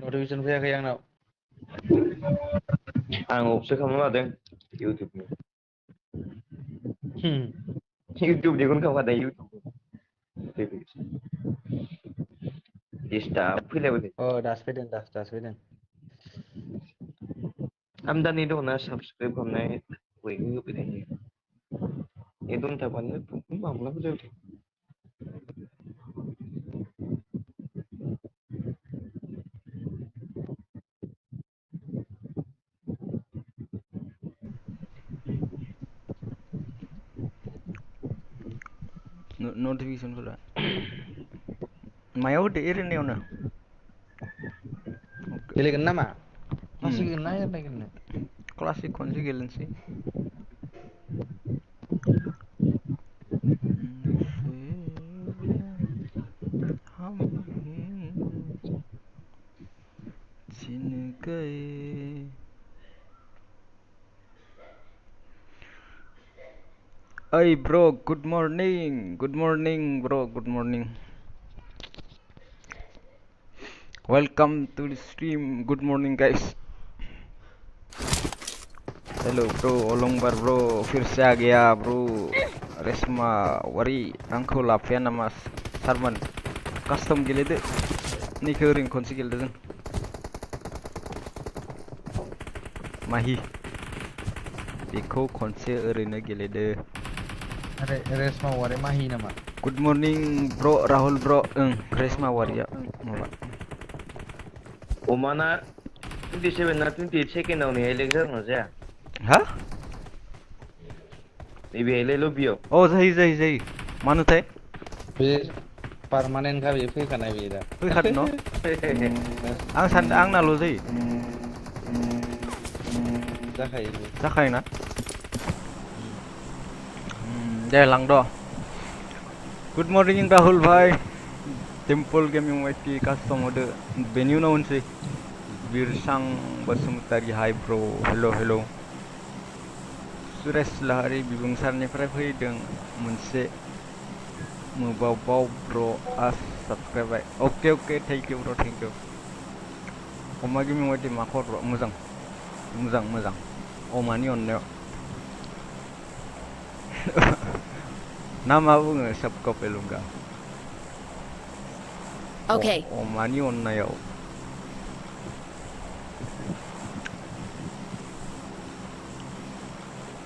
Notification फैयाखै आंनाव आं अपसो खालामना लादों इउटुबनि इउटुबनिखौनो खालामखादों इउटुब दिसटार्ब फैलायबाय दासो फैदों आमदानि दंना साबसक्राइब खालामनाय बयबो होबाय थायो नेट अन थाबानो माब्लाबा जाबाय थायो नटिफिकेसनफोरा मायाव होदो एरैनायावनो गेलेगोन नामा क्लासिक गेलेगोन ना एरनाय गेलेनो क्लासिक खनसे गेलेनोसै हम ही चिन गए Hey bro, good morning bro, good morning. Welcome to the stream. Good morning guys. Hello bro, Olongbar bro, फिर से आ गया bro. रेशमा वारी आंखौ लाफाया नामा सारमोन कास्टम गेलेदो नैखौ ओरैनो खनसे गेलेदो जों माहि बेखौ खनसे ओरैनो गेलेदो रेशमा वारी माहि नामा गुड मर्निं ब्र राहुल ब्र रेशमा वारिया माबा अमाना 27 ना 28 सेकेन्डाव नेहाय लेग जागोन जाया हा नैबेहायलाय लबियाव जायो मानोथाय बे पार्मानेन्ट का बे फैखानाय बे दा फैखादों न' आं सानदों आंनाल' जायो जाखायोना दे लांद' गुड मर्निं राहुल भाई टेम्पल गेमिं वाइटि कास्टम होदो बेनि उनाव होनसै बिरसां बसुमतारी हाय ब्र हेल' सुरेश लाहारी बिबुंसारनिफ्राय फैदों मोनसे मोबाव ब्र साबसक्राइबाय अके थैंक इउ ब्र थैंक इउ अमा गेमिं वाइटि मा खबर मोजां अमानि अननायाव ना मा बुङो सबका पेलुंगा Okay. अमानि अननायाव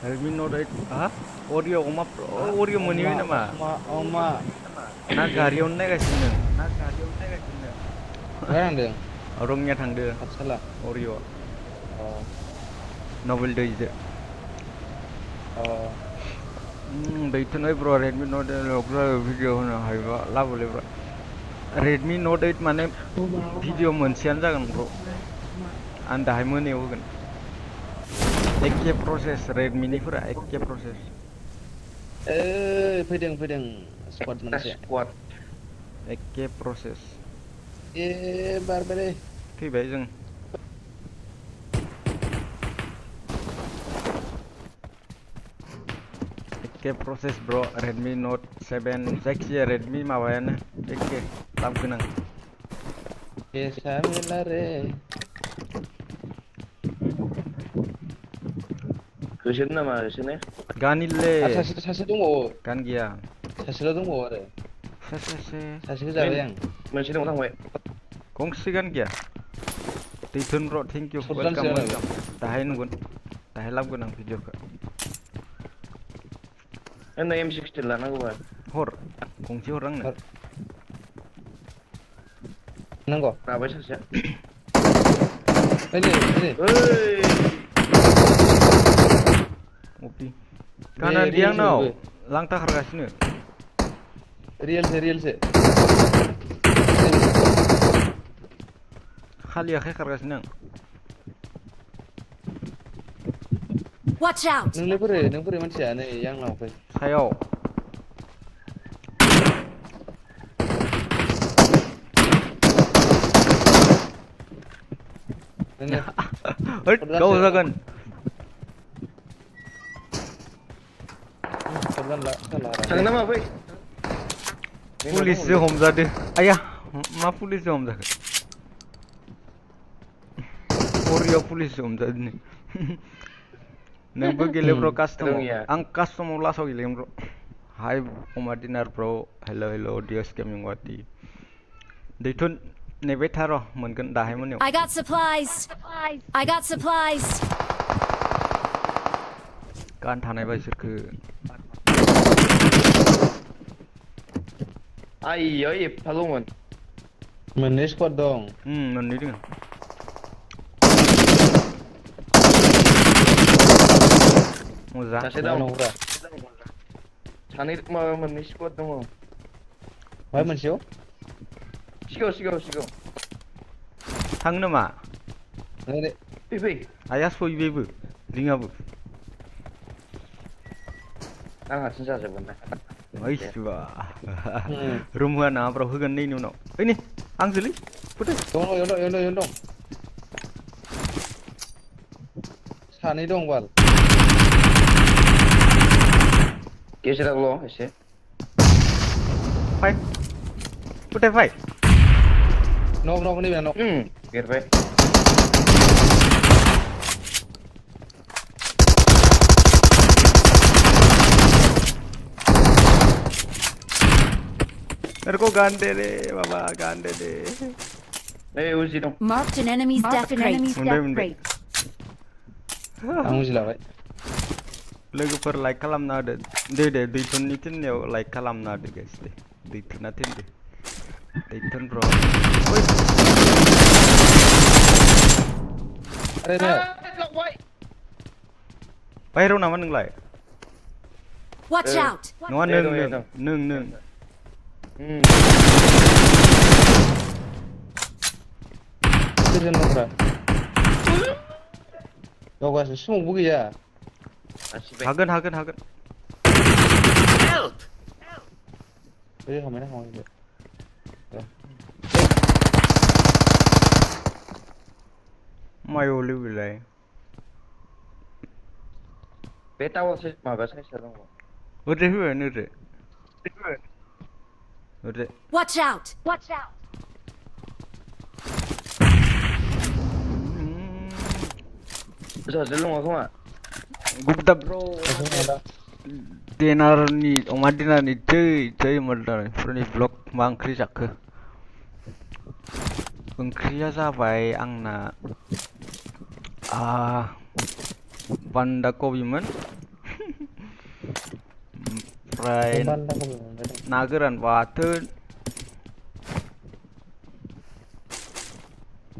Redmi Note 8 हा अडिअ अमा अडिअ मोनहैबाय नामा अमा ना गारियावनो नायगासिनो नांदों रंनिया थांदो पाठसाला अडिअ नभेल दैजो दैथुनाय ब्र Redmi Note 8 भिडिअ होनो हायोबा लाबोलै ब्र Redmi Note 8 माने भिडिअ मोनसेयानो जागोन ब्र आं दाहाय मोनायाव होगोन एखे प्रसेस रेडमिनिफोरा एखे प्रसेस फैदों स्क्वाड मोनसे एखे प्रसेस बारबाय फैबाय जों एखे प्रसेस ब्र Redmi Note 7 जायखिजाया Redmi माबायानो एखे लाब गोनां होसोनो नामा होसोनो गानिले सासे दंबावो गान गैया सासेल' दंबावो आरो सासेखौ जाबाय आं मोनसे दङ थांबाय गंसे गान गैया दैथुन ब्र थेंक इउ वेलकाम दाहाय नुगोन दाहाय लाबोगोन आं भिडिअखौ नै M16 लानांगौबा हर गंसे हर आंनो नांगौ राबाय सासेया गाना गैया आंनाव लांथा खारगासिनो रियेलसो खालि आखाइ खारगासिनो आं Watch out! नों बोरै मानसिया नै आंनाव फै सायाव गाव जागोन थांनो नामा फै पुलिससो हमजादो आया मा पुलिससो हमजाखो हरियाव पुलिससो हमजादो नै नोंबो गेले ब्र कास्टमाव आं कास्टमाव लासाव गेलेगोन ब्र हाय अमा डिनार ब्र हेल' हेल' डियस गेमिं वाटि दैथुन नेबाय था र' मोनगोन दाहाय मोनायाव I got supplies. I got supplies. गान थानाय बा इसोरखो आइयो एफाल'मोन मोननै स्क्वाड दं मोननै दोङो मोजां सासे दं नंगौब्रा सानै माबा मोननै स्क्वाड दङ ओमफ्राय मोनसेयाव सिगाङाव थाङो नामा फै आया सयबेबो रिङाबो आं हारसिं जाजोबगोन ना ओइसबा रुम होआ नामा ब्र होगोन नैनि उनाव ओइ नै आंजोलै फोथाय दङ इयावनो दं सानै दं बाल गेजेरावल' एसे फाय फोथाय फाय नक नैबे नक गेरबाय मेरे को गान दे रे बाबा गान दे दे उजि दं Marked an enemy's death crate. आं बुजिलाबाय लोगोफोर लाइक खालामना होदो दे दैथुननि थिननायाव लाइक खालामना होदो गाइस दे दैथुना थिनदो दैथुन ब्र अरे ने बाहेराव नामा नोंलाय Watch out. नङा नों सोरजों दंब्रा गावगासो समावबो गैया हागोन बे हामायना मायाव लोगोलाय बे टावार माबा साइसआ दङ ओरै होन ओरै Watch out. सासे दङ खोमा गुप्ता ब्र डिनारनि अमा डिनारनि जै मर्दारफोरनि ब्लग मा ओंख्रि जाखो ओंख्रिया जाबाय आंना बान्दा कबिमोन ओमफ्राय ना गोरान बाथोन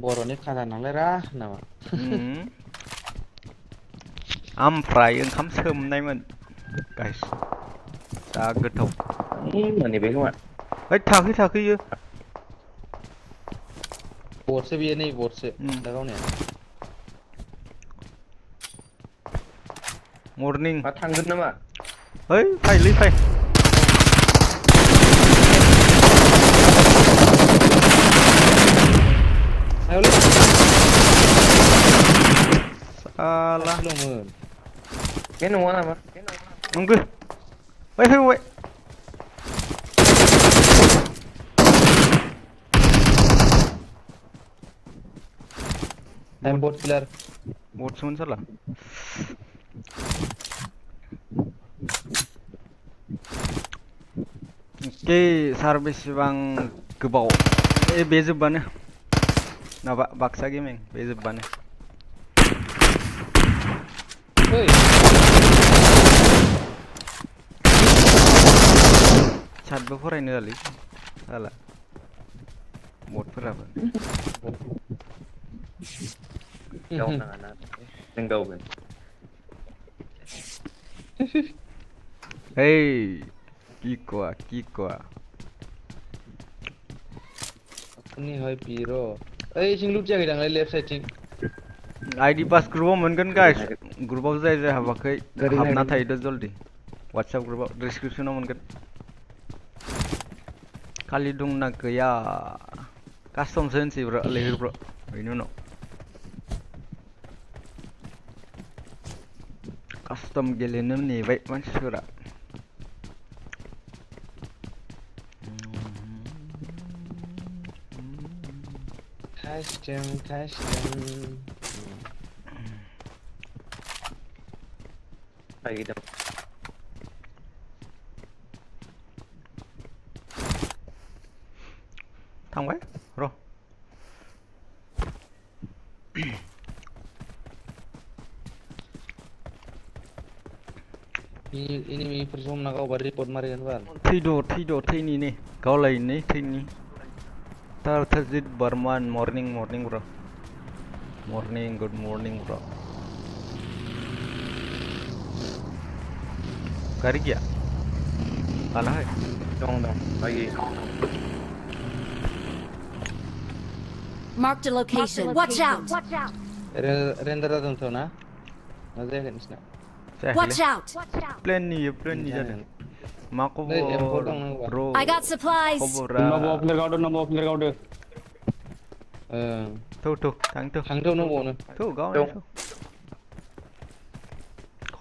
बर'नि खाजा नालाय रा नामा ओमफ्राय ओंखाम सोमनायमोन गाइस जा गोथाव नैबे खोमा ओइ थाखैयो बटसो बियो नै बटसो दा गावनिया मर्निं मा थांगोन नामा ओइ फायलै फाय साला बे नङा नामा नंगौ फैबाय I'm bot killer. बटसोमोन साला के सार बेसेबां गोबाव बे जोब्बानो माबा बाक्सा गेमिं बे जोब्बानो सातबो फरायनो जालै साला बटफोराबो गावनाङा ना नों गावगोन Hey, Kikoa. Ini hai piro. Sing loot jaga jangan left side sing. ID pass grupaव मोनगोन guys. Grupaव जाय हाबाखै हाबना थाहैदो जल्दी. WhatsApp grupaव descriptionआव मोनगोन. खालि दंना गैया. Custom sense bro, लेहिर bro. बेनि उनाव custom गेलेनो नेबाय मानसिफोरा Custom. Phải gitu. Thằng ấy, rồi. Ini mi persom nak kau beri report mari kan bal. Fwido thini nih. Kau lain nih thini. Tar Thazid Barman morning bro. Good morning bro. Kari gya? Ala hai. Dong lagi. Marked a location. Watch out! Render datang tu na. Nazar kan isna. Watch out! Plan nih jadi. Mako bro. I got supplies. Kobora. Number player kau Tuh, thằng tuh. Hang tu nombor na. Tuh, kau tuh.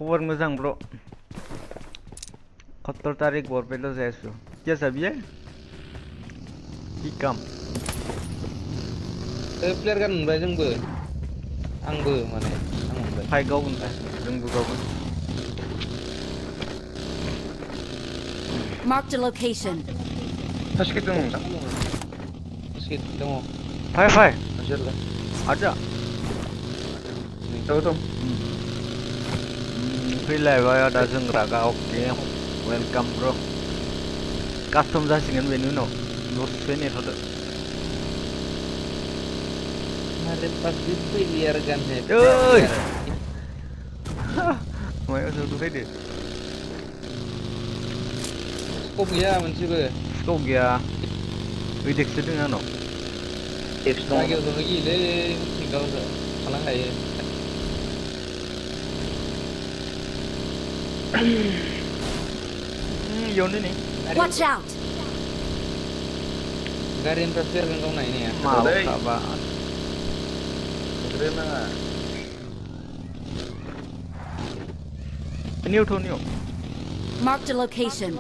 खबर मोजां bro 71 तारिख बरपेटा जायसु क्या साबिया ikam Player kan moनबाय जोंबो आंबो माने आं मोनबाय फाइ गावगोन जोंबो गावगोन Marked a location. Sakit dong. Sakit dong. Fi Ajar kan. आजा Tuh. फैलायबाय दा जों रागा ओके वेलकाम ब्रो कास्टम जासिगोन बेनि उनाव दसे नेथ'दो Mari pasti player kan he. ओइ मायाव जों फैदो Skop gaya मोनसेबो स्कप गैया ओइडेक्सो दों आंनाव Tips dong. Lagi udah lagi deh tinggal kalang kayak इयावनो नै Watch out! garin player kan kau ini ya. माव थाबा Keren na. New Marked a location.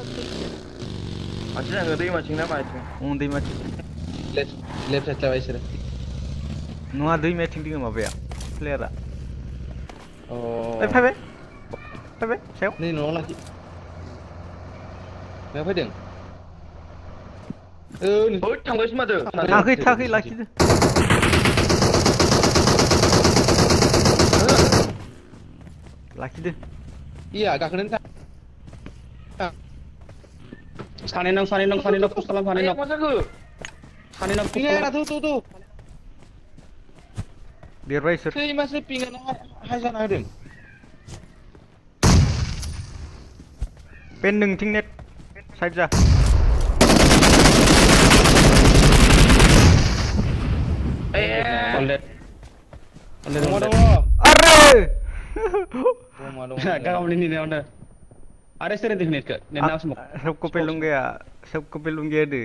Masih nggak ada macam nama itu. उन्दै माथि Left side lah isra. नङा दैमाथिं दोङो माबाया प्लेयारा Oh. ओइ फैबाय सायाव Ini nol lagi. Apa deng? Oh, थांबाय समा tuh. थाखै लाखिदो लाखिदो Iya, gakonin tak. Sanin nak push salam sanin nak. Masa gue? Sanin nak push Iya, salam. tuh. देरबाय सोर Saya masih pingin hajan ada. पेन नोंथिं नेट साइड जा On dead. Dong. अरे Kau ini ni on. Ada sering tu net ke? Net nak smoke. सबको पेलूंगा दे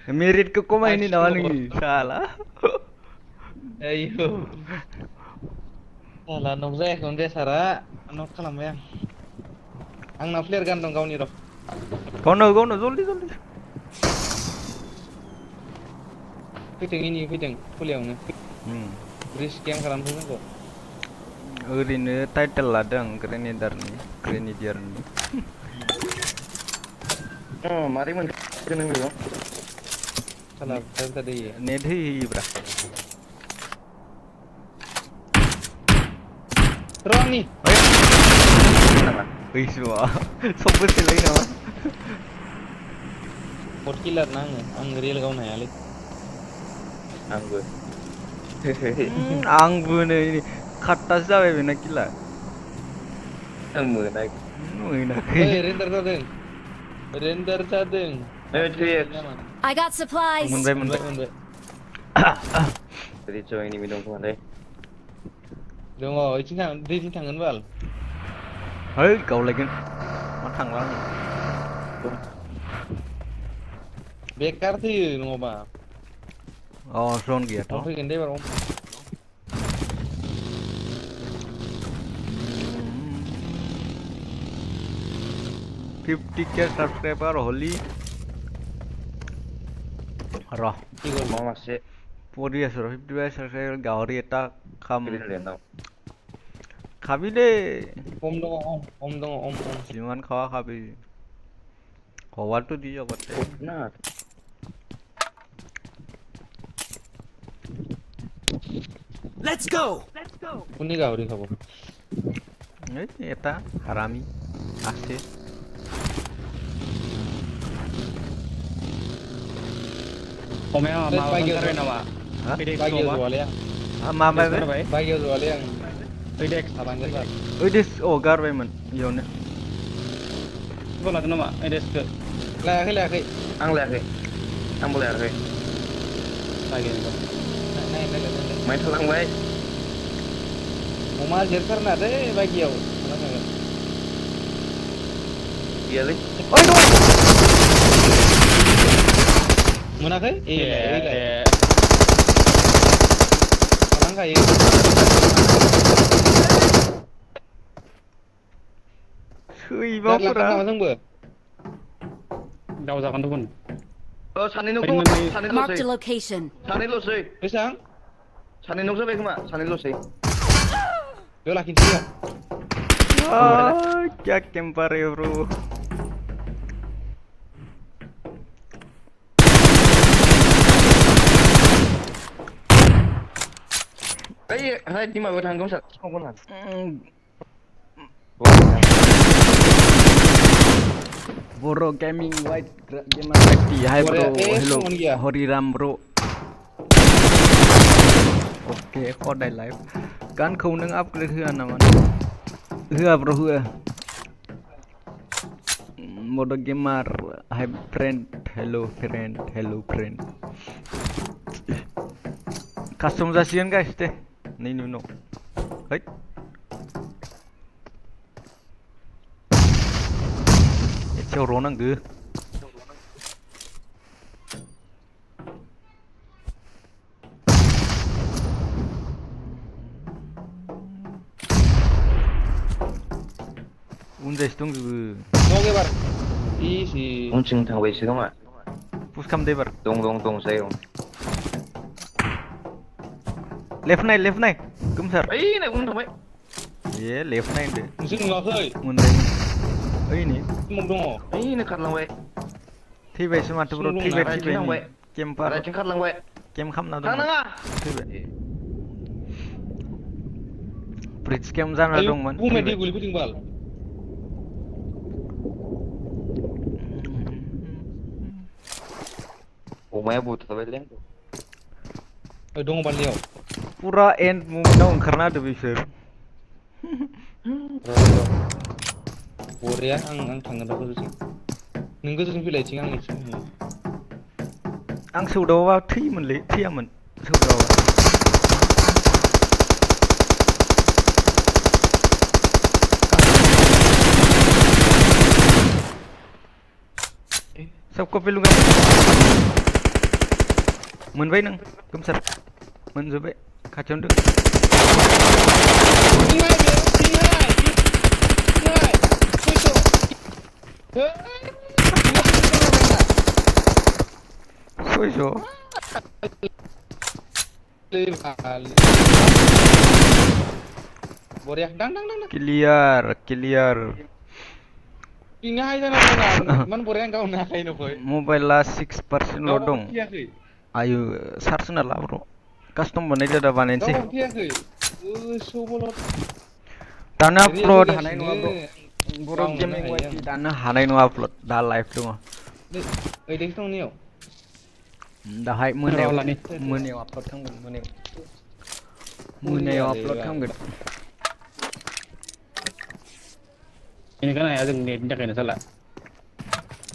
merit को coma ini nawa nih salah Ayo. Salah nong saya kon dia sara nong kalam ya. Ang na player kan dong kau ni roh. kau no जल्दी Fitting kuliah ni. Risk yang kalam tu kok. ओरैनो title लादों ग्रेनेडियारनि Oh, mari men. Kena dulu. Salah saya tadi. नेट होयोब्रा Wrong nih. ओइ सुआ सबबो सेलाय नामा Bot killer nang, ang real kau na yalik. Anggur. आंबो नै खाट्टासो जाबाय बेना किला Ang menang. मोनाखै Render cadeng. Ayo cuy. I got supplies. मोनबाय Tadi coy ini minum kemana? Dong oh, ini tangan bal. है गावलायगोन मा थांला आं Bekar tuh ngoba. अ जन गैयाथ' Om faikin deh baru. 50K subscriber Holi र কি করবো অমা মাছে পৰি আছো ৰ 55 গাহৰি এটা খাম কেইদিন ৰেন দাও খাবি দেই ওম দङ ওম দङ ওম ওম যিমান খাৱা খাবি খবৰটো দি আগতে না কোনে গাহৰি খাব এই এটা হাৰামি আছে OMA Terus pagi mau itu. nama. Hah? Pidek bagi coba. jual ya मा मा बे Baik. bagi jual yang Pidek. abang kita ओइ दिस ओ गारबायमोन इयावनो Bola tu nama. Pidek ke. layakai आं लायाखै आंबो लायाखै Lagi ni. naik माइ थालांबाय अमा देरथारना दे बायगियाव मा थांगोन गैयालै ओइ दङ मोनाखै एलाय Eh. थालांखायो सैबावफोरा जारलांखार नामा जोंबो Dah usah kan tu pun. सानै न'खौ Oke. सानैल'सै Marked a location. सानैल'सै बेसां सानै न'क जाबाय खोमा सानैल'सै बेयाव लाखिनोसै क्या कैंपर है ब्रो ओइ हाय दिमाबो थांगौ सार सिखावखौ लान Bro gaming white gamer acti hai bro hello summon gaya. Horiram bro Oke kodai live kan khâu nâng upgrade hứa naman hứa bro hứa Modo gamer hi friend hello friend Customization guys deh nih no Hei Chào rốn năng cứ Undes dong cứ mau gebar isi उनथिं थांबायसो खोमा push kam deh bar दं जायो left naik kumsar ओइ नै उन थांबाय ye left naik deh ngising नुवाखै munde ini smoke dङ ओइ नै खारलांबाय थैबाय सो माथो bro थैबाय थांबाय camper राइथिं खारलांबाय game खामना दं थांनाङा थैबाय bridge camp जाना ayo दंमोन बुंबाय दै गुलि फैदों बाल अमाया बुथारबायलै दङ बालियाव पुरा end movementआव ओंखारना होदो बिसोर बरिया आं थांगोन दा गोजौसिम नों गोजौसिम फैलायथिं आं इथिं आं सौदावबा थैयोमोनलै थैयामोन सौदावबा सबको पेलुगा मोनबाय नों गोमसार मोनजोब्बाय खाथियावनो दं सयस' बरिया दां क्लियार पिंगा हाय जाना दं मान बरिया गावनो हाखायो नखय मबाइला 6% ल' दं फैयाखै आयु चार्ज होना ला ब्र' कास्टम बानायदो दा बानायनोसै गाव फैयाखै गोसोआव दानो आपल'ड हानाय नङा ब्र' बर' गावनो गेमिं हायो वाइटि दानो हानाय नङा आपल'ड दा लाइभ दङ ओइदेख दंनियाव दाहाय मोनायाव Rawlani. आपल'ड खालामगोन मोनायाव आपल'ड खालामगोन Ini kan ayah jeung net ni kena salah.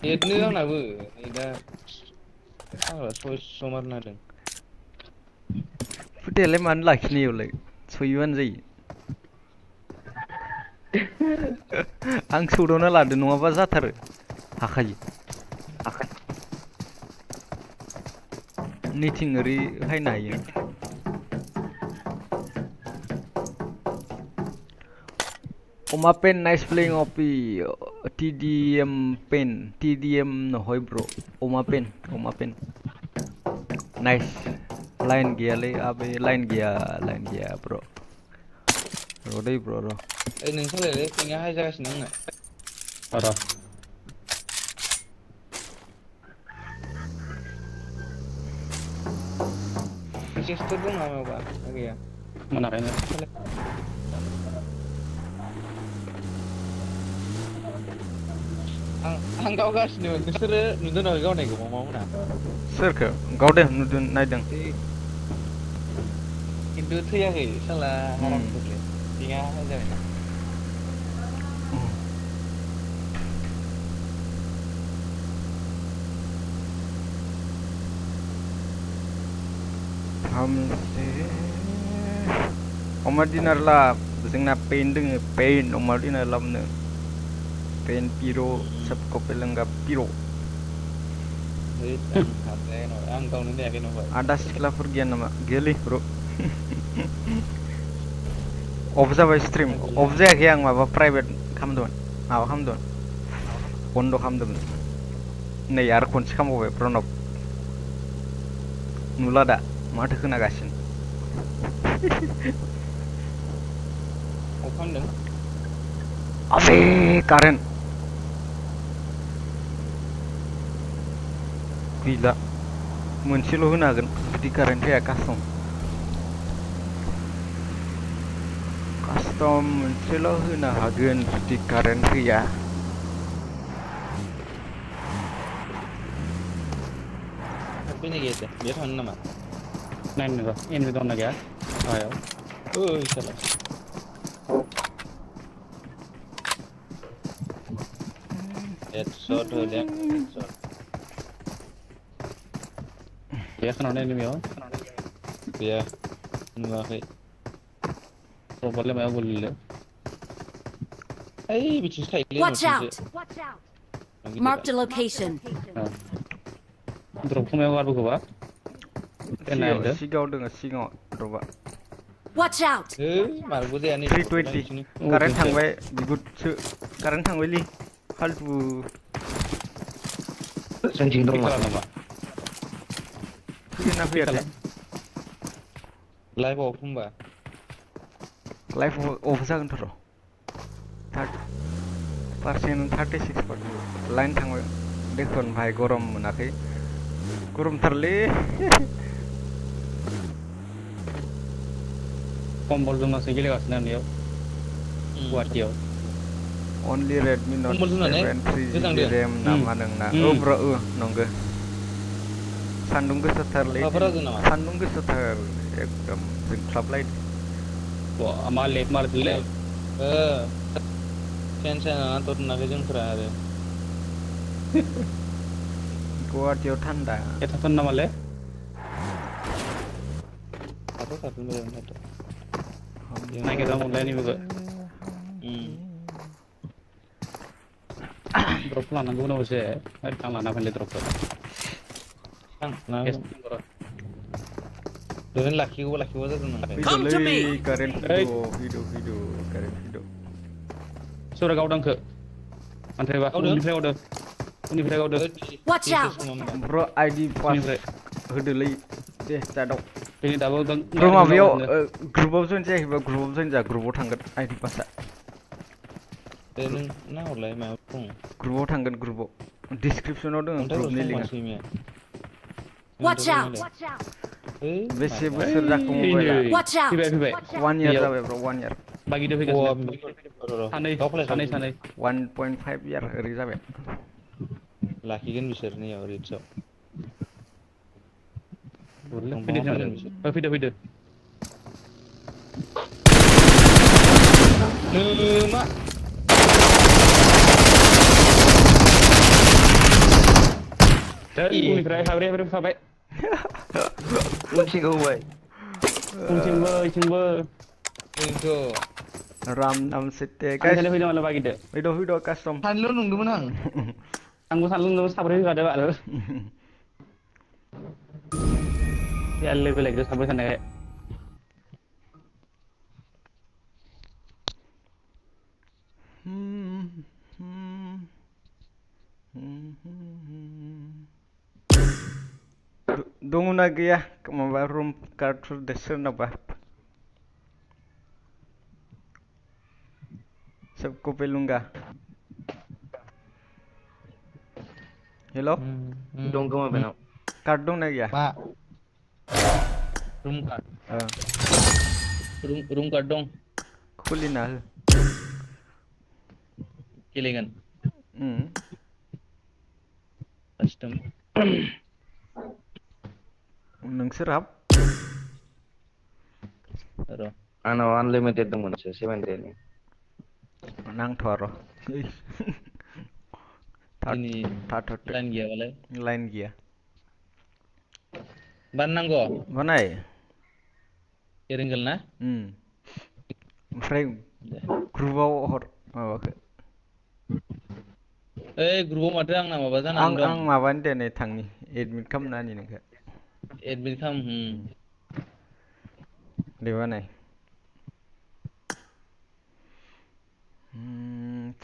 नेटनो आंनाबो नै दा आंना सयस' मारना होदों फुटेलाय मानो लाखिनो इयावलाय सयबानो जायो आं सौदावना लादो नङाबा जाथारो हाखायो नैथिं ओरै हायनो हायो OMA pen nice playing OP TDM pen TDM নহয় bro OMA pen Nice. Line giyale abe line giya bro. Rodai bro ro. ओइ नोंसोरलाय पिंआ हाइ जागासिनो आंना र' सिक्सथ' दं नामाबा गैया मोनाखैनो आं गावगासिनोमोन नोंसोरो नुदों नामा गावनायखौ मामामोना Soरखौ गावदों नुदों नायदों खिन्थु थैयाखै साला हारामफोरलै पिंआ हाइ जाबायना हमसे अमा dinner lah जोंना पेन दोङो पेन अमा dinner लाबनो पेन पिरो सबको पेलंगा पिरो होद आं हाद्राया नङा आं गावनो नायाखै नङा आदा सिख्लाफोर गैया नामा गैयालै ब्र अफ जाबाय स्ट्रिम अफ जायाखै आं माबा प्राइभेट खालामदोंमोन माबा खालामदोंमोन बन्द' खालामदोंमोन नै आरो खनसे खालामबावबाय प्रणब नुला दा माथो खोनागासिनो अफ खालामदों आबे कारेन्ट गैला मोनसेल' होनो हागोन जुदि कारेन्ट फैया कास्टम मोनसेल' होनो हागोन जुदि कारेन्ट फैया फैनाय गैया दे बेयाव थांनो नामा नायनो र' एनिमि दंना गैया गाहायाव ओइ साला हेडशट होदों हेडशट गैया खोनादों एनिमियाव गैया नुवाखै प्रबलेम मायाव गोलैले ओइ बिथिंसो थायोलै Watch न'थिंसो out! गिदिरा Marked a location. द्रप खमायाव गारबोखोबा सिगाङाव दोङो सिगाङाव द्रपा Watch out! ओइ मारगौ जाया नै 320 कारेन्ट थांबाय बिगुरसो कारेन्ट थांबायलै फाल्तु जोंथिं दं नामा फैगोन ना फैयाथाय लाइभ अफ होमबा लाइफ अफ जागोनथ' र' 36% लाइन थांबाय देखुन भाई गरम मोनाखै गरमथारलै कम्बल जोमनासो गेलेगासिनो आं बेयाव गुवाहाटियाव only Redmi Note कम्बल जोमनानै 7 3GB गोजांदों RAM नामा नोंना ब्र नंगौ सान्दुं गोसाथारलै अखाफोर हादों नामा सान्दुं गोसाथार एकदम जोंख्लाबलायदों मा लेट मारदोलै फेन सायनानै दोनाखै जोंफोरा आरो गुवाहाटियाव थान्दा एथाथन नामाले थाथ'न मोजां थाथ' नागिरना मोनला एनिमिखौ ड्रप लानांगौ उनाव एसे आं लाना फैले ड्रपखौ ओरैनो लाखिगौबा जादों ओमफ्राय फैदोलै कारेन्ट फैदो कारेन्ट फैदो सोर गावदांखो ओमफ्रायबा उननिफ्राय गावदो Watch out! ब्र आइडि पास होदोलै दे स्टार्टआव दिनै दाबो ब्र माबायाव ग्रुपआव जइन जायाखैबा ग्रुपआव जइन जा ग्रुपआव थांगोन आइडि पासआ नों नाहरलाय माबा दं ग्रुपआव थांगोन ग्रुपआव डिसक्रिपसनाव दङ ग्रुपनि लिंकआ Watch out! बेसे बोसोर जाखो मबाइला Watch out! फैबाय 1 year जाबाय ब्र 1 year बागिदो फैगासिनो सानै 1.5 year ओरै जाबाय लाखिगोन बिसोरनियाव रिट्सआव फैदो मा उननिफ्राय हाब्रे खाबाय उनथिं होबाय उनथिंबो राम नाम सत्य सानैखालि फैदों माला बागिदो फैदो कास्टम सानैल' नंदोंमोन आं आंबो सानदों साब्रै होखादो आरो बेलेग साब्रै थानायखाय दङना गैया माबा रुम कार्डफोर सोरनावबा सबको पे लूंगा हेल' दं खोमा बेनाव कार्ड दंना गैया मा रुम कार्ड ओ रुम कार्ड दं खुलिना हो गेलेगोन उम कास्टम नोंसोर हाब र' आंनाव आनलिमिटेड दं मोनसे 700 नांथ'आ र' दिनै थाथ'थो लाइन गैयाबालाय लाइन गैया बानायनांगौ बानाय एरेंगोल ना ओमफ्राय दे ग्रुपाव हर माबाखो ओइ ग्रुपाव माथो आंना माबा जानानै दं आं माबानि दे नै थांनि एडमिट खालामना होनि नोंखो एडमिट खालाम दे बानाय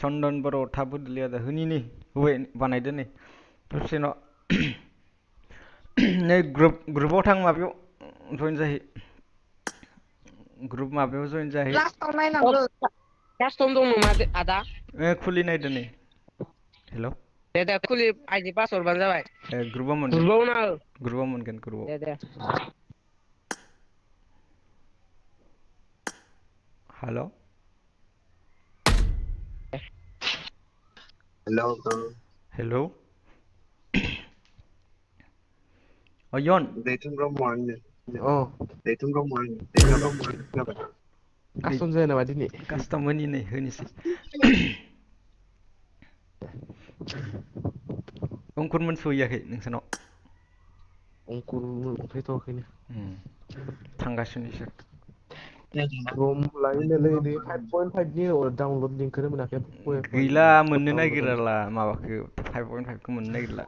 चन्दन बर' थाब होदोलै आदा होनि नै होबाय बानायदो नै दसेन' नै ग्रुपाव थां माबायाव जइन जाहै ग्रुप माबायाव जइन जाहै लास्टाव नायनांगौ लास्टावनो दं नामा आदा खुलि नायदो नै हेल' दे खुलि आइडि पासवर्ड बानो जाबाय ग्रुपाव मोनगोन ग्रुपाव ना हो ग्रुपाव मोनगोन ग्रुपाव दे हेल' हेलौ अयन दैथुन ब्रह्मआनो दैथुन ब्रह्मआनो खोनाबाय कास्टम जाया नामा दिनै कास्टम होनि नै होनिसै अंकुरमोन सहैयाखै नोंसानाव अंकुर फैथ'वाखैनो थांगासिनो इसोर रम लायोनोलै बे 5.5 नि डाउनलड लिंकखौनो मोनाखै गैला मोननो नागिरला माबाखौ 5.5 खौ मोननो नागिरला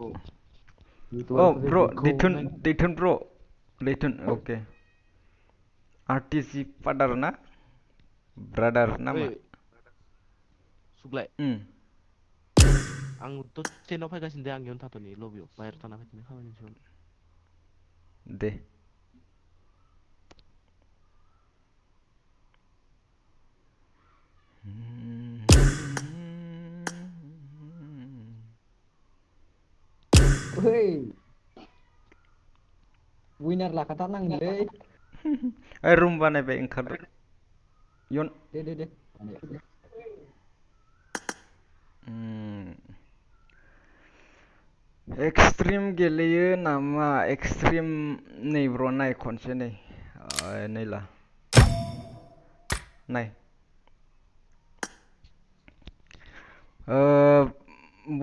ब्र' दैथुन ब्र' दैथुन अके आरटिसि फादार ना ब्रादार नामा सुग्लाय आंथ' टेनाव फैगासिनो दे आंनियावनो थाथ'नि लबियाव बाहेराव थाना फैगासिनो खामानि दे विनार लाखाथारनांगोनलै रुम बानायबाय ओंखारदो इयुन दे एक्सट्रिम गेलेयो नामा एक्सट्रिम नै ब्र' नाय खनसे नै नैला नाय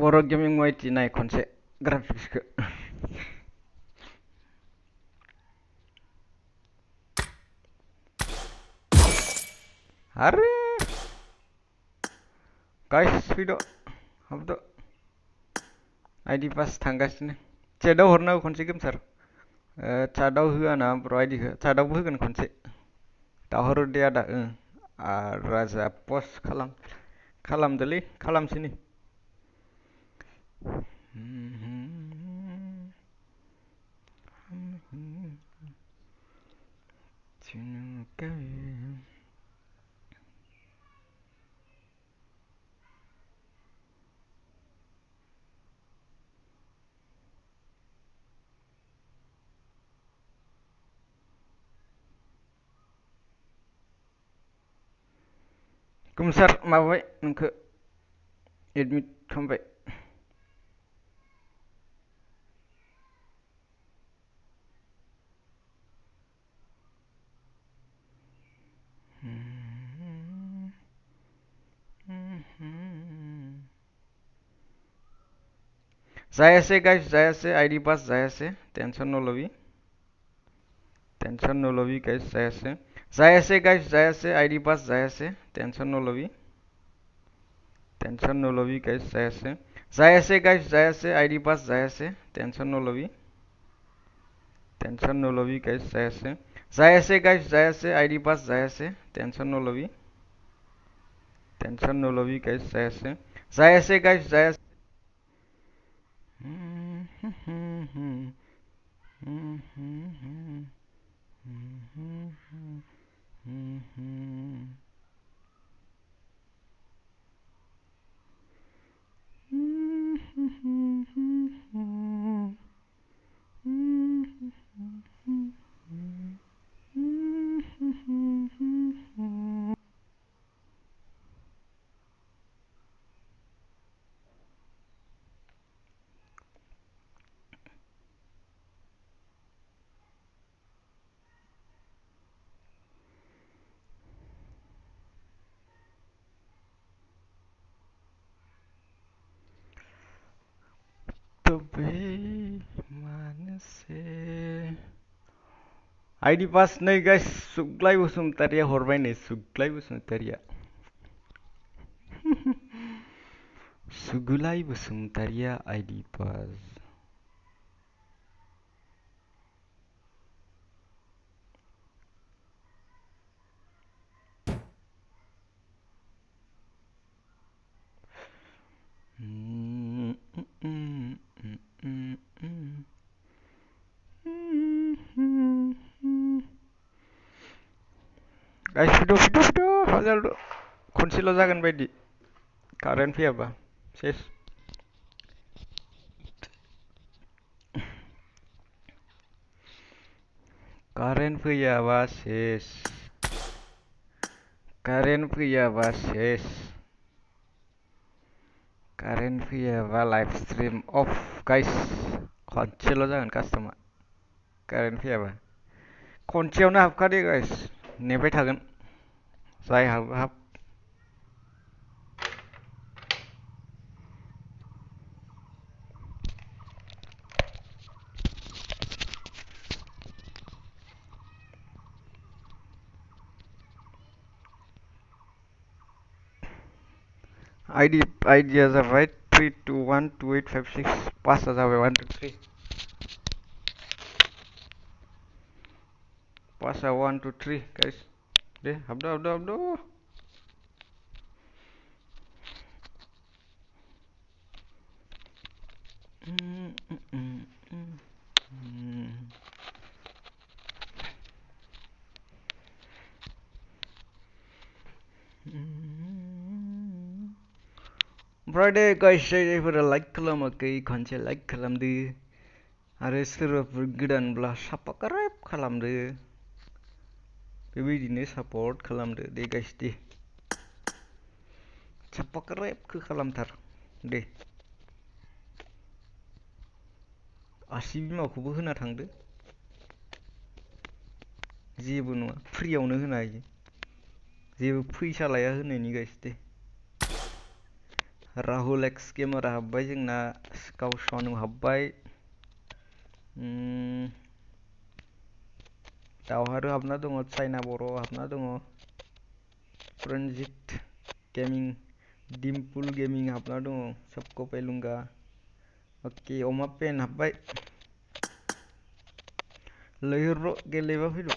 बर' गेमिं वाइटि नाय खनसे ग्राफिक्सखौ आरे गाइस फैद' हाबद' आइडि पास थांगासिनो चेटआव हरनांगौ खनसे गोमसार चाटआव होआ ना ब्र' आइडिखौ चाटआवबो होगोन खनसे दाहर दे आदा राजा पस्ट खालामदोलै खालामसै नै गोमसार माबाबाय नोंखौ एडमिट खालामबाय जायासै गाइस जायासै आइडि पास जायासै टेनसन नल'बि गाइस जायासै गाइस जायासै आइडि पास जायासै टेनसन नल'बि गाइस जायासै गाइस जायासै आइडि पास जायासै टेनसन नल'बि गाइस जायासै गाइस जायासै आइडि पास जायासै टेनसन नल'बि गाइस जायासै गाइस जायासै आइडि पास नै गाइस सुग्लाय बसुमतारिया हरबाय नै सुग्लाय बसुमतारिया सुगुलाय बसुमतारिया आइडि पास गाइस फैद' हाजार खनसेल' जागोन बायदि कारेन्ट फैयाबा सेस कारेन्ट फैयाबा सेस कारेन्ट फैयाबा सेस कारेन्ट फैयाबा लाइभ स्ट्रिम अफ गाइस खनसेल' जागोन कास्टमा कारेन्ट फैयाबा खनसेयावनो हाबखादे गाइस नेबाय थागोन जाय हाबो हाब आइडिया जाबाय 3212856 पासआ जाबाय 1 2 3 पासआ 1 2 3 गाइस दे हाबदो ओमफ्राय दे गाइस जायफोरा लाइक खालामाखै खनसे लाइक खालामदो आरो सोरबाफोर गोदानब्ला साबस्क्राइब खालामदो बेबायदिनो सापर्ट खालामदो दे गाइस दे साबस्क्राइबखौ खालामथार दे आसि बिमाखौबो होना थांदो जेबो नङा फ्रियावनो होनो हायो जेबो फैसा लाया होनायनि guys they Rahul X gamer हाबबाय जोंना सिकाव सनु हाबबाय दावहारु हाबना दङ चाइना बर' हाबना दङ रन्जित गेमिं डिम्पुल गेमिं हाबना दङ सबको पेलुंगा ओके अमा पेन हाबबाय लैहोर गेलेबा फैद'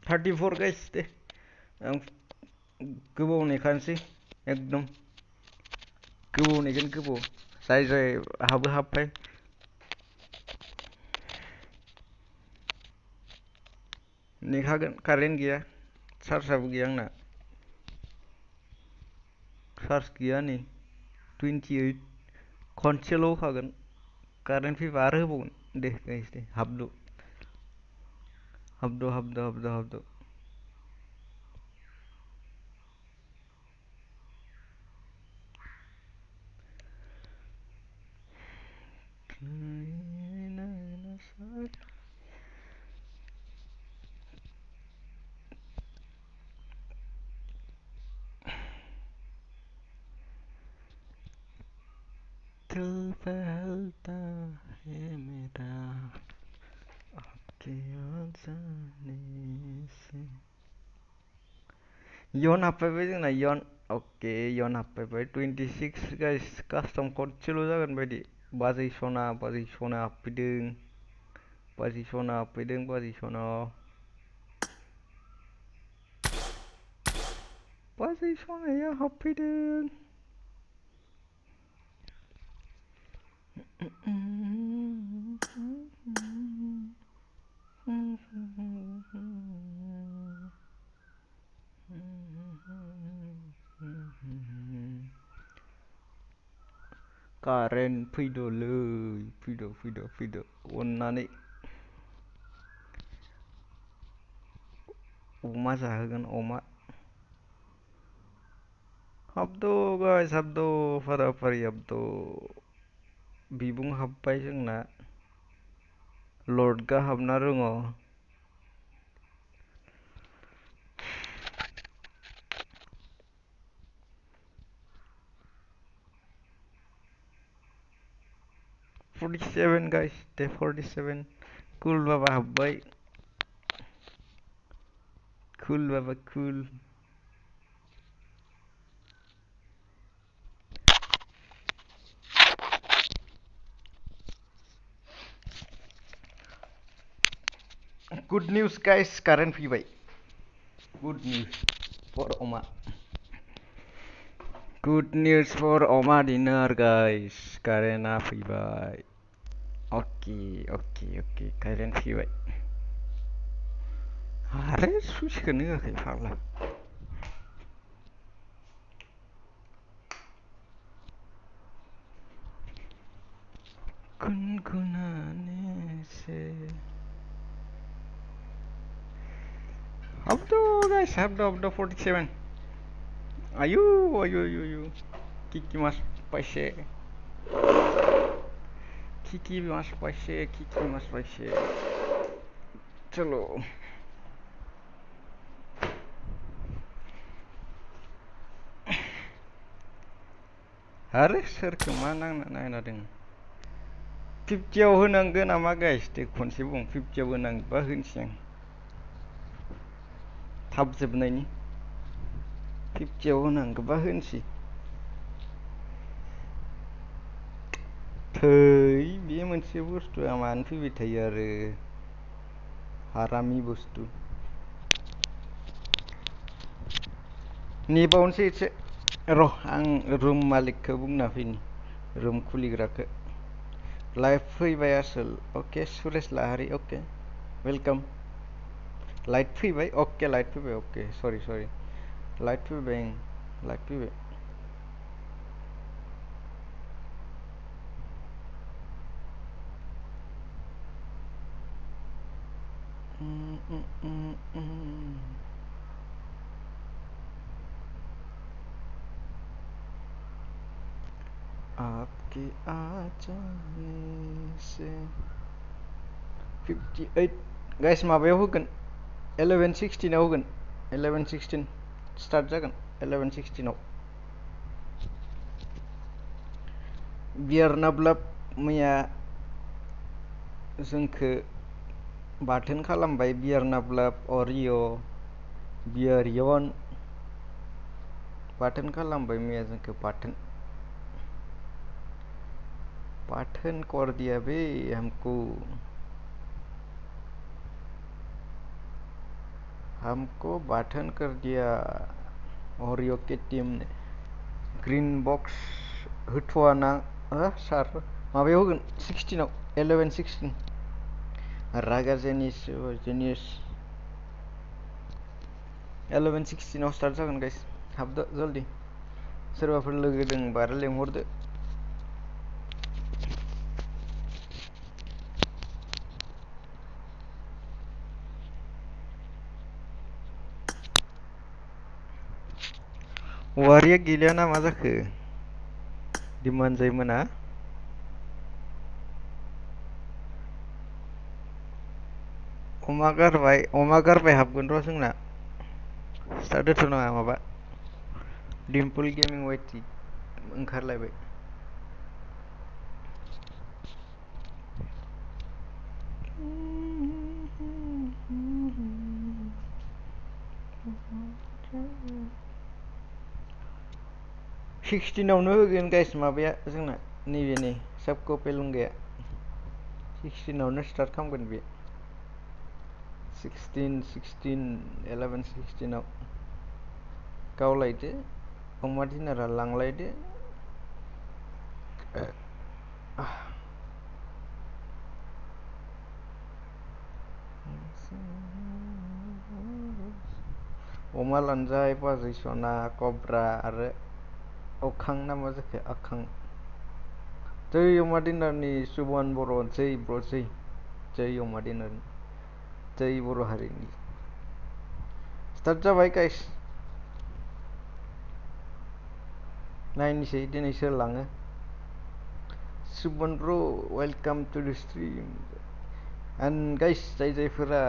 $34 गाइस दे आं गोबाव नेखानोसै एकदम गोबाव नेगोन गोबाव जाय हाबो हाबबाय नेखागोन कारेन्ट गैया चार्जआबो गैया आंना चार्ज गैया नै 28 खनसेल' होखागोन कारेन्ट फैबा आरो होबावगोन दे गाइस दे हाबदो दिल बहलता है मेरा आपके जाने से यन हाबफैबाय जोंना यन अके यन हाबफैबाय 26 गाइस कास्टम खनसेल' जागोन बायदि बाजै सना हाबफैदों बाजै सना सनाया हाबफैदों कारेन्ट फैद'लै फैद' अननानै अमा जाहोगोन अमा हाबद' गाइस हाबद' फारा-फारि हाबद' बिबुं हाबबाय जोंना लर्डगा हाबना दङ 47 guys day 47 cool baba habbai cool baba cool good news guys current fee good news for Oma good news for Oma dinner guys karena fee okay current fee आरे सुइचखौनो होआखै फाग्ला गुनगुनाने से habdo guys habdo 47 ayo kiki mas paise चलो आरे सोरखौ मा नायना दों 50 आव होनांगो नामा गाइस दे खनसे बुं 50 आव होनांगोबा होनसै आं थाब जोबनायनि 50 आव होनांगोबा होनसै थै बे मोनसे बुस्थुआ मानो फैबाय थायो आरो हारामि बुस्थु नेबावनोसै एसे र' आं रुम मालिकखौ बुंना फैनि रुम खुलिग्राखौ लाइभ फैबाय आसोल ओके सुरेश लाहारी ओके वेलकाम लाइट फैबाय ओके लाइट फैबाय ओके सरि लाइट फैबाय आपके आ जाने से 58 गाइस माबायाव होगोन 11:16 आव होगोन 11:16 स्टार्ट जागोन 11:16 आव बियारनाब्ला मैया जोंखो बाथोन खालामबाय बियारनाब्ला अरिय' बियारियन बाथोन खालामबाय मैया जोंखो बाथोन कर दिया बे हमको बाथन कर दिया ओरियो के टीम ने ग्रीन बॉक्स होथ'आ ना सार माबायाव होगोन 16 आव 11:16 रागा जेनिस 11:16 आव स्टार्ट जागोन गाइस हाबदो जल्दी सोरबाफोर लोगो दंबा आरो लेंहरदो वारिया गैलिया ना मा जाखो दिमानजाय मोना अमा गारबाय हाबगोन र' जोंना स्टार्ट होथ'नाङा माबा डिम्पल गेमिं वाइटि ओंखारलायबाय सिक्सटिनावनो होगोन गाइस माबाया जोंना नैबेनि सबको पेलुंगाया 16आवनो स्टार्ट खालामगोन बे 11:16 आव गावलायदो अमा दिनारा लांलायदो अमा लानजाय बाजै सना कब्रा आरो अखां ना मा जाखो आखां जै अमा डिनारनि सुबन बर' जै ब्र जै अमा डिनारनि जै बर' हारिनि स्टार्ट जाबाय गाइस नायनोसै दिनै सोर लाङो सुबन ब्र वेलकाम टु द स्ट्रिम एन्ड गाइस जायफोरा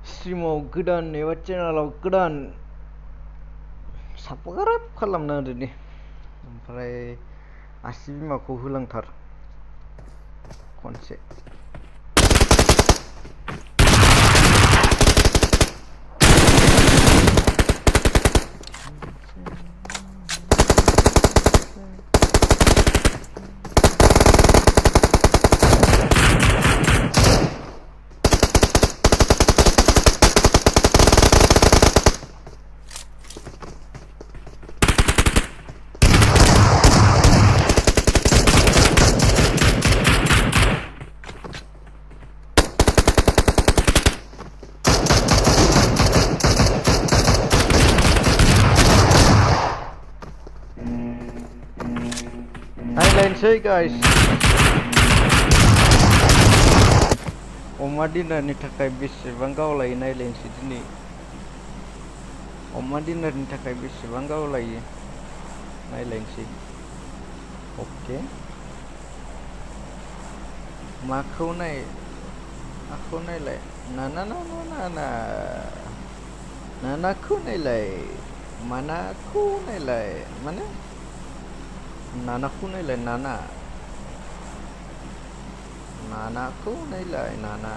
स्ट्रिमाव गोदान एबा चेनेलाव गोदान साबस्क्राइब खालामना होदो दे ओमफ्राय आसि बिमाखौ होलांथार खनसे नायलायनोसै गाइस अमा डिनारनि थाखाय बेसेबां गावलायो नायलायनोसै दिनै अमा डिनारनि थाखाय बेसेबां गावलायो नायलायनोसै अके माखौ नायलाय नानाखौ नायलाय मानाखौ नायलाय माने नानाखौ नायलाय नानाखौ नायलाय नाना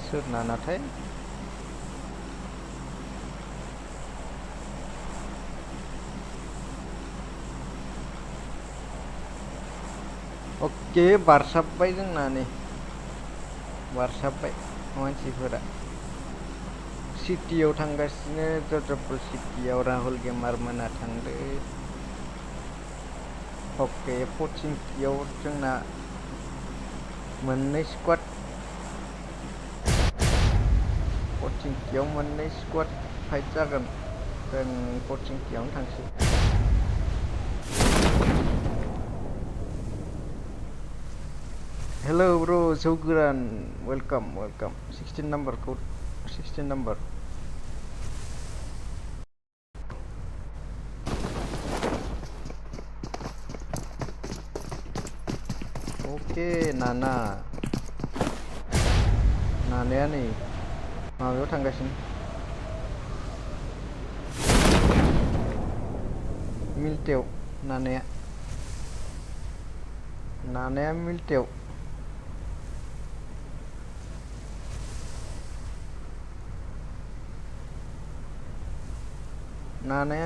सोर नानाथाय अके बारसाब्बाय जोंना नै बारसाब्बाय मानसिफोरा सिटियाव थांगासिनो जजपुर सिटियाव राहुल गेमार मोना थांदो अके पचिंकियाव जोंना मोननै स्क्वाड पचिंकियाव मोननै स्क्वाड फाइट जागोन जों पचिंकियावनो थांसै हेलो ब्रो जौ गोरान वेलकाम 16 नाम्बारखौ 16 नाम्बार ओके नानाया नै माबायाव थांगासिनो मिल्टेयाव नानाया मिल्टेयाव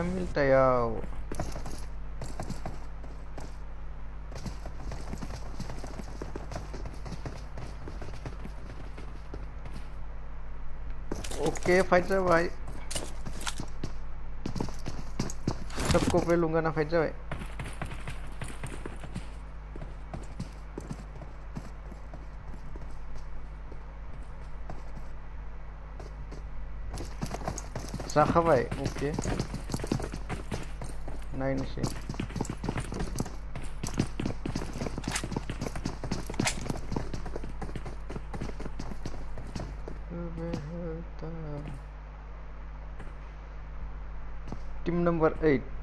मिल्टायाव ओके फाइट जाबाय सबको पे लूंगा ना फाइट जाबाय जाखाबाय ओके नायनोसै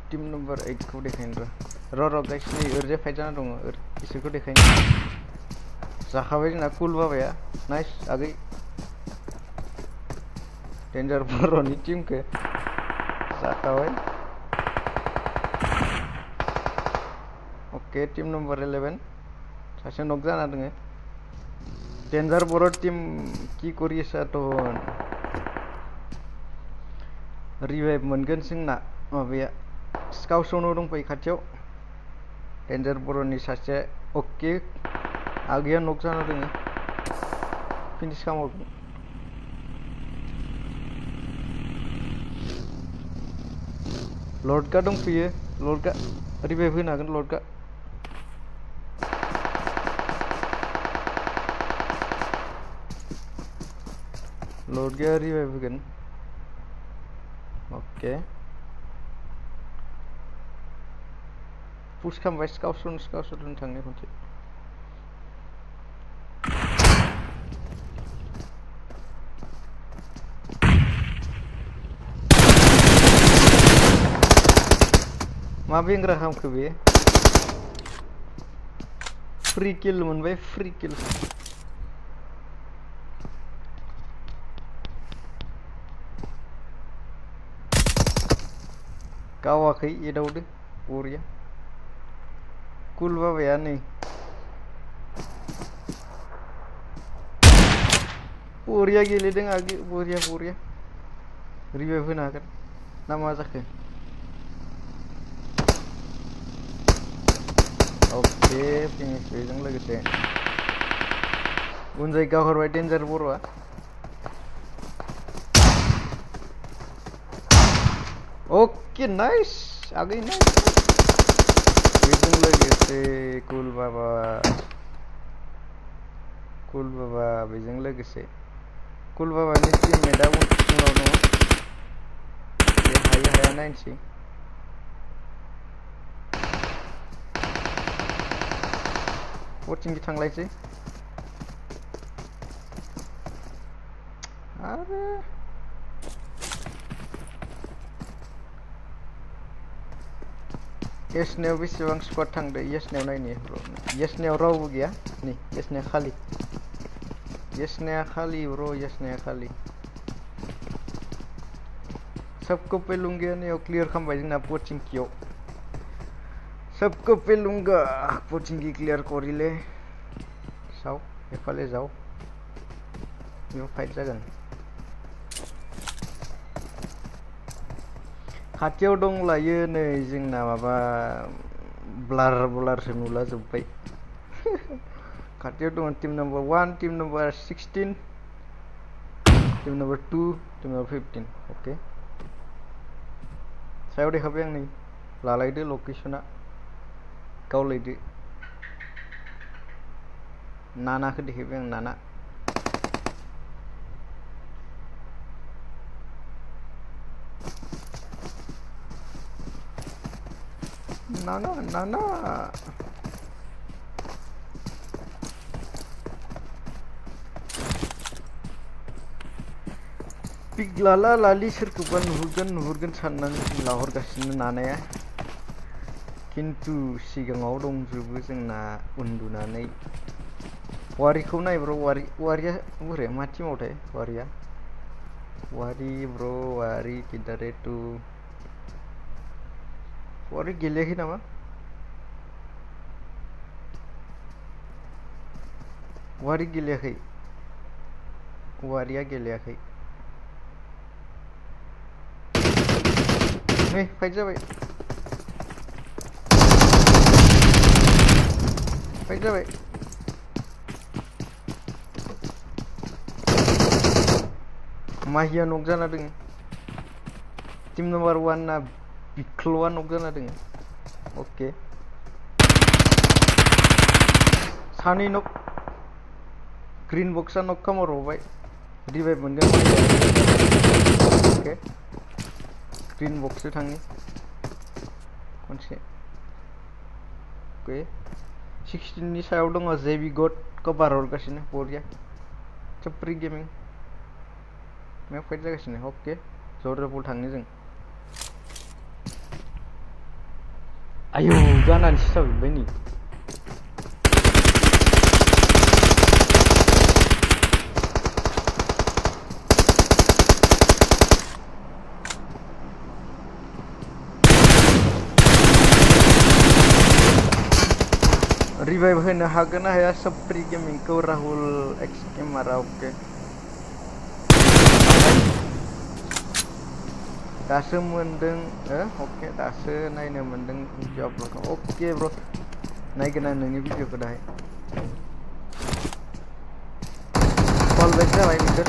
टीम नंबर 8 को देखायनो र गाइस नै ओरैजाय फाइट जाना दङ इसोरखौ देखायनो जाखाबाय जोंना कुल बाबाया नाइस आगै डेन्जार बर'नि टीमखौ जाखाबाय ओके टीम नंबर 11 सासे नक जाना दङ डेन्जार बर' टीम কি কৰি আছা তহন रिवाइव मोनगोन जोंना माबाया स्काउसआवनो दंफायो खाथियाव डेन्जार बर'नि सासे ओके आगैया नक जाना दङ फिनिश खालामगोन लर्डगा दंफैयो लर्डगा रिवाइव होनो हागोन लर्डगा लर्डगा रिवाइव होगोन ओके पुश खालामबाय स्काउसन थांनो खनसे मा बेंग्रा खालामखो बे फ्रि किल मोनबाय फ्रि किल गावाखै एदावदो बरिया कुल बाबाया नै बरिया गेलेदों आगे बरिया रिभाइभ होनो हागोन ना मा जाखो ओके फिनिश बेजों लोगोसे उन जायगा हरबाय डेन्जार बर'आ ओके नाइस आगे नाइस बेजों लोगोसे कुल बाबा बेजों लोगोसे कुल बाबानि टिममेटआ उनाव दङ बे हाया नायनोसै कोचिंखै थांलायसै आरो एसनेयाव बेसेबां स्क्वाड थांदो एसनेयाव नायनि एसनेयाव रावबो गैया नै एसनेया खालि ब्रो एसनेया खालि सबको पेलुंगा ने क्लियर खालामबाय जोंना कोचिंखियाव सबको पेलुंगा कोचिंखि क्लियर करिले साव एफाले जाव बेयाव फाइट जागोन खाथियाव दंलायो नै जोंना माबा ब्लारसो नुला जोब्बाय खाथियाव दङ team number 1 team number 16 team number 2 team number 15 okay सायाव देखाबाय आं नै लालायदो लकेशना गावलायदो नानाखौ देखायबाय आं नाना पिक लालि सोरखौबा नुहुरगोन साननानै लाहरगासिनो नानाया किन्तु सिगाङाव दंजोबो जोंना उन्दुनानै वारिखौ नाय ब्र वारिया बोरै मा टिमावथाय वारि ब्र वारि किदारे टु वारि गेलेयाखै नामा वारिया गेलेयाखै नै फाइट जाबाय माहिया नक जाना दङ टीम नम्बर 1 ना बिख्लवा नक जाना दङ ओके सानै नक ग्रीन बक्सा नक खामहरबाय रिभाइभ मोनगोन ओके ग्रीन बक्सो थाङो खनसे ओके 16 नि सायाव दङ जेबी गड कभार हरगासिनो बरिया चप्री गेमिं मैं फाइट जागासिनो ओके जरबल थांनो जों आयौ जानानै सिथाबजोब्बाय नै रिवाइव होनो हागोन ना हाया सप्री गेमिंखौ राहुल एक्स केमारा ओके दासो मोनदों ओके दासो नायनो मोनदों भिडिअ आपल'डखौ ओके ब्र नायगोन आं नोंनि भिडिअखौ दाहाय कल बेक जाबाय बिसोर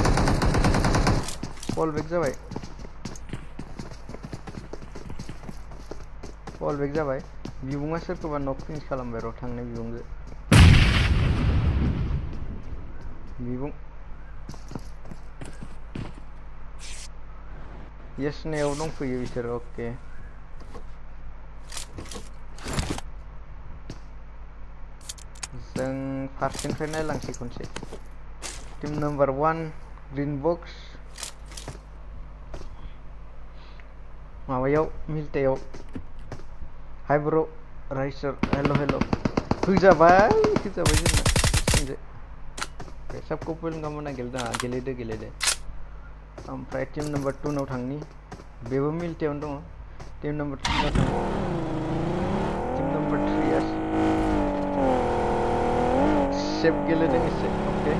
कल बेक जाबाय बिबुङा सोरखौबा नक फिनिश खालामबाय र' थांनाय बिबुंजो बिबुं येसनेयाव दंफैयो बिसोर ओके जों फारसेनिफ्राय नायलांसै खनसे टीम नम्बर 1 ग्रीन बक्स माबायाव मिलतायाव हाय ब्र राइसर हेल' होजाबाय जोंना सबखौ वेलकाम होना गेलेदो ओमफ्राय टीम नम्बर 2 नाव थांनि बेबो मिलतायावनो दङ टीम नम्बर 3 नाव थांनि टीम नम्बर 3 आ सेफ गेलेदों एसे ओके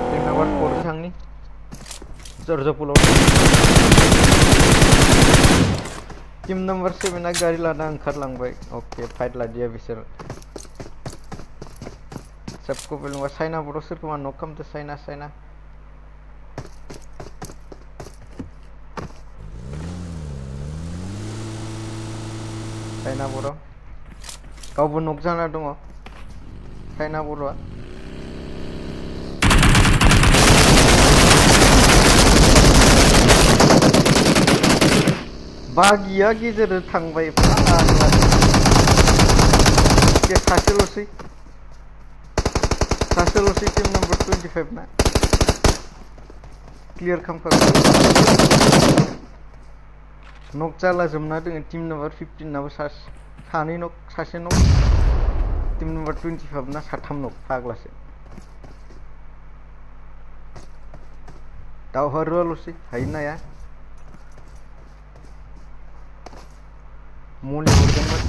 टीम नम्बर 4 थांनि जर्जपुलाव टीम नम्बर 7 आ गारि लाना ओंखारलांबाय ओके फाइट लादिया बिसोर सबको बोलूंगा साइना बरो सोरखौबा नक खालामदो साइना बर' गावबो नक जाना दङ साइना बर'आ बागिया गेजेरजों थांबाय सासेल'सै टीम नम्बर 25 ना क्लियर खालामखाबाय नक जाला जोबना दोङो टीम नम्बर 15 नाबो सानै नक सासे नक टीम नम्बर 25 ना 3 नक फाग्लासो दावहारुआल'सै हायो नाया मुलि हरदोंमोन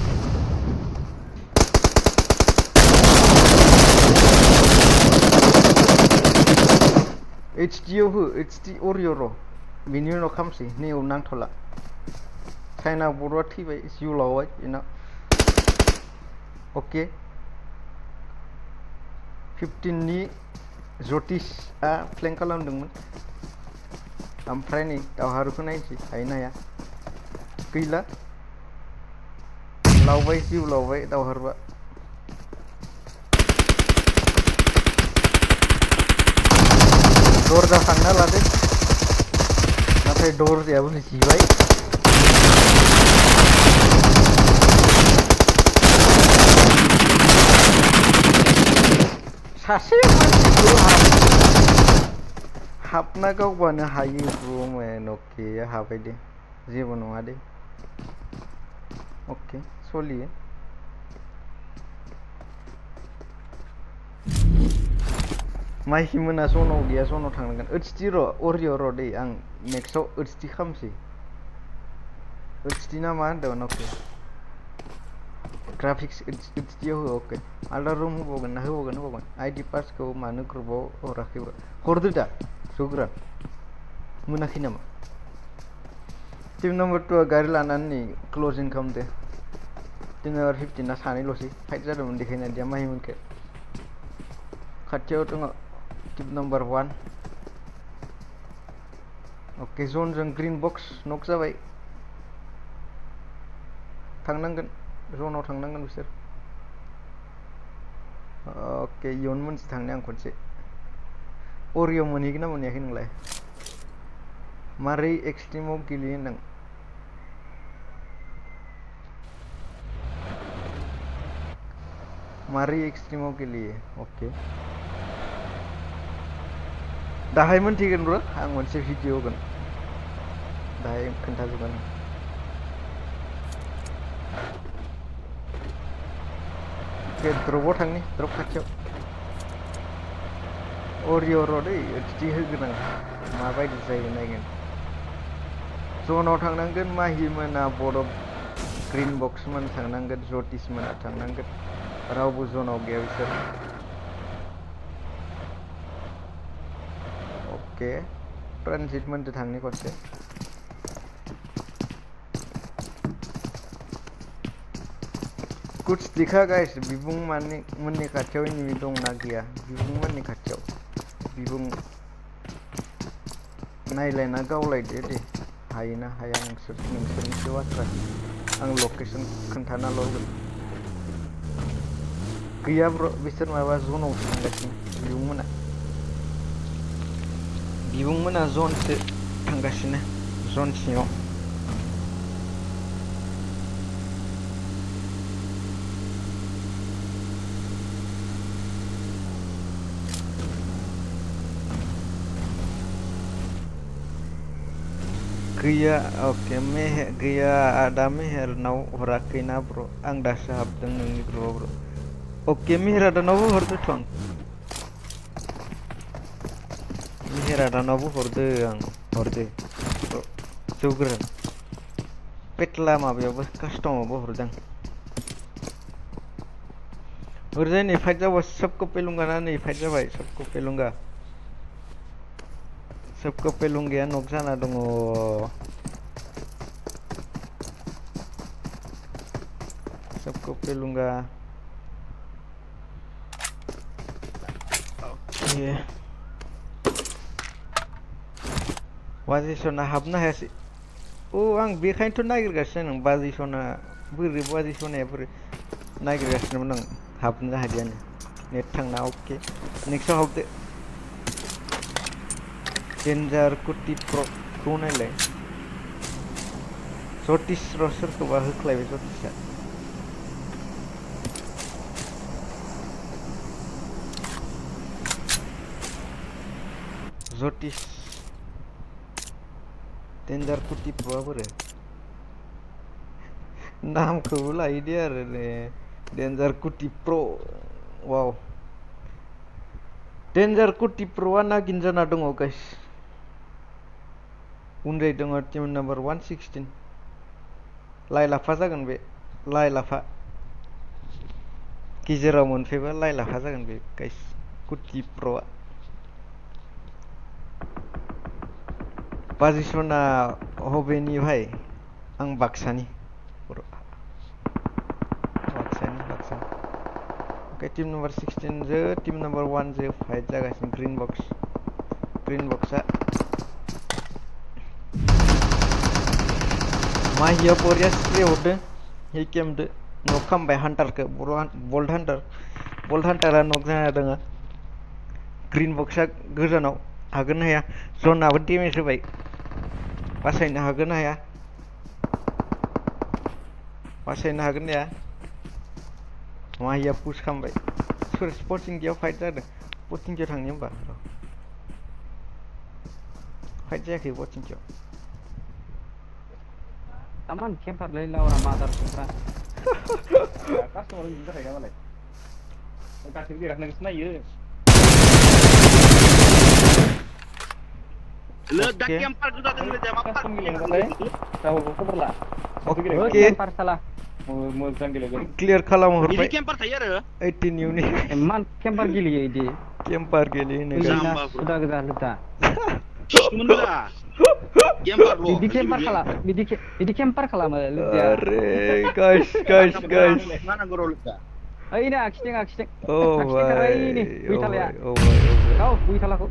HD हो HD ओरियो र' बिनि उनाव खामसै नैयाव नांथ'ला चाइना बर'आ थैबाय जिउ लावबाय बेना ओके 15 नि ज्योतिषआ फ्लेंक खालामदोंमोन ओमफ्राय नै दावहारुखौ नायनोसै हायो नाया गैला लावबाय जिउ लावबाय दावहारुआ दरजा थांना लादो नाथाय दरजायाबो जिबाय सासे मानसिखौ हाबना गावबानो हायो ब्र'मेन ओके हाबाय दे जेबो नङा दे ओके सलियो माइसि मोना जनाव गैया जनाव थांनांगोन HD र' ओरियो र' दै आं नेक्स्टआव HD खालामसै HD ना मा होनदोंमोन ओके ग्राफिक्स HD हो ओके आलदा रुम होबावगोन ना होबावगोन ID पासखौ मानो ग्रुपआव हराखैब्रा हरदो दा जग्रा मोनाखै नामा टीम नम्बर 2 आ गारि लानानै नै क्लोजिं खालामदो टीम नम्बर 15 ना सानैल'सै फाइट जादोंमोन देखायना दिया माहिमोनखौ खाथियाव दङ टीम नम्बर 1 ओके जनजों ग्रीन बक्स नक जाबाय थांनांगोन जनाव थांनांगोन बिसोर ओके इयावनो मोनसे थांनो आं खनसे ओरियो मोनहैगोन ना मोनहैयाखै नोंलाय मारै एक्सट्रिमाव गेलेयो होनदों मारै एक्सट्रिमाव गेलेयो ओके दाहाय मोनथिगोन ब्र' आं मोनसे भिडिअ होगोन दाहाय खोन्थाजोबगोन ओके द्रपआव थांनि द्रप खाथियाव ओरियो र' दै HD होगोन आं माबायदि जायो नायगोन जनाव थांनांगोन माहि मोना बर' ग्रीन बक्स मोना थांनांगोन ज्योतिष मोना थांनांगोन रावबो जनाव गैया बिसोर ओके ट्रानजिट मोनदो थांनि खनसे कुछ दिखा गाइस बिबुं मोननि खाथियाव एनिमि दंना गैया बिबुं मोननि खाथियाव बिबुं नायलायना गावलायदो दे हायोना हाया नोंसोरनिसो बाथ्रा आं लकेसन खोन्थानाल' होगोन गैया ब्र बिसोर माबा जनावसो थांगासिनो बिबुंमोना जनसो थांगासिनो जन सिङाव गैया ओके गैया आदा मेहेरनाव हराखैना ब्र आं दासो हाबदों नोंनि ग्रुपआव ब्र ओके मेहेर आदानावबो हरदोथ' आं मेहेर आदानावबो हरदो आं हरदो ब्र जौग्रोन पेटला माबायावबो कास्टमावबो हरदों हरजाय नै फाइट जाबा सबको पेलुंगा ना नै फाइट जाबाय सबको पेलुंगाया नक जाना दङ सबको पेलुंगा ओके बाजिसना हाबनो हायासै औ आं बेखायनोथ' नागिरगासिनो नों बाजिसना बोरै बाजिसनाया बोरै नागिरगासिनोमोन आं हाबनो हादियानो नेट थांना ओके नेक्स्टआव हाबदो डेन्जार कुटि प्र'खौ नायलाय जतिस र' सोरखौबा होख्लायबाय जतिसआ जतिस डेन्जार कुटि प्र'आ बोरो नामखौबो लायो दे आरो ने डेन्जार कुटि प्र' वाव डेन्जार कुटि प्र'आ नागिन जाना दङ गाइस उन्दै दङ टिम नाम्बार 116 लाइ लाफा जागोन बे लाइ लाफा गेजेराव मोनफैबा लाइ लाफा जागोन बे गाइस कुटि प्र'आ बाजिसना हबेनि भाई आं बाक्सानि ओके टीम नंबर 16 जो टीम नंबर 1 जो फाइट जागासिनो ग्रीन बक्सआ माहिया बरिया स्प्रे हरदों हे केमदो नक खालामबाय हान्टारखौ बल्ट हान्टारा नक जाना दङ ग्रीन बक्सआ गोजानाव हागोन ना हाया जनाबो डेमेज होबाय बासायनो हागोन ना हाया बासायनो हागोन ना हाया माहिया पुश खालामबाय सोर स्पर्टिंगियाव फाइट जादों स्पर्टिंगियाव थांनो होमबा फाइट जायाखै स्पर्टिंगियाव Taman camper lay laura mother putra. Customer ini juga kayak mana? Kasih dia nak senai ye. Ledak camper sudah tengah jawab tak gila kan? Tahu kau berlah. Oke. Camper salah. Mau gila kan? Clear kalam huruf. Ini camper saya ya? 18 unit. Man camper gili ya ini. Camper gili ini. Sudah kita. Mundur. Camper lo. Di camper kalah. Di camper kalah malah. Arre, guys. Mana gorol kita? Ini aksi. Oh boy. Ini, Buital ya. Oh boy. Kau Buital aku.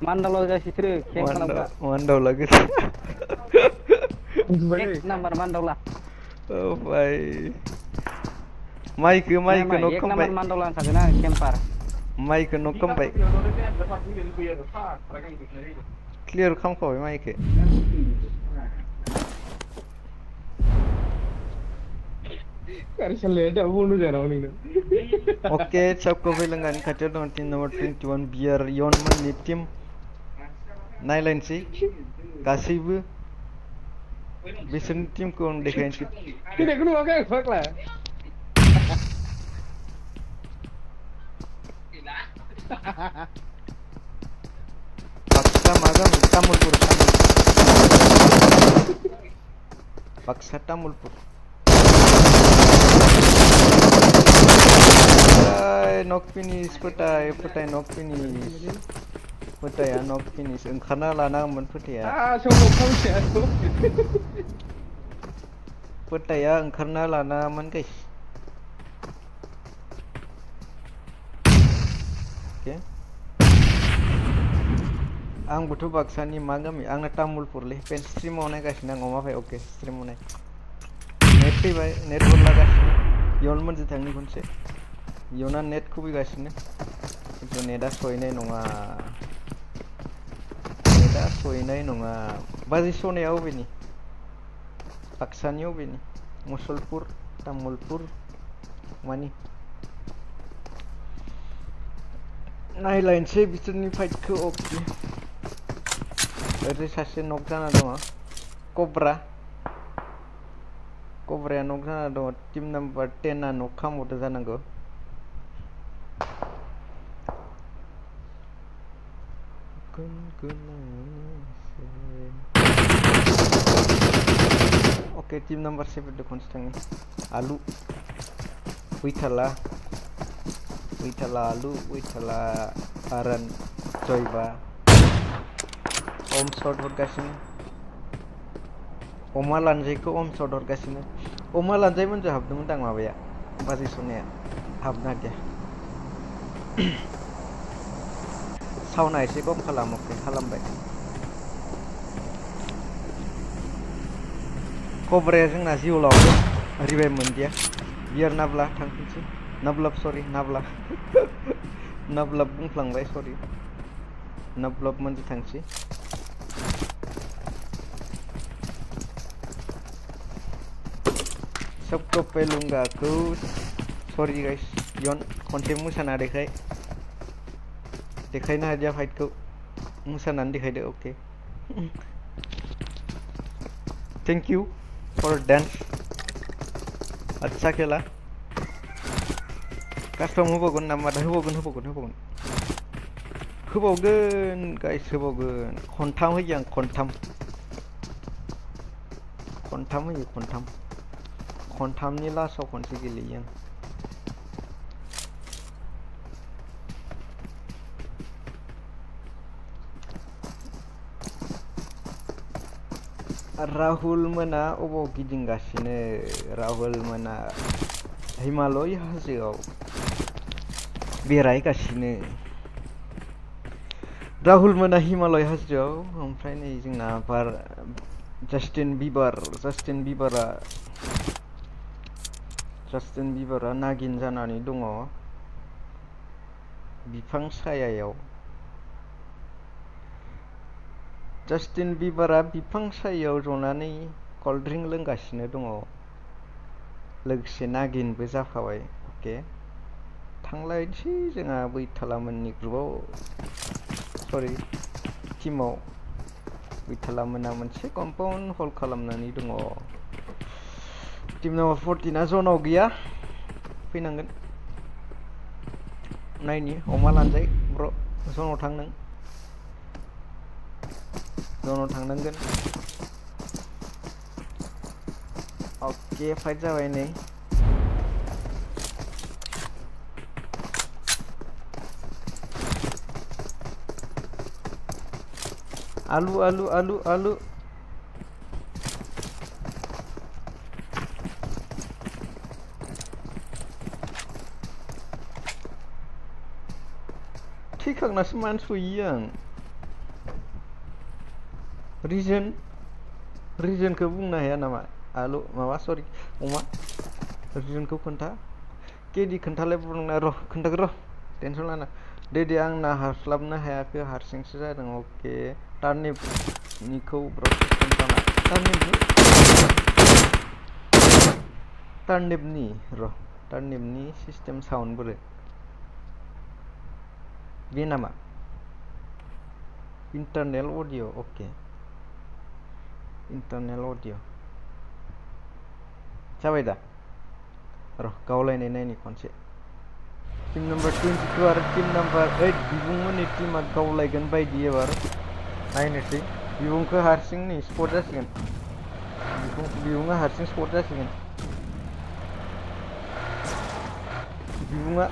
Mandalo jadi istri. Mandau lagi. Nomor Mandola. Oh boy. Mike no kompai. Nomor Mandola saja camper. Mike no kompai. Clear kam kau Mike. Oke, सबको वेलंगान खाथियाव दङ team number 21 बियार यनमोननि team नायलायनोसै गासैबो बिसोरनि टीमखौ आं देखायनोसै बाक्सा मा गामि Tamulpur Baksa Tamulpur knock finish fotai knock finish ओंखारना लानांगौमोन फोथाया फोथाया ओंखारना लानांगौमोन गाइस ओके आंबोथ' बाक्सानि मा गामि आंना तामुलपुरलै पेन स्ट्रिमाव नायगासिनो आं अमाफाय ओके स्ट्रिमाव नाय नेट फैबाय नेट हरलागासिनो इयावनो मोनसे थांनि खनसे इयावना नेट खुबैगासिनो खिन्थु नेटआ सहैनाय नङा बाजि सनाया अबेनि बाक्सानि अबेनि मुसलपुर तामुलपुर मानि नायलायनोसै बिसोरनि फाइटखौ ओके ओरै सासे नक जाना दङ कब्राया नक जाना दङ टिम नाम्बार 10 आ नक खालामबावदो जानांगौ ओके टिम नाम्बार 7 दो खनसे थांनि आलु वैथाला आलु वैथाला आरन जयबा ओम शट हरगासिनो अमा लानजायखौ ओम शट हरगासिनो अमा लानजाय मोनजो हाबदोंमोन दां माबाया बाजै सनाया हाबनो हादिया साउन्डआ एसे खम खालाम अके खालामबाय कब्राया जोंना जिउलाव रिभाइभ मोनदिया बियार नाब्ला थांफिनसै नाब्लाब सरि नाब्लाब बुंफ्लांबाय सरि नाब्लाब मोनजो थांसै सबको पेलुंगा को सरि गाइस यन खनसे मोसाना देखायनो हादिया फाइटखौ मोसानानै देखायदो okay thank you for dance अच्छा खेला कास्टम होबावगोन नामा दा होबावगोन गाइस होबावगोन खनथाम होयो आं खनथाम होयो खनथामनि लास्टआव खनसे गेलेयो आं राहुल मोना अबाव गिदिंगासिनो राहुल मोना हिमालय हाजोआव बेरायगासिनो राहुल मोना हिमालय हाजोआव ओमफ्राय नै जोंना बार जास्टिन बिबारा नागिन जानानै दङ बिफां सायायाव जास्टिन बिबारा बिफां सायायाव जनानै कल्ड ड्रिंक लोंगासिनो दङ लोगोसे नागिनबो जाफाबाय अके थांलायनोसै जोंहा बैथालामोननि ग्रुपआव सरि टिमाव बैथालामोना मोनसे कम्पाउन्ड हल्ड खालामनानै दङ टिम नाम्बार 14 आ जनाव गैया फैनांगोन नायनि अमा लानजाय ब्र जनाव थां नों जनाव थांनांगोन ओके फाइट जाबाय नै आलु थैखांनासो मानो सहैयो आं रिजनखौ बुंनो हाया नामा आलु माबा सरि अमा रिजनखौ खोन्था केडि खोन्थालाय बुंना र' खोन्थागोन र' टेनसन लाना दे आंना हास्लाबनो हायाखै हारसिंसो जादों अके टार्निपनिखौ खोन्थाना टार्निपनि सिस्टेम साउन्ड बोरो बे नामा इन्टारनेल अडिअ ओके इन्टारनेल अडिअ जाबाय दा र' गावलायनाय नायनि खनसे टीम नम्बर 22 आरो टीम नम्बर 8 बिबुंमोननि टीमा गावलायगोन बायदि एबार नायनोसै बिबुंखौ हारसिं नै स्पट जासिगोन बिबुङा हारसिं स्पट जासिगोन बिबुङा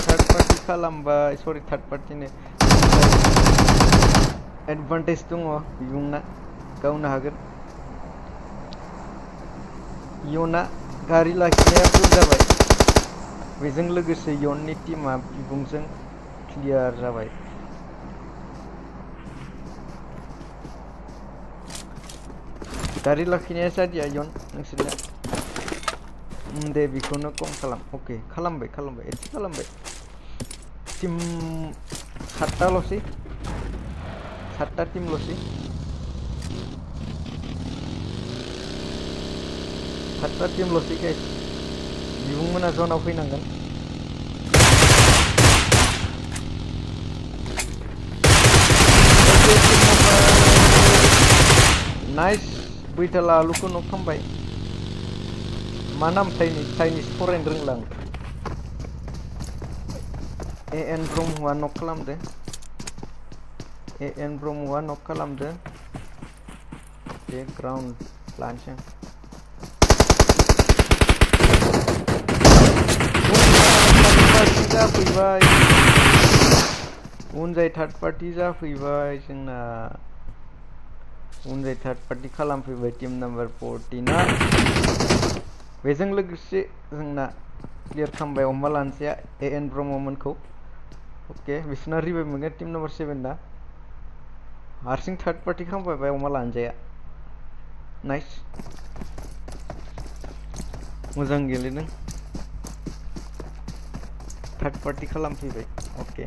थार्ड पार्टी खालामबाय सरि थार्ड पार्टीनो एडभान्टेज दङ बिबुंना गावनो हागोन इयना गारि लाखिनाया भुल जाबाय बेजों लोगोसे इयननि टीमा बिबुंजों क्लियार जाबाय गारि लाखिनाया जादिया इयन नोंसोरना दे बेखौनो कम खालाम अके खालामबाय एसे खालामबाय टीम 7टाल'सै 7टा टीमल'सै 7टा टीमल'सै गाइस बिबुंमोना जनाव फैनांगोन नाइस बैथाला आलुखौ नक खालामबाय मा नाम चाइनिस फरायनो रोंला आं एन ब्रह्मआ नक खालामदो एन ब्रह्मआ नक खालामदो बे ग्राउन्ड लानोसै जाफैबाय उनजाय थार्ड पार्टी जाफैबाय जोंना उनजाय थार्ड पार्टी खालामफैबाय टीम नम्बर 49 बेजों लोगोसे जोंना क्लियर खालामबाय अमा लानसेया एन ब्रह्ममोनखौ ओके बिसोरना रिभाइभ मोनगोन टीम नम्बर 7 ना हारसिं थार्ड पार्टी खालामफैबाय अमा लानसेया नाइस मोजां गेलेदों थार्ड पार्टी खालामफैबाय ओके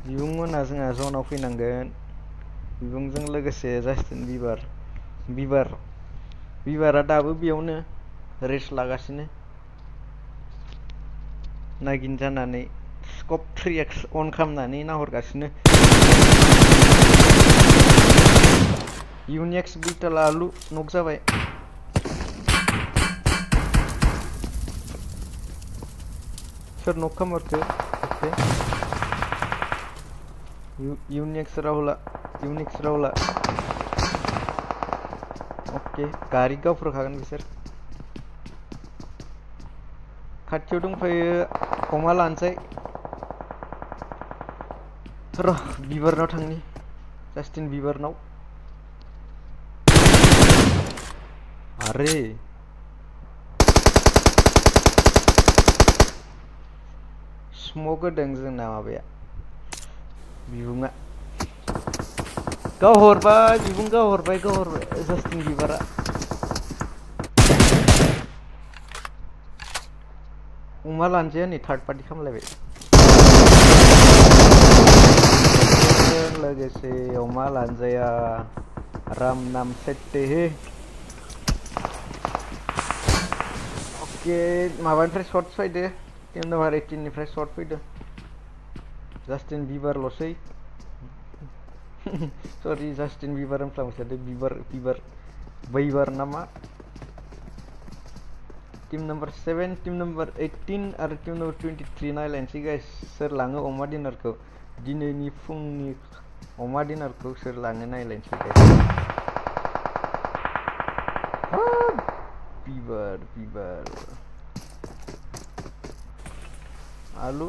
बिबुंमोना जोंहा जनाव फैनांगोन बिबुंजों लोगोसे जास्टिन बिबारा दाबो बेयावनो रेस्ट लागासिनो नागिन जानानै स्कप 3x अन खालामनानै नाहरगासिनो यूनिक्स बैथाला आलु नक जाबाय सोर नक खालामखो ओके यूनिक्स राहुला ओके गारि गावफ्राखागोन बिसोर खाथियाव दंफायो अमा लानसै र' बिबारनाव थांनि जास्टिन बिबारनाव आरे स्मक होदों जोंना माबाया बिबुङा गावहरबाय बिबुं गावहरबाय जास्टिन बिबारा अमा लानजाया नै थार्ड पार्टी खालामलायबाय लोगोसे अमा लानजाया राम नाम सेट्टे ओके माबानिफ्राय शर्ट फैदो टीम नम्बर 18 निफ्राय शर्ट फैदो जास्टिन बिबारल'सै सरि जास्टिन बिबार होनफ्लांबाय बिबार नामा टीम नम्बर 7 टीम नम्बर 18 आरो टीम नम्बर 23 नायलायनोसै गाइस सोर लाङो अमा डिनारखौ दिनैनि फुंनि अमा डिनारखौ सोर लाङो नायलायनोसै गाइस बिबार आलु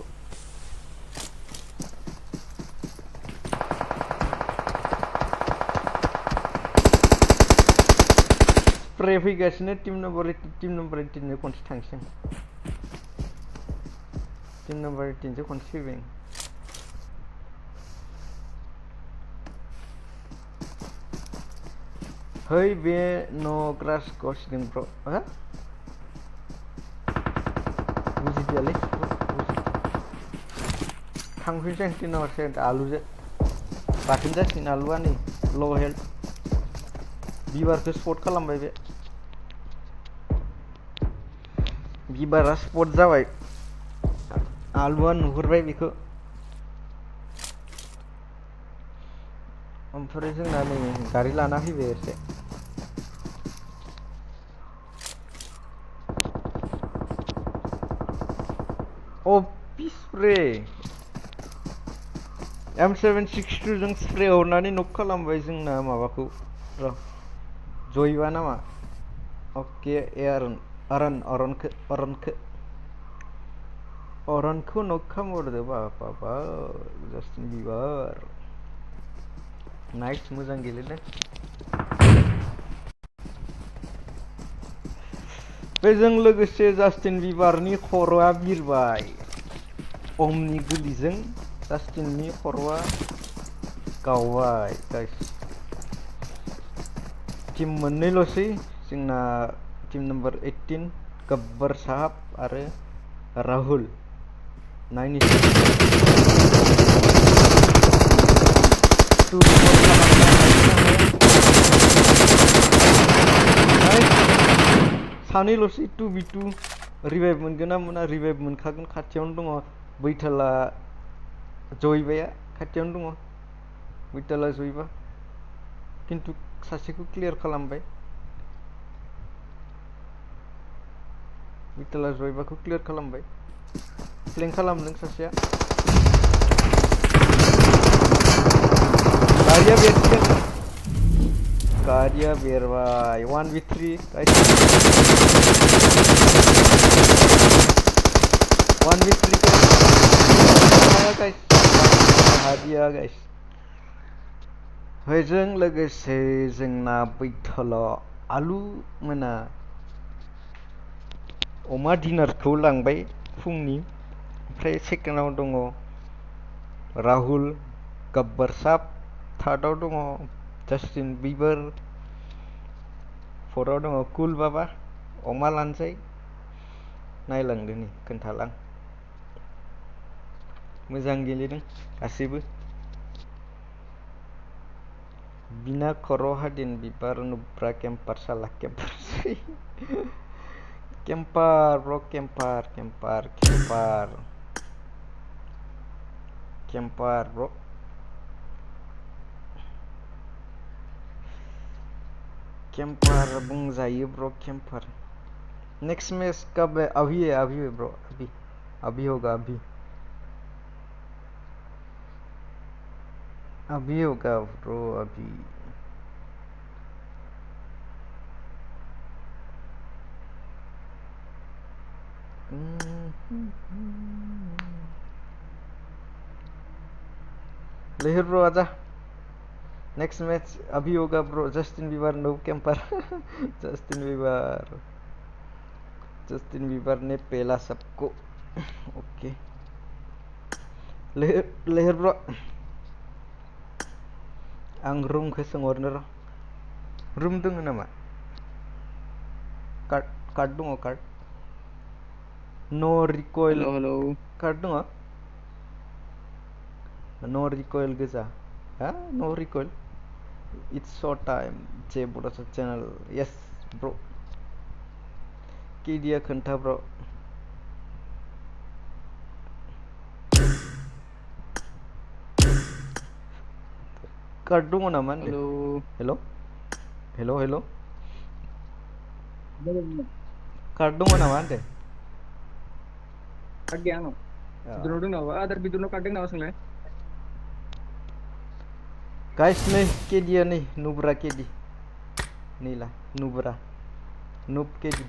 स्प्रे फैगासिनो टीम नम्बर 18 नो खनसे थांसै टीम नम्बर 18 जो खनसे फैबाय है बे नो ग्रास गसिदों ब्र हा बुजिदियालै थांफिनसै टीम नम्बर 7 आलुजो बाथोन जासिगोन आलुआ नै ल' हेल्थ बिबारखौ स्पट खालामबाय बे बिबारा स्पट जाबाय आलुआ नुहुरबाय बेखौ ओमफ्राय जोंना नै गारि लाना फैबाय एसे ओ स्प्रे M762 जों स्प्रे हरनानै नक खालामबाय जोंना माबाखौ र' जयबा नामा ओके अरनखौ नक खालामहरदो बाबा जास्टिन बिबार नाइस मोजां गेलेदों बेजों लोगोसे जास्टिन बिबारनि खर'आ बिरबाय अमनि गुलिजों जास्टिननि खर'आ गावबाय गाइस टीम मोननैल'सै जोंना टीम नम्बर 18 गब्बर साहाब आरो राहुल नायनोसै सानैल'सै 2v2 रिभाइभ मोनगोन ना मोना रिभाइभ मोनखागोन खाथियावनो दङ बैथाला जयबाया खाथियावनो दङ बैथाला जयबा खिन्थु सासेखौ क्लियार खालामबाय बैथाला जयबाखौ क्लियार खालामबाय फ्लेंक खालामदों सासेया गारिया बेरसिगोन गारिया बेरबाय 1v3 1v3 guys hadiah guys बेजों लोगोसे जोंना बैथाला आलु मोना अमा डिनारखौ लांबाय फुंनि ओमफ्राय सेकेन्डआव दङ राहुल गब्बर साब थार्डआव दङ जास्टिन बिबार फोराव दङ कुल बाबा अमा लानसै नायलांदो नै खोन्थालां मोजां गेलेदों गासैबो बिना खर' हादिन बिबार नुब्रा केम्पार साला केम्पार केम्पार ब्र केम्पार केम्पार केम्पार केम्पार ब्र केम्पार बुंजायो ब्रो केम्पार नेक्स्ट मैच कब है अभी है ब्रो अभी होगा अभी होगा ब्रो अभी लेहर ब्रो आजा नेक्स्ट मैच अभी होगा ब्रो जस्टिन बीबर नो कैंपर जस्टिन बीबर ने पहला सबको ओके लेहर ब्रो आं रूम खौ सोंहरनो र रूम दङ नामा कार्ड दङ कार्ड नो रिकॉइल हेलो कार्ड दङ नो रिकॉइल गोजा हा नो recoil It's short time. J Buddha's channel. Yes, bro. Kidia Kanta, bro. Kardungo naman. Hello Hello. Kardungo naman de. गया ना बिदुनो दङ नामा आदार बिदुनो काटदों नामा सोंलाय Guys nih, Kidia nih, Nubra Kidi. Nih lah, Nubra. Noob Kidi.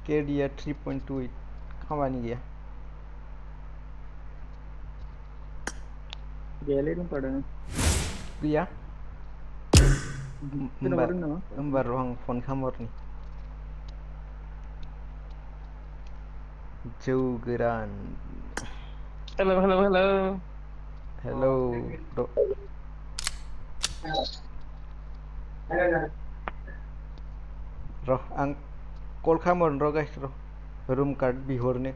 Kidia 3.28. Kamani dia? गेलेव दं पड़े Iya. बिदुनो दङ नामा Embar ruang phone kamar nih. Jauh geran. Hello hello hello Hello, bro. Roh, ang call kamar ro guys ro. Room card bihorne.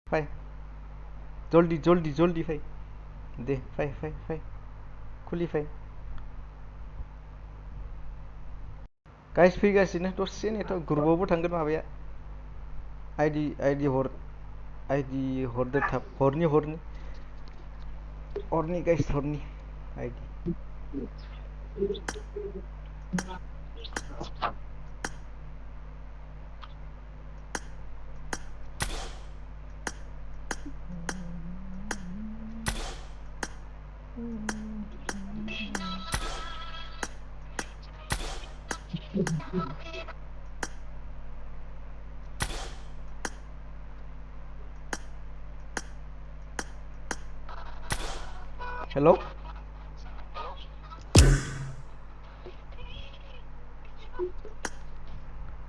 Fai. Joldi fai. दे fai. खुलि fai. Guys फैगासिनो दसे नेथ' ग्रुपावबो थांगोन माबाया ID हरदो थाब हरनि गाइस हरनि आइडि Hello?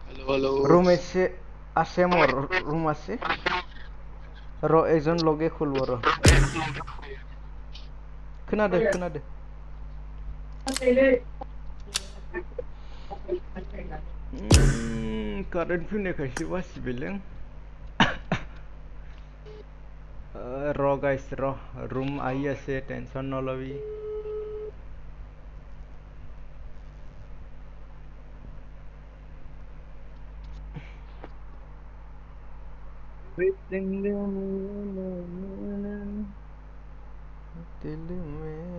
हेलो Room एसे আছে মোৰ room আছে र' एजन लगे खुलबो र' खोनादो खोनादो कारेन्ट फैनायखायसो बासिबायलै आं र' गाइस र' room आई আছে टेंशन न लबी दिल में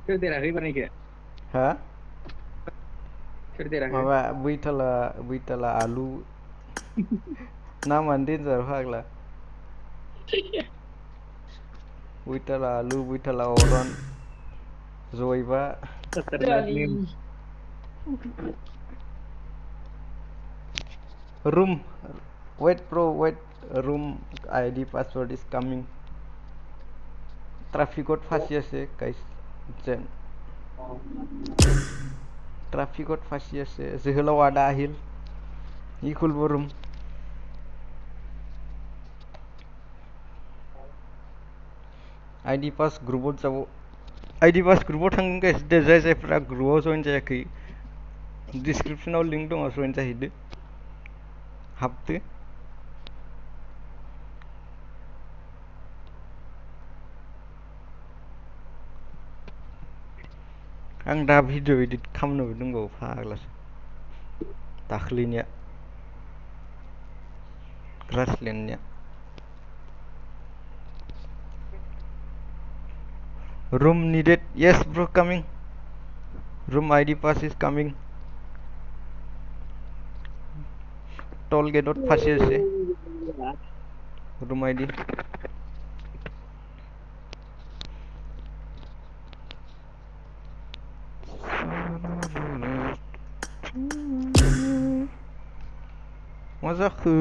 सोर देराखै बानायखो हा सोर देराखै माबा बैथाला आलु नामानो डेन्जार फाग्ला बैथाला आलु बैथाला अरन जयबा room wait bro wait room ID password is coming trafficot ফাঁসি আছে guys जेन trafficot ফাঁসি আছে जोहोलाव आदा আহিল ই খুলব room ID pass ग्रुपआव যাব ID pass ग्रुपआव थांगोन guys दे जाय जायफ्रा ग्रुपआव जइन जायाखै डिसक्रिपशनाव लिंक दङ जइन जाहैदो हाबदो आं दा भिडिअ एडिट खालामनोबो दंबावो फाग्लासो दाख्लैनिया ग्रासलेण्डनिया room needed yes bro coming room ID pass is coming toll gate ot ফাঁসি আছে room ID मा जाखो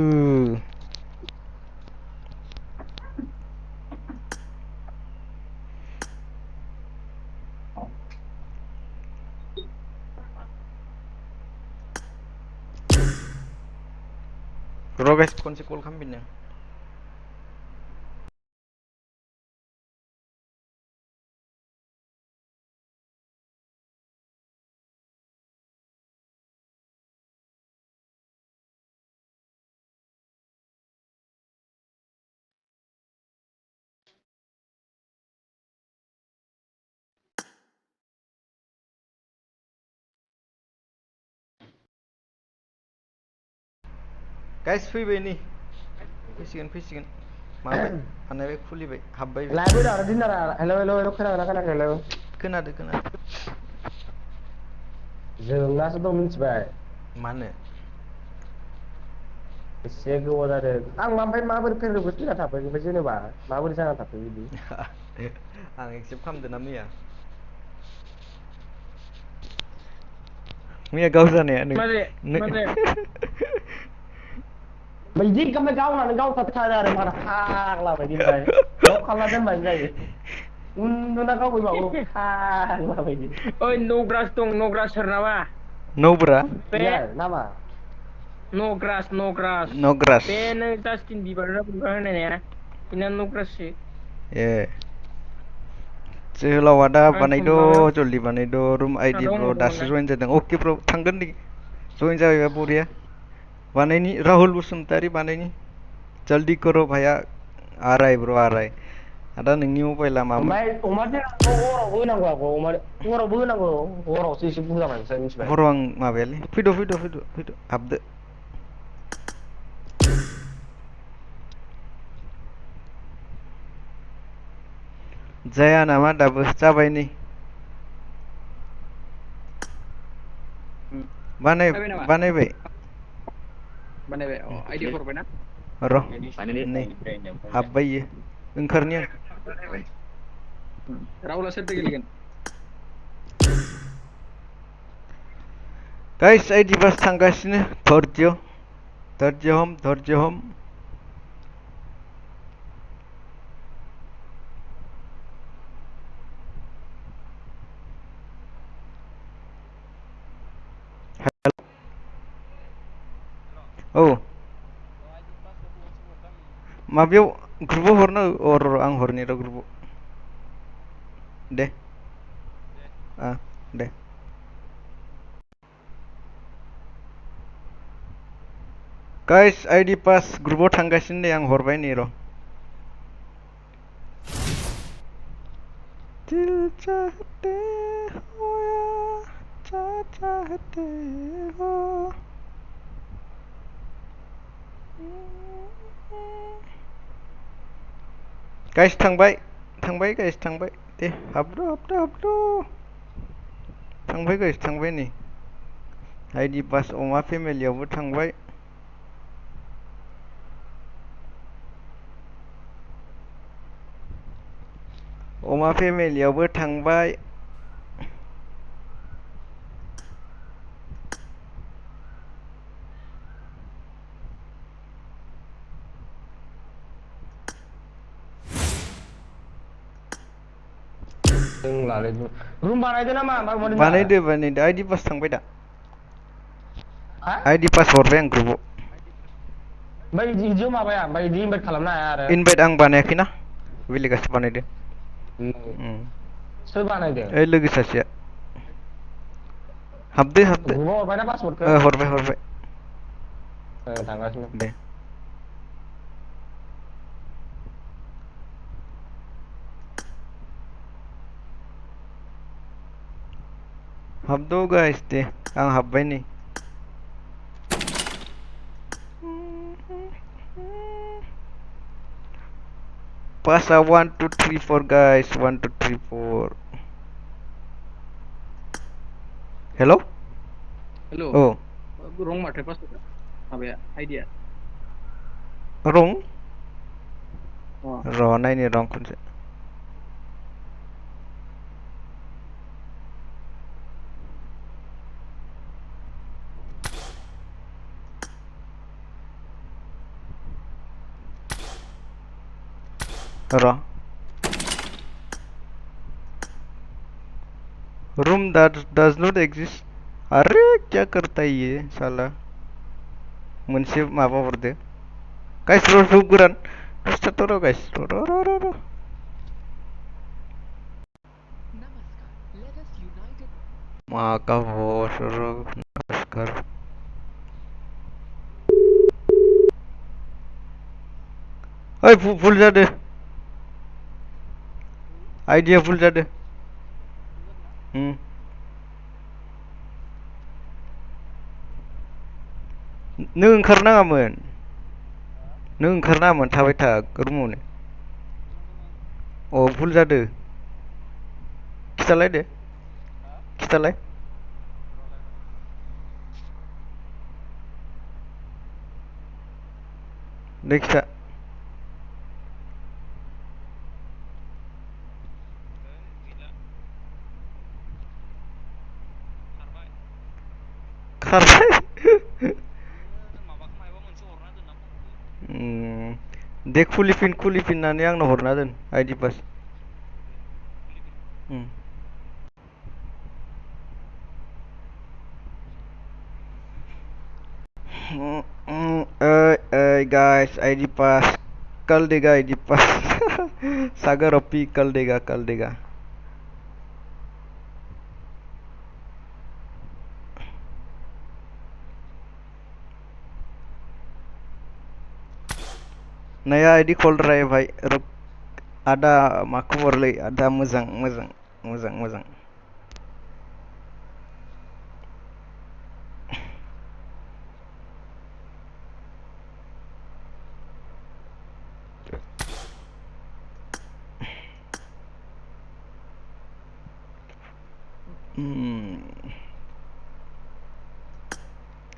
र' गाइस खनसे कल खालामफिननो गाइस फैबाय नै फैसिगोन माबाय बानायबाय खुलिबाय हाबबाय लाइब्रेरि आरो दिनारा हेल' खोनागोना खोनायाखै हेल' खोनादो जोंनासो दं मिथिबाय मानो एसे गोबाव जादों आं ओमफ्राय माबोरै फेसबुकआव फैना थाफैखो ओमफ्राय जेनेबा माबोरै जाना थाफैखो बिदि आं एक्सेप्ट खालामदों ना मैया गाव जानाया बिदि ओमफ्राय गावनानै गावथार आरो मारा फाग्ला बायदि ओमफ्राय लक खालामना दोनबानो जायो उन्दुना गावबायबाबो फाग्ला बायदि ओइ नग्रास दं नग्रास सोरनाबा नौब्रा बे नामा नग्रास बे नों जास्टिन बिबार होनाया बिना नग्राससो ए जोहोलावा दा आं बानायद' माबा जल्दि बानायद' रुम आइडि ब्र दासो डाउनलड जइन जादों अके ब्र थांगोन नै जइन जाबायबा बरिया बानायनि राहुल बसुमतारी बानायनि जल्दि करो भाया आ रहा है ब्र आ रहा है आदा नोंनि मबाइला मामोन ओमफ्राय अमा देरखौ हरावबो होनांगौ आरो हरावबो होनांगौ हरावसो एसे बुरजा मानसिया मिथिबाय हराव आं माबायालै फैद' हाबदो जाया नामा दाबो जाबाय नै बानायबाय आइडि हरबायना र' नै हाबबाय इयो ओंखारनि आं राहुला सोरदो गेलेगोन गाइस आइडि पास थांगासिनो धर्ज्य धर्ज्य हम औ माबायाव ग्रुपाव हरनो आं हरनि र' ग्रुपाव दे दे गाइस आइडि पास ग्रुपाव थांगासिनो दे आं हरबाय नै र' दिल चाहते हो या चाहते हो गाइस थांबाय गाइस थांबाय दे हाबदो थांबाय गाइस थांबाय नै आइडि पास अमा फेमिलियावबो थांबाय अमा फेमिलियावबो थांबाय रूम बानायदो नामा बानायदो आइडि पास थांबाय दा आइडि पास हरबाय आं ग्रुपाव ओमफ्राय इदियाव माबाया ओमफ्राय इदि इनभाइट खालामनो हाया आरो इनभाइट आं बानायाखैना बेलेगासो बानायदो सोर बानायदो ओइ लोगो सासेया हाबदो ग्रुपाव हरबायना पासवर्डखौ हरबाय थांगासिनो दे हाबदो गाइस दे आं हाबबाय नै पासा 1 2 3 4 गाइस 1 2 3 4 हेलौ हेलौ औ रं माथो पासवर्डआ माबाया आइडिया रं अ र' नायनि रं खनसे र रूम does not exist अरे क्या करता है ये साला मोनसे माबा हरदो गाइस र' गोरान स्टार्ट र' गाइस र' मा का बस नमस्कार ओइ फुल जादो आइडिया फुल जादो नों ओंखारनाङामोन थाबाय था रुमावनो अ फुल जादो खिथालाय दे खिथा खारबाय दे खुलिफिननानै आंनो हरना दोन आइडि पास ओइ गाइस आइडि पास कल देगा आइडि पास सागर अपी कल देगा नया आइडि खोल रहा है भाई रुक आदा मा खबरलै आदा मोजां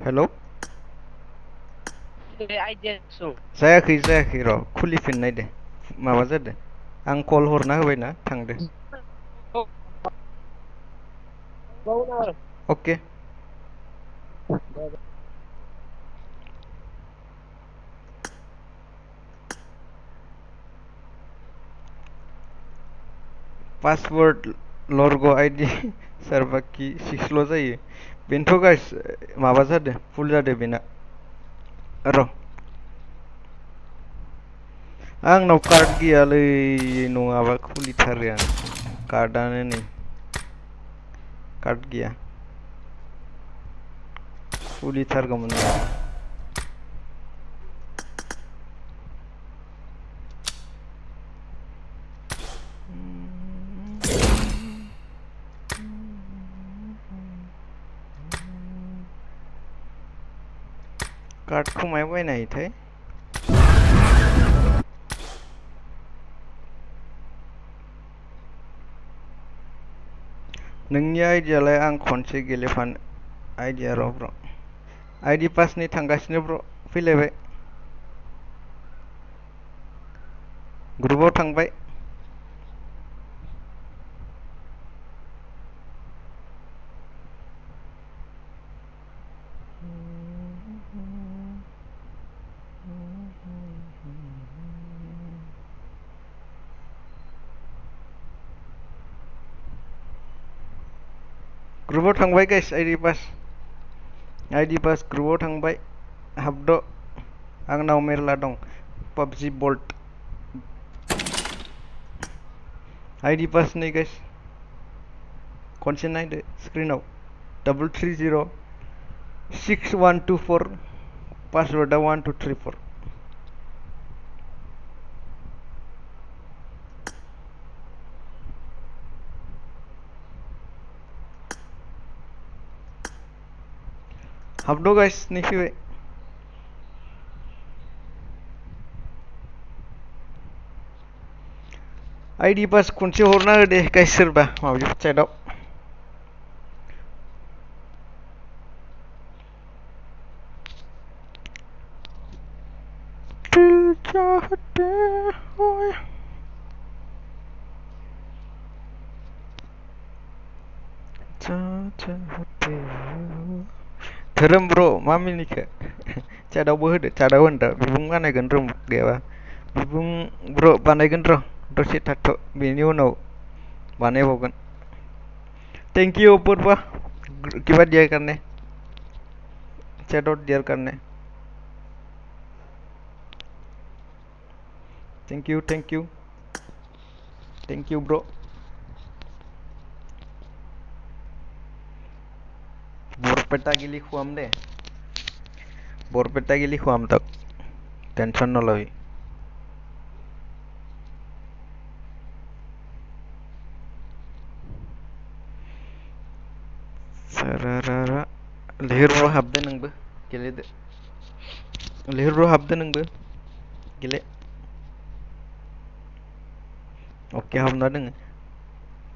हेलौ जायाखै र' खुलिफिननाय दे माबा जादो आं कल हरना होबायना थांदो अके पासवर्ड लरग आइडि सोरबा कि 6ल' जायो बेनोथ' गाइस माबा जादों फुल जादों बेना र' आंनाव कार्ड गैयालै नङाबा खुलिथारो आं कार्डआनो नै कार्ड गैया खुलिथारगौमोन आं कार्डखौ मायाव बायनो हायोथाय नोंनि आइडियालाय आं खनसे गेलेफानो आइडिया र' ब्र' आइडि पासनि थांगासिनो ब्र' फैलायबाय ग्रुपाव थांबाय ग्रुपाव थांबाय गाइस आइडि पास ग्रुपाव थांबाय हाबद' आंनाव मेरला दं पाबजि बल्ट आइडि पास नै गाइस खनसे नायदो स्क्रिनाव 3306 पासवर्डआ 1234 हाबद' गाइस नै फैबाय आइडि पास खनसे हरना हो दे गाइस सोरबा माबायाव चेटआव दिल चाहते हो चाहते हो धोरोम ब्र' मा मिनिखो चेटआवबो होदो चेटआव होनदा बिबुं बानायगोन र' गैयाबा बिबुं ब्र' बानायगोन र' दसे थाथ' बेनि उनाव बानायबावगोन थैंक यू पूर्वा किबा दिया करने चैट आउट दिया करने थैंक यू ब्रो बरपेटा गिली खुआम दे बरपेटा गिली खुआम तक टेंशन न लई सारारारा लेहिर ब्र' हाबदो नोंबो गेलेदो लेहिर ब्र' हाबदो नोंबो गेले अके हाबना दोङो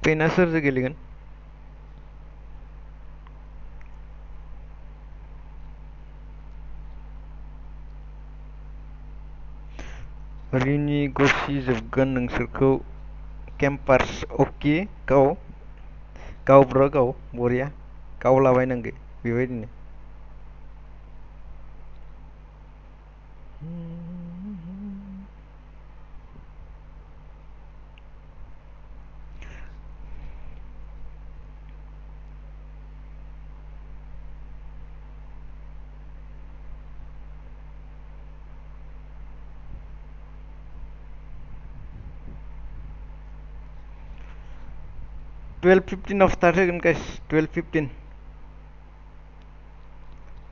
फैना सोरजों गेलेगोन रिनि गसि जोबगोन नोंसोरखौ केम्पार्स अके गाव ब्र' गाव बरिया गावलाबायनांगो बेबायदिनो 12:15 आव स्टार्ट होगोन गाइस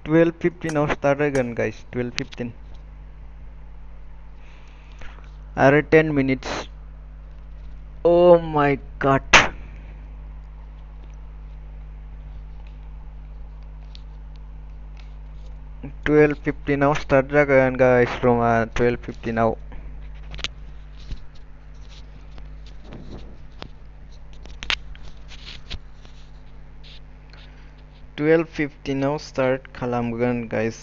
12:15 आव स्टार्ट होगोन गाइस 12:15 आरो 10 मिनिट्स ओ माय गॉड 12:15 आव स्टार्ट जागोन गाइस फ्रमा 12:15 आव 12:15 आव स्टार्ट खालामगोन गाइस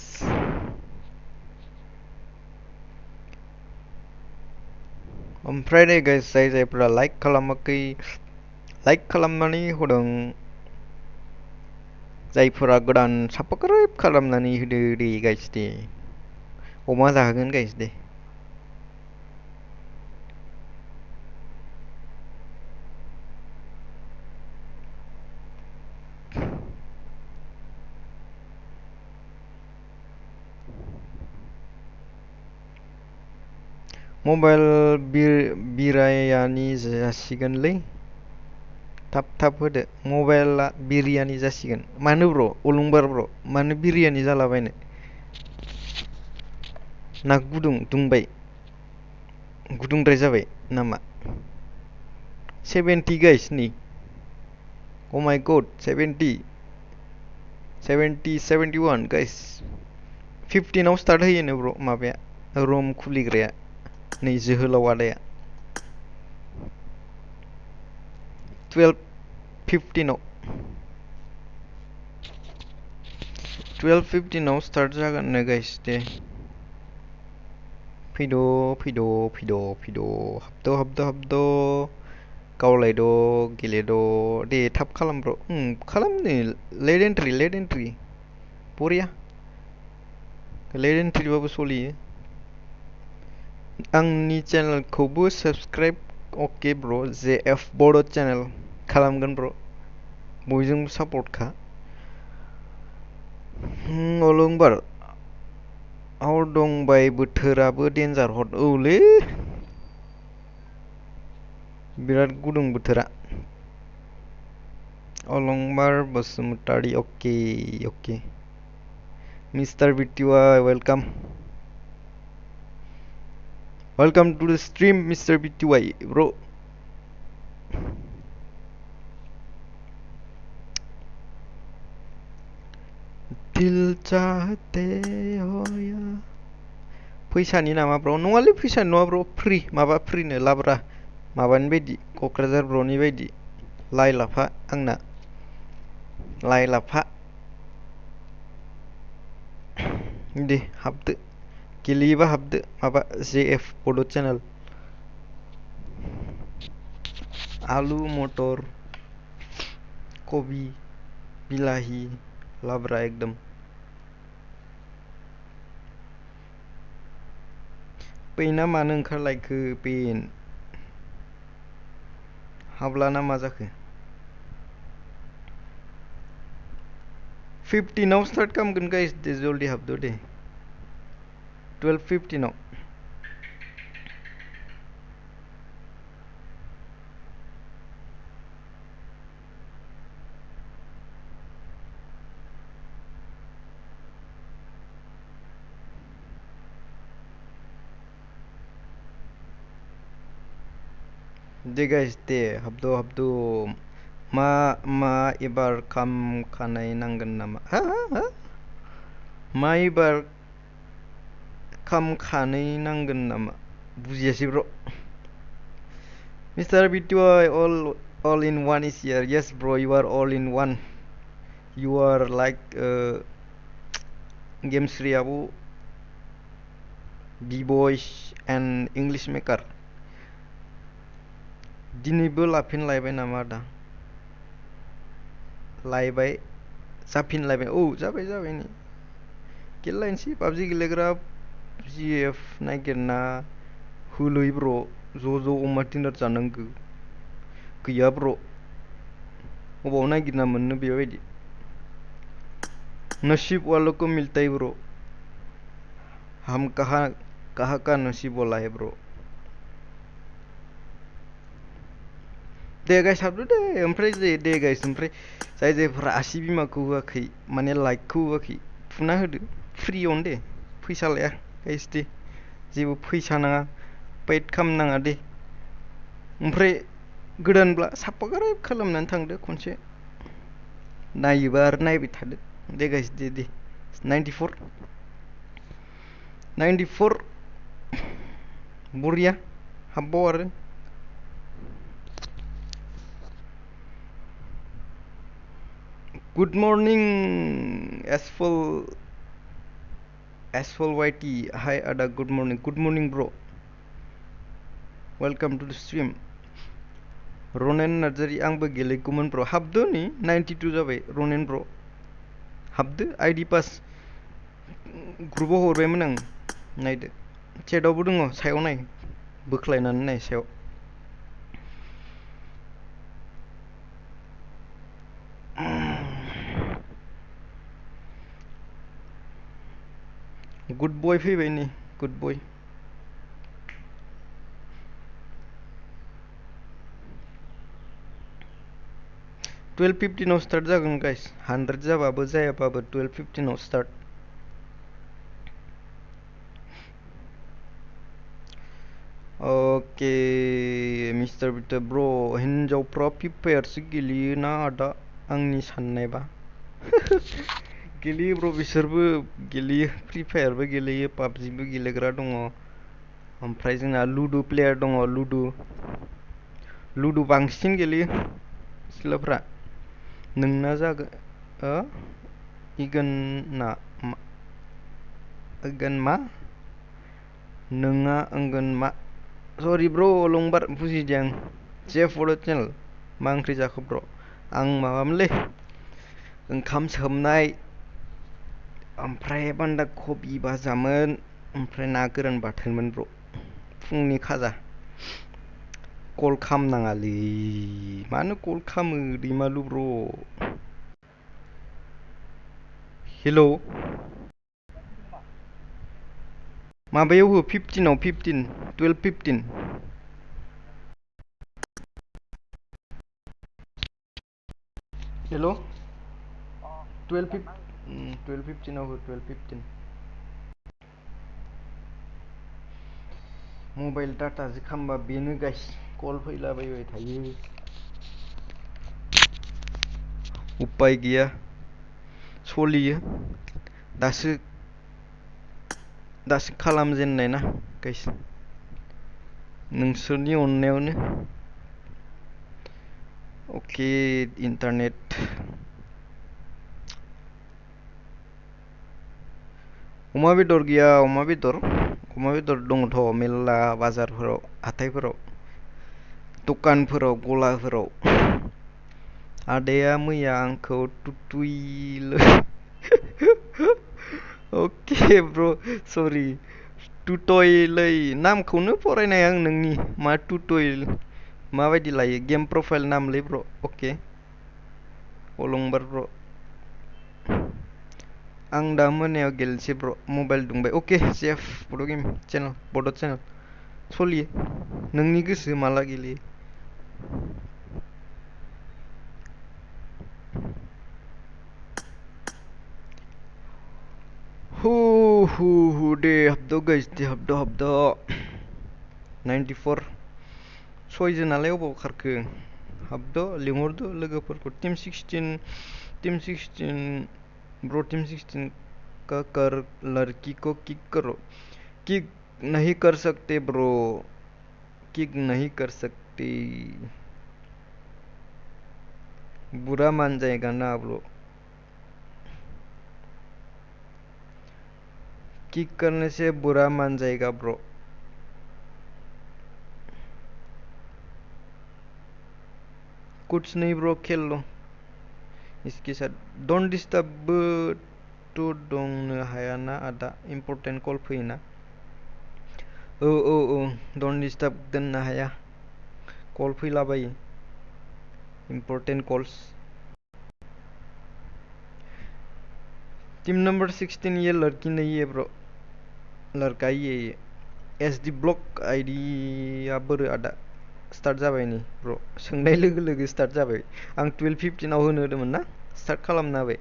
ओमफ्राय दे गाइस जायफोरा लाइक खालामाखै लाइक खालामनानै होदों जायफोरा गोदान साबस्क्राइब खालामनानै होदो दे गाइस दे अमा जाहोगोन गाइस दे मबाइल बिरायानि जासिगोनलै थाब थाब होदो मबाइला बिरियानि जासिगोन मानो ब्र अलंबार ब्र मानो बिरियानि जालाबायनो ना गुदुं दुंबाय गुदुंद्राय जाबाय नामा 70 गाइस नि ओ माय गॉड 70 71 गाइस 15 आव स्टार्ट होयोनो ब्र माबाया रुम खुलिग्राया नै जोहोलाव आदाया 12:15 आव 12:15 आव स्टार्ट जागोन नो गाइस दे फैद' हाबद' गावलायद' गेलेद' दे थाब खालाम ब्र खालामनो लेट एन्ट्रि बरिया लेट एन्ट्रिबाबो सलियो आंनि चेनेलखौबो साबस्क्राइब अके ब्र जेएफ बड' चेनेल खालामगोन ब्र बयजोंबो सापर्ट खा अलंबार हर दंबाय बोथोराबो डेन्जार हट औलै बिराद गुदुं बोथोरा अलंबार बसुमतारी अके मिस्टार बिटिवाई वेलकाम टू द स्ट्रीम मिस्टार बिटिवाई ब्रो दिल चाहते हो या फैसानि नामा ब्र नङालै फैसानि नङा ब्र फ्रि माबा फ्रिनो लाब्रा माबानि बायदि क'क्राझार ब्रनि बायदि लाइ लाफा आंना लाइ लाफा दे हाबदो गेलेयोबा हाबदो माबा जेएफ बड' चेनेल आलु मटर कबि बिलाहि लाब्रा एकदम पेना मानो ओंखारलायखो पेन हाब्लाना मा जाखो 15 आव स्टार्ट खालामगोन गाइस दे जल्दी हाबदो दे 12:15 आव दे गाइस दे हाबदो मा एबार खानाय नांगोन नामा मा एबार खानाय नांगोन नामा बुजियासै ब्र mister बिटिवाई all in one is here yes bro you are all in one you are like game sriabu b-boys and english maker दिनैबो लाफिनलायबाय नामा आदा लायबाय जाफिनलायबाय औ जाबाय नै गेलेलायनोसै पाबजि गेलेग्रा जिएफ नागिरना होलै ब्र ज' अमा डिनार जानांगौ गैया ब्र अबाव नागिरना मोननो बेबायदि नसीब वालों को मिलता है ब्रो हम कहाँ का नसीब वाला है ब्रो दे गाइस हाबदो दे ओमफ्राय दे गाइस ओमफ्राय जायफोरा आसि बिमाखौ होआखै माने लाइकखौ होआखै थुना होदो फ्रियावनो दे फैसा लाया गाइस दे जेबो फैसा नाङा पेड खालामनाङा दे ओमफ्राय गोदानब्ला साबस्क्राइब खालामनानै थांदो खनसे नायोबा आरो नायबाय थादो दे गाइस दे 94 बरिया हाबबाव आरो Good morning, Asphal YT. Hi Ada, good morning. Good morning, bro. Welcome to the stream. Ronen Nazari आंबो गेलेगौमोन bro. हाबदो नि 92 जाबाय Ronen bro. हाबदो आइडि पास ग्रुपाव हरबायमोन आं नायदो चेटआवबो दङ सायाव नाय बोख्लायनानै नाय सायाव गुड बय फैबाय नै गुड बय टुवेल्भ फिफ्टिनाव स्टार्ट जागोन गाइस 100 जाबाबो जायाबाबो 12:15 स्टार्ट ओके मिस्टार बिटर ब्र हिन्जावफ्रा फ्रि फायारसो गेलेयोना आदा आंनि साननायबा गेलेयो ब्र बिसोरबो गेलेयो फ्रि फायारबो गेलेयो पाबजिबो गेलेग्रा दङ ओमफ्राय जोंना लुडु प्लेयार दङ लुडु बांसिन गेलेयो सिख्लाफ्रा नोंना जागोन इगोन मा नोंङा ओंगोन मा सरि ब्र लंबार बुजिदों आं जे फट' चेनेल मा ओंख्रि जाखो ब्र आं माबामोनलै ओंखाम सोमनाय ओमफ्राय बान्दा कबि भाजामोन ओमफ्राय ना गोरान बाथोनमोन ब्र फुंनि खाजा कल खालामनाङालै मानो कल खालामो दैमालु ब्र हेलौ माबायाव हो 15 12:15 हेलौ 12:15 आव हो 12:15 मबाइल डाटा जो खामबा बेनो गाइस कल फैलाबायबाय थायो उपाय गैया सलियो दासो खालामजेननाय ना गाइस नोंसोरनि अननायावनो ओके इन्टारनेट अमा बेदर गैया अमा बेदर दङथ' मेल्ला बाजारफोराव हाथायफोराव दखानफोराव गलाफोराव आदाया मैया आंखौ टुटुइल ओके ब्र सरि टुटयलै नामखौनो फरायनाय आं नोंनि मा टुटयल माबायदि लायो गेम प्रफाइल नामलै ब्र ओके अलंबार ब्र आं दा मोनायाव गेलेनोसै ब्र मबाइल दुंबाय ओके सेफ बड' गेम चेनेल बड' चेनेल सलियो नोंनि गोसो माला गेलेयो हु दे हाबद' गाइस दे हाबद' 94 सयजोनालाय अबाव खारखो हाबद' लिंहरदो लोगोफोरखौ टीम 16 ब्रो टीम 16 का कर लड़की को किक करो किक नहीं कर सकते ब्रो किक नहीं कर सकते बुरा मान जाएगा ना ब्रो किक करने से बुरा मान जाएगा ब्रो कुछ नहीं ब्रो खेल लो इसके साथ डोंट डिस्टर्ब तो दंनो हाया ना आदा इम्पोर्टेन्ट कल फैयोना औ डोंट डिस्टर्ब दोननो हाया कल फैलाबायो इम्पोर्टेन्ट कल्स टीम नंबर 16 ये लड़की नहीं है ब्रो लड़का ही है ये एसडी ब्लॉक आईडी आ बोरो आदा स्टार्ट जाबाय नै ब्र सोंनाय लोगो लोगो स्टार्ट जाबाय आं 12:15 आव होनो होदोंमोन ना स्टार्ट खालामना होबाय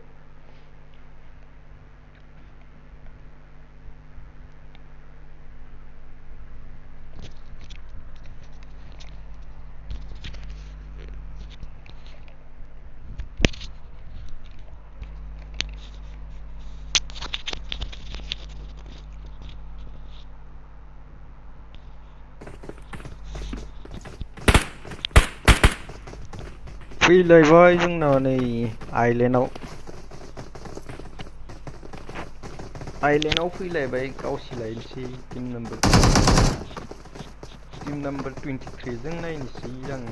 फैलायबाय जोंना नै आइलेण्डआव फैलायबाय गावसिलायनोसै टीम नम्बर 23 जों नायनोसै आं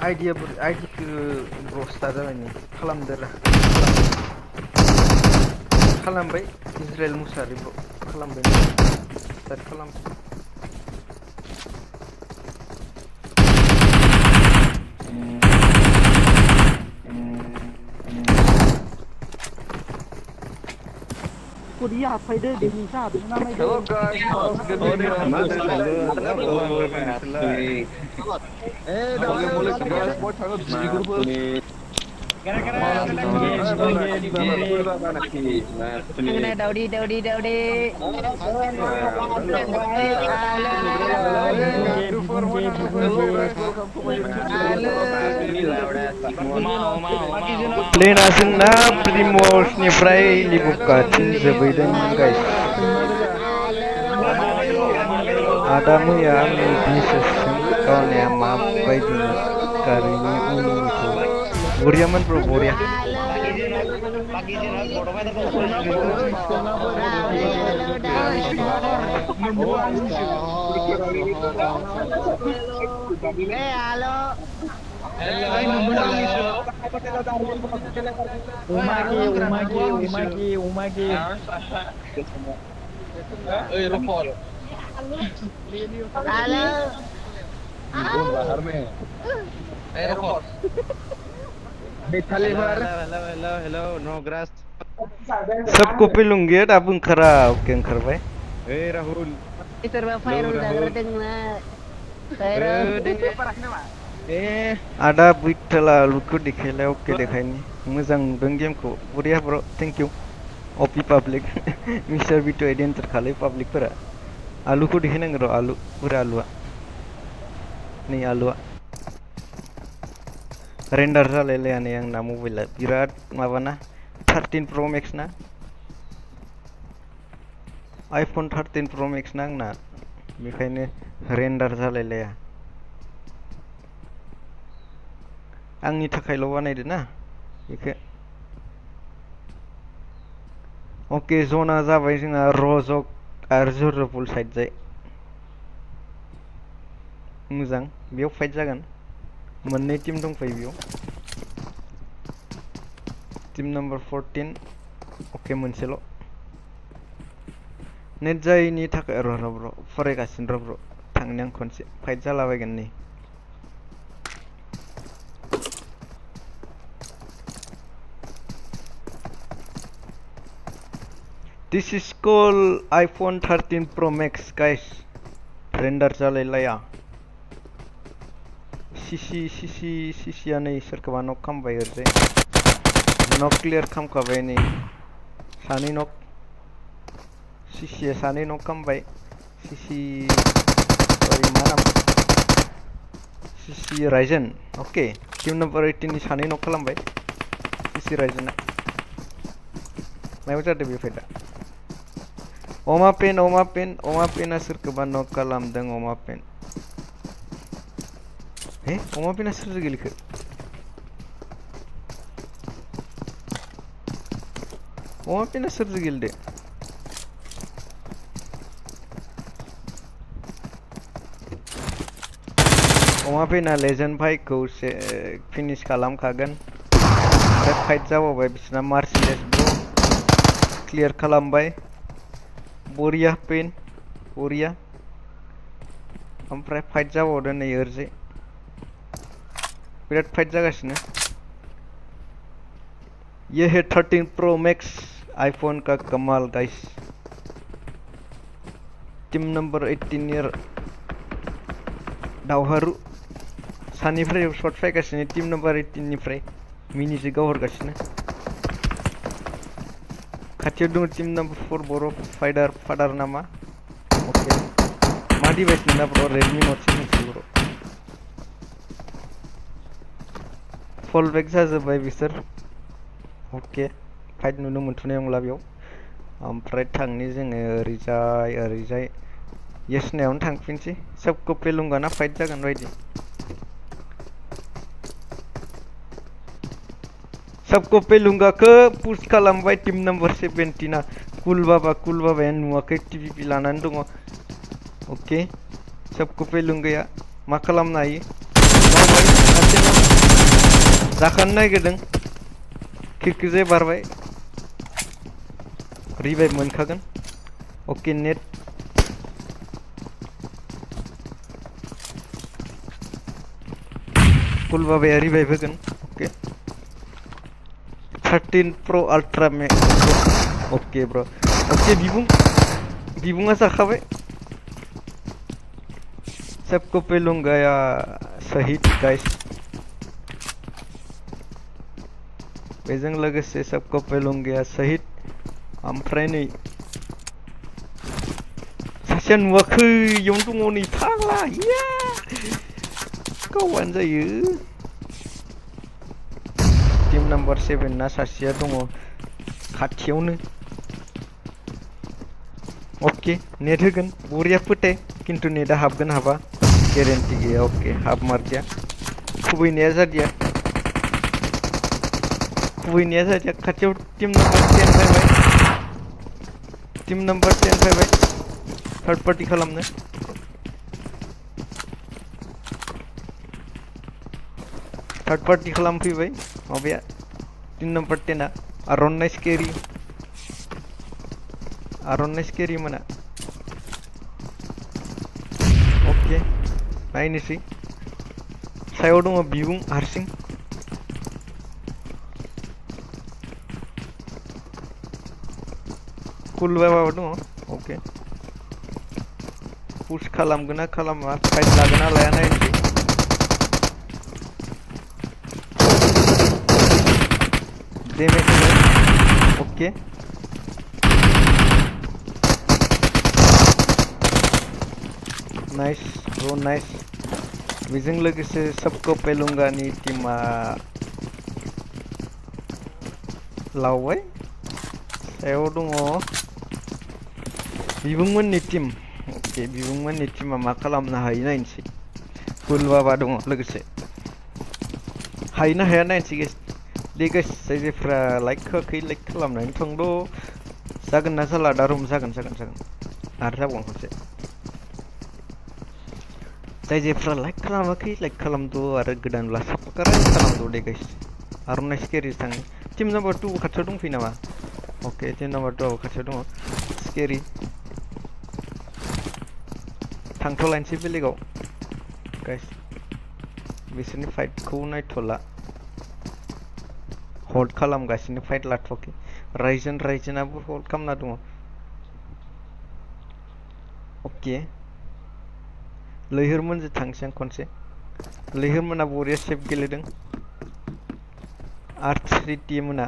आइडिखौ ब्रस्टा जाबाय नै खालामदोरा खालामबाय इज्राइल मुसाहारि ब्र खालामबाय स्टार्ट खालाम Kodi hafaide denisa aduna mai Hello guys, how's good video? Play जोंना प्रिमसनिफ्राय लिबुकाथिं जोबैदों गाइस आदा मैया आंनि बिसेसजों गावनाया माबायदिमोन गारिनि उननिखौ बरियामोन ब्र बरिया umaki Rupol. halo Bahar में Rupol. Hello, no grass. सबको पे लूंगे अब ओंखारा ओके ओंखारबाय Hey Rahul. आदा बुइथला लुकु देखायलाय ओके देखायनि मोजां नुदों गेमखौ बरिया ब्र thank you OP public mister बिटो एडेंटर खालै पब्लिकफोरा आलुखौ देखायनांगौ र आलु पुरा आलुआ नै आलुआ रेन्डार जालायलाया नै आंना मबाइला बिराद माबाना 13 प्रो मैक्स ना आईफोन 13 प्रो मैक्स ना आंना बेखायनो रेन्डार जालायलाया आंनि थाखायल' बानायदो ना बेखौ ओके जना जाबाय जोंहा रजक आरो जरपुल साइड जाय मोजां बेयाव फाइट जागोन मोननै टीम दंफायो बेयाव टीम नम्बर 14 ओके मोनसेल' नेट जायैनि थाखाय र ब्र फरायगासिनो र ब्र थांनि आं खनसे फाइट जालाबायगोन नै This is called iPhone 13 Pro Max, guys. Render जालायलाया सिसिया नै सोरखौबा नक खालामबाय ओरैजाय नक क्लियार खालामखाबाय नै सानै नक सिसिया सानै नक खालामबाय सिसि सरि मा नाम सिसि राइजन ओके टीम नम्बर 18 नि सानै नक खालामबाय सिसि राइजना मायाव जादों बे फाइटआ ओमा पेना सोरखौबा नक खालामदों ओमा पेन हे ओमा पेना सोरजों गेलेखो ओमा पेना सोरजों गेलेदो ओमा पेना लेजेन्ड फाइटखौ फिनिश खालामखागोन ओमफ्राय फाइट जाबावबाय बिसोरना मार्सिलेस ब्र क्लियार खालामबाय बरिया पेन बरिया ओमफ्राय फाइट जाबावदों नै ओरैजाय बिराद फाइट जागासिनो ये है 13 प्रो मैक्स आईफोन का कमाल गाइस टीम नंबर 18 ईयर दावहारु सानिफ्राय शट फायगासिनो टीम नंबर 18 निफ्राय मिनिजों गावहरगासिनो खाथियाव दङ टीम नम्बर 4 बर' फादार नामा ओके मा डिभाइस नोंना ब्र रेडमी नोट 7 ब्र फुल बैक जाजोब्बाय बिसोर ओके फाइट नुनो मोनथ'नाय नंला बेयाव ओमफ्राय थांनि जोङो ओरैजाय येस नायावनो थांफिनसै सबको पेलुंगाना फाइट जागोन बायदि सबको पेलुंगाखौ पुश खालामबाय टीम नम्बर 17 कुल बाबाया नुवाखै टिभिपि लानानै दङ ओके सबको पेलुंगाया मा खालामनो हायो जाखानो नागिरदों खिरखिजाय बारबाय रिभाइभ मोनखागोन अके नेट कुल बाबाया रिभाइभ होगोन अके 13 प्रो अल्ट्रा मे ओके ब्रो ओके बिबुङा जाखाबाय सबको पेलूंगा या शहीद गाइस बेजों लोगोसे सबको पेलूंगा या शहीद ओमफ्राय नै सासेया नुवाखै इयावनो दङ नै फाग्ला या गावानो जायो टीम नम्बर 7 ना सासेया दङ खाथियावनो ओके नेट होगोन बरिया फोथाय किन्तु नेटआ हाबगोन हाबा गेरेन्टि गैया ओके हाब मारदिया खुबैनाया जादिया खाथियाव टीम नम्बर 10 फैबाय टीम नम्बर 10 फैबाय थर्ड पार्टी खालामनो थर्ड पार्टी खालामफैबाय माबाया टीम नम्बर 10 आ आर'नाइ स्केरि मोना ओके नायनोसै सायाव दङ बिबुं हारसिं कुल बाबा दङ ओके पुश खालामगोन ना खालामा फाइट लागोन ना लाया नायनोसै damage okay nice bro nice बेजों लोगोसे सबको पेलुंगानि टीमा लावबाय सायाव दङ बिबुंमोननि टीम ओके बिबुंमोननि टीमा मा खालामनो हायो नायनोसै कुल बाबा दङ लोगोसे हायो ना हाया नायनोसै गाइस दे गाइस जायफ्रा लाइक होआखै लाइक खालामनानै थांद' जागोन ना जाला दा रुम जागोन आरो जाबावगोन खनसे जायफ्रा लाइक खालामाखै लाइक खालामद' आरो गोदानब्ला साबस्क्राइब खालामद' दे गाइस आर'नाइ स्केरि थाङो टीम नम्बर 2 खाथियाव दंफैयो नामा ओके टीम नम्बर 2 खाथियाव दङ स्केरि थांथ'लायनोसै बेलेगाव गाइस बिसोरनि फाइटखौ नायथ'ला हल्ड खालामगासिनो फाइट लाथ'वाखै रायजोनाबो हल्ड खालामना दङ ओके लैहोरमोनजों थांसै आं खनसे लैहोरमोना बरिया सेफ गेलेदों आर्ट्स मोना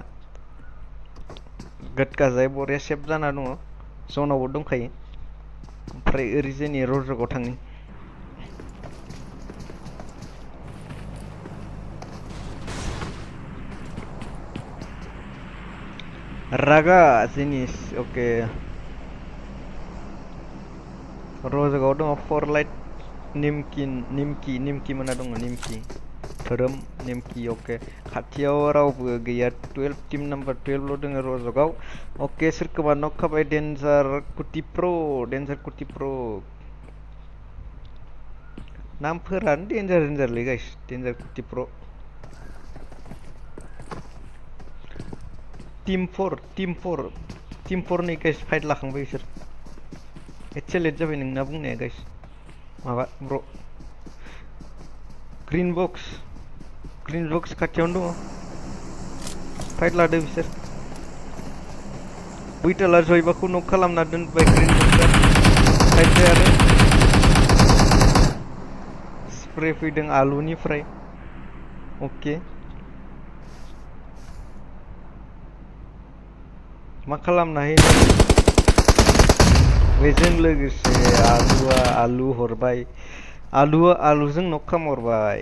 गोदगाजाय बरिया सेफ जाना दङ जनावबो दंखायो ओमफ्राय ओरैजायनि रजगाव थाङो रागा जिनिस ओके रजगाव दङ 4 लाइट निमकि मोना दङ निमकि धोरोम निमकि ओके खाथियाव रावबो गैया 12 टीम नम्बर 12 ल' दङ रजगाव ओके सोरखौबा नक खाबाय डेन्जार कुटि प्र नामफोरानो डेन्जारलै गाइस डेन्जार कुटि प्र टीम 4 नि गाइस फाइट लाखांबाय बिसोर एसे लेट जाबाय नोंना बुंनाया गाइस माबा ब्र ग्रीन बक्स खाथियावनो दङ फाइट लादो बिसोर बैटाला जयबाखौ नक खालामना दोनबाय ग्रीन बक्सआ फाइट जायाखै स्प्रे फैदों आलुनिफ्राय ओके मा खालामनो हायो बेजों लोगोसे आलु हरबाय आलुजों नक खालामहरबाय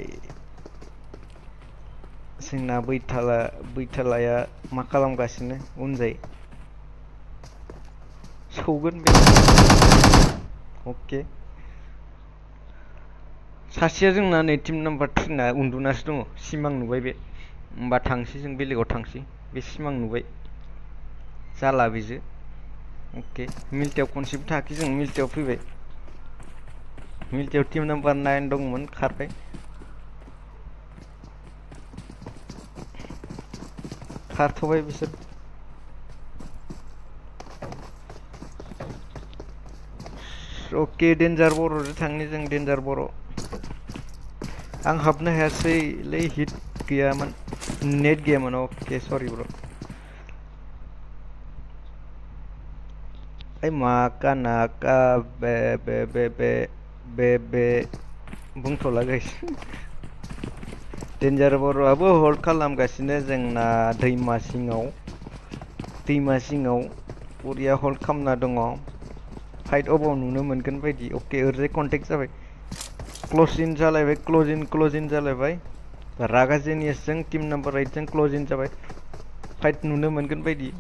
जोंना बैथालाया मा खालामगासिनो उनजाय सौगोन बे ओके सासेया जोंना नै टीम नम्बर 3 ना उन्दुनासो दङ सिमां नुबाय बे होमबा थांसै जों बेलेगाव थांसै बे सिमां नुबाय जाला बेजों ओके मिल्टियाव खनसेबो थाङाखै जों मिल्टियाव फैबाय मिल्टियाव टीम नम्बर 9 दंमोन खारबाय खारथ'बाय बिसोर अके डेन्जार बर'जों थांनि जों डेन्जार बर' आं हाबनो हायासैलै हिट गैयामोन नेट गैयामोन अके सरि ब्र' ओइ माका नाका बे बुंथ'ला गाइस डेन्जार बर'आबो हल्ड खालामगासिनो जोंना दैमा सिङाव बरिया हल्ड खालामना दङ फाइट अबाव नुनो मोनगोन बायदि अके ओरैजाय कन्टेक्ट जाबाय क्ल'जिन जालायबाय क्ल'जिन जालायबाय रागा जेनियासजों टीम नाम्बार 8 जों क्ल'जिन जाबाय फाइट नुनो मोनगोन बायदि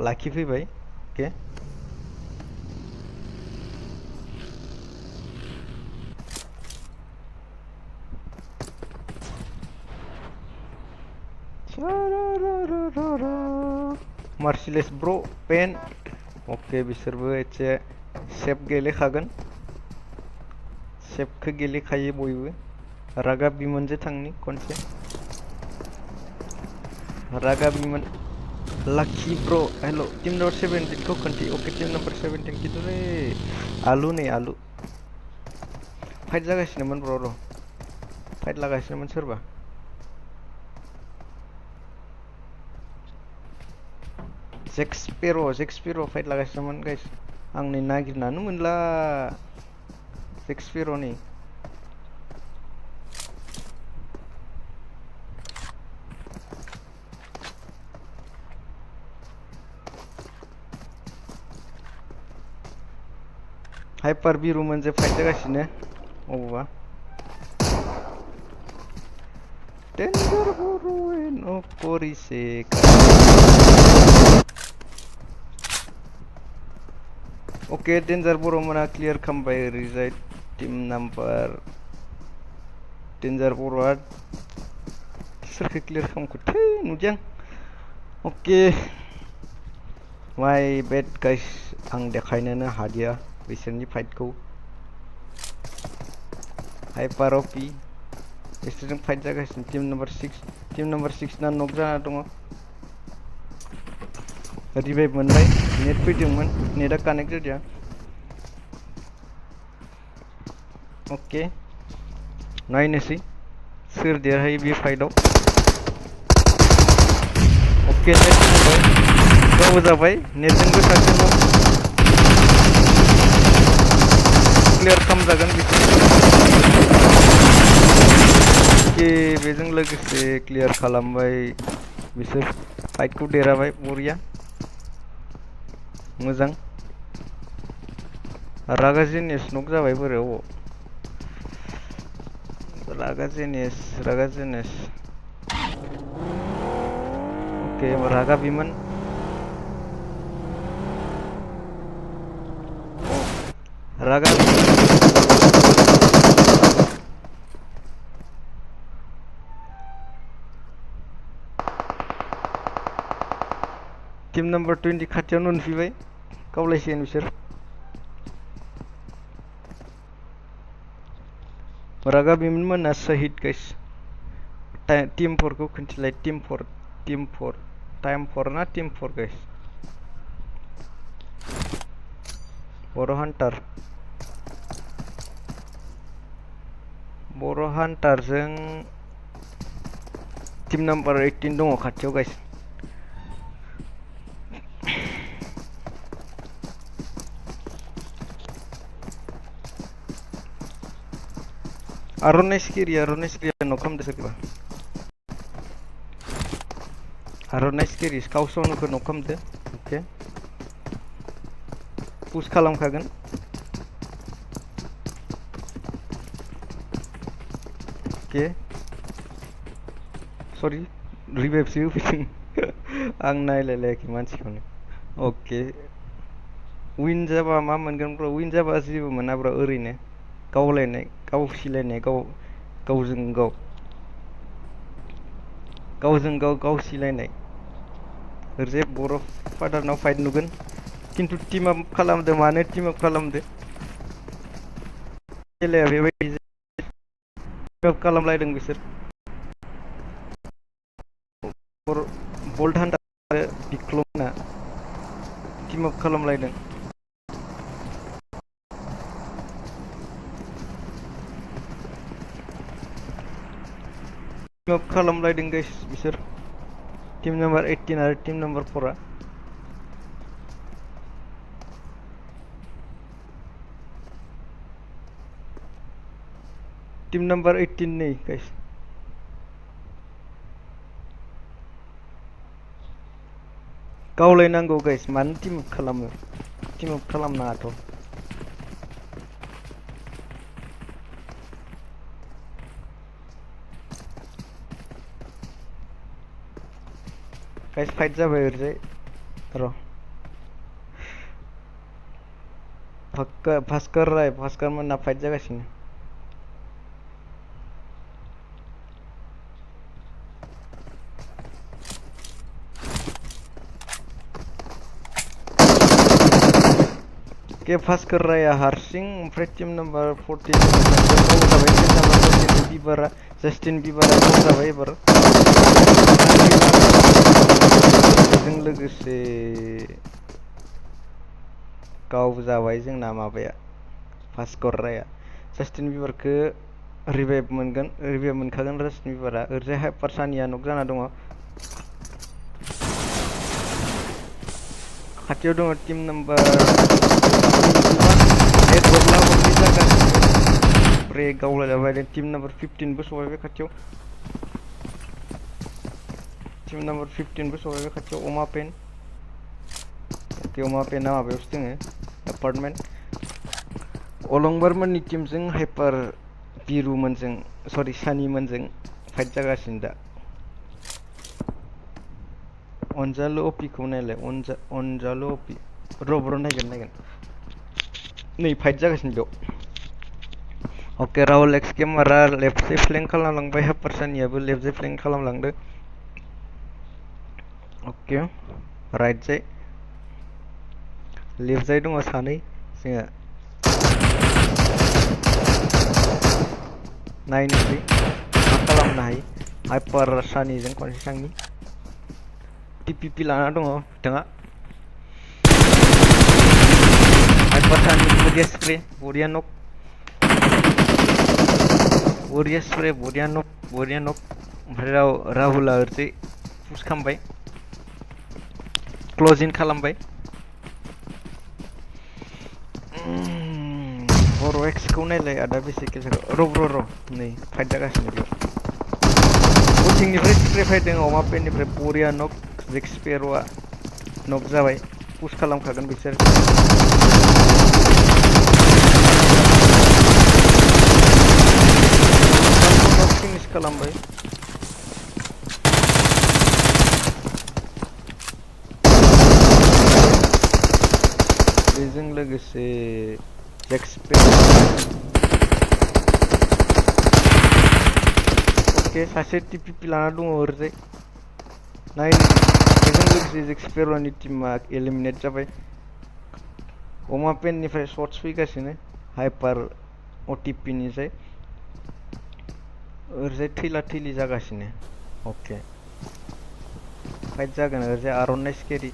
लाखिफैबाय अके मार्सिलेस ब्र' पेन अके बिसोरबो एसे सेफ गेलेखागोन सेफखौ गेलेखायो बयबो रागा बिमोनजों थांनि खनसे रागा बिमोन लाकी ब्र' हेल' टीम नम्बर 17 को खन्थि अके टीम नम्बर 17 किन्तु रे आलु नै आलु फाइट जागासिनोमोन ब्र' र' फाइट लागासिनोमोन सोरबा जेक्सपेर' फाइट लागासिनोमोन गाइस आं नै नागिरनानै मोनला जेक्सपेर'नि हाइपार बिरु मोनसे फाइट जागासिनो अबावबा डेन्जार बर' न'करिसे ओके डेन्जार बर' मोना क्लियार खालामबाय ओरैजाय टीम नाम्बार डेन्जार बर'आ सोरखौ क्लियार खालामखोथाय नुदों ओके माय बेड गाइस आं देखायनोनो हादिया बिसोरनि फाइटखौ हाइपार अपि बिसोरजों फाइट जागासिनो टीम नम्बर 6 ना नक जाना दङ रिभाइभ मोनबाय नेट फैदोंमोन नेटआ कानेक्ट जादिया ओके नायनोसै सोर देरहायो बे फाइटआव ओके नेट फैबाय गाव जाबाय नेटजोंबो सासे क्लियार खालामजागोन ओके बेजों लोगोसे क्लियार खालामबाय बिसोर फाइटखौ देरहाबाय बरिया मोजां रागा जेनियास नक जाबाय बोरै रागा जेनियास ओके रागा बिमोन रागा टीम नम्बर 20 खाथियावनो उनफैबाय गावलायसिगोन बिसोर रागा बिमोन मोना सहिद गाइस टीम 4 को खिन्थिलाय टीम 4 टाइम 4 ना टीम 4 गाइस बर' हान्टारजों टीम नम्बर 18 दङ खाथियाव गाइस आर'नाइ सिखिरिया नक खालामदो सोरबा आर'नाइ सिखिरि काउसनखौ नक खालामदो अके पुश खालामखागोन ओके सरि रिभाइभसो होफैदों आं नायलायलायाखै मानसिखौनो ओके विन जाबा मा मोनगोन ब्र विन जाबा जेबो मोना ब्र ओरैनो गावलायनाय गावसिलायनाय गावजों गाव सिलायनाय ओरैजाय बर' फादारनाव फाइट नुगोन खिन्थु टीम आप खालामदो मानो टीम आप खालामदो खेलाया बेबायदि टीम आप खालामलायदों बिसोर बल्ट हान्टार आरो बिख्लमना टिम आप खालामलायदों। टिम आप खालामलायदों गाइस बिसोर टीम नम्बर 18 आरो टीम नम्बर 4 आ टीम नम्बर 18 नै गाइस गावलायनांगौ गाइस मानो टीम आप खालामो टीम आप खालामनाङाथ' गाइस फाइट जाबाय ओरैजाय र' भास्कर मोनना फाइट जागासिनो के भास्कर राया हारसिं ओमफ्राय टीम नम्बर 14 जाबाय टीम नम्बर 14 बिबारा जस्टिन बिबारा जाबाय एबार जों लोगोसे गाव जाबाय जोंना माबाया भास्कर राया जस्टिन बिबारखौ रिभाइभ मोनखागोन जस्टिन बिबारा ओरैजाय हाइपार सानिया नक जाना दङ खाथियाव दङ टीम नम्बर ब्रेक गावलायलाबाय टीम नम्बर 15 बो सबायबाय खाथियाव टीम नम्बर 15 बो सबायबाय खाथियाव अमा पेन अमा पेना माबायावसो दोङो एपार्टमेन्ट अलंबार मोननि टीमजों हाइपार बिरु मोनजों सरि सानि मोनजों फाइट जागासिनो दा अनजालु अपिखौ नायलाय अनजालु अपि र' नायगोन नै फाइट जागासिनो बेयाव okay Rahul X camera left side flank खालामलांबाय हाइपार सानियाबो लेफ्ट साइड फ्लेंक खालामलांदो okay right side left side दङ सानै जोंहा नायनोसै मा खालामनो हायो हाइपार सानिजों खनसे थांनि टिपिपि लाना दङ बिथाङा हाइपार सानि बरिया स्प्रे बरिया नक ओमफ्राय राहुला ओरैजाय पुश खालामबाय क्लजिं खालामबाय बर' एक्सखौ नायलाय आदा बेसे किल जाखो र' नै फाइट जागासिनो बेयाव उथिंनिफ्राय स्प्रे फाइदों अमा पेननिफ्राय बरिया नक जेक स्पेर'आ नक जाबाय पुश खालामखागोन बिसोर फिनिश खालामबाय बेजों लोगोसे जेक स्पेर ओके सासे टिपिपि लाना दङ ओरैजाय नाय बेजों लोगोसे जेक स्पेर'नि टीमा एलिमिनेट जाबाय अमा पेननिफ्राय शट्स फैगासिनो हाइपार अटिपिनिफ्राय ओरैजाय थैला थैलि जागासिनो ओके फाइट जागोन ओरैजाय आर'नाइ स्केरि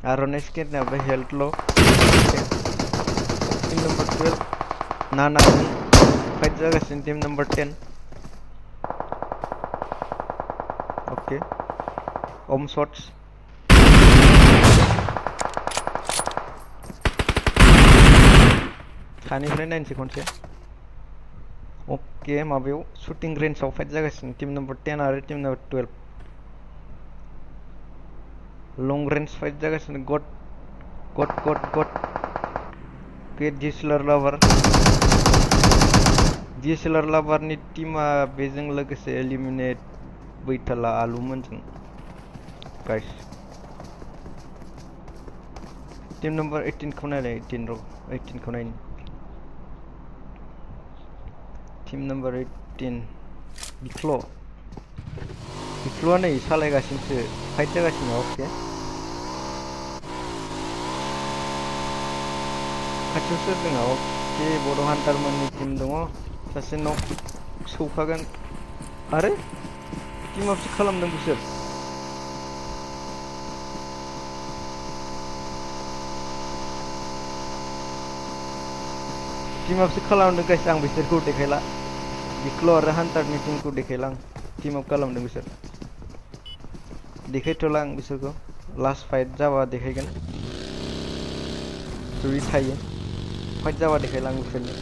ओमफ्राय हेल्थ ल' टीम नम्बर 12 नानाजों फाइट जागासिनो टीम नम्बर 10 ओके ओम शट्स सानिफ्राय नायनोसै खनसे ओके माबायाव शुटिं रेन्जआव फाइट जागासिनो टीम नम्बर 10 आरो टीम नम्बर 12 लं रेन्ज फाइट जागासिनो गट के DSLR लाभारनि टीमा बेजों लोगोसे एलिमिनेट बैथाला आलुमोनजों गाइस टीम नम्बर 18 खौ नायलाय 18 खौ नायनि टीम नम्बर 18 बिख्ल'आ नै सालायगासिनोसो फाइट जागासिनो ओके खाथियाव सोर दङ ओके बर' हान्टार मोननि टीम दङ सासे नक सौखागोन आरे टीम आपसो खालामदों बिसोर टीम आपसो खालामदों गाइस आं बिसोरखौ देखायला बिक्ल' आरो हान्टारनि टीमखौ देखायला आं टीम आप खालामदों बिसोर देखायथ'ला आं बिसोरखौ लास्ट फाइट जाबा देखायगोन जुदि थायो फाइट जाबा देखायला आं बिसोरनो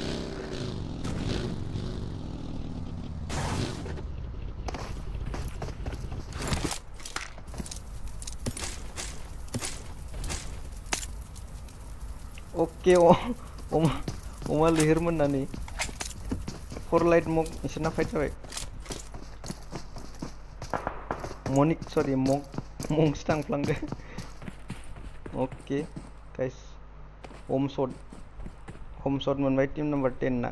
ओके अमा लैहोर मोननानै फरलाइट मग इसोरना फाइट जाबाय मनिक सरि मंसो थांफ्लांदो ओके गाइस हम शट मोनबाय टीम नम्बर 10 ना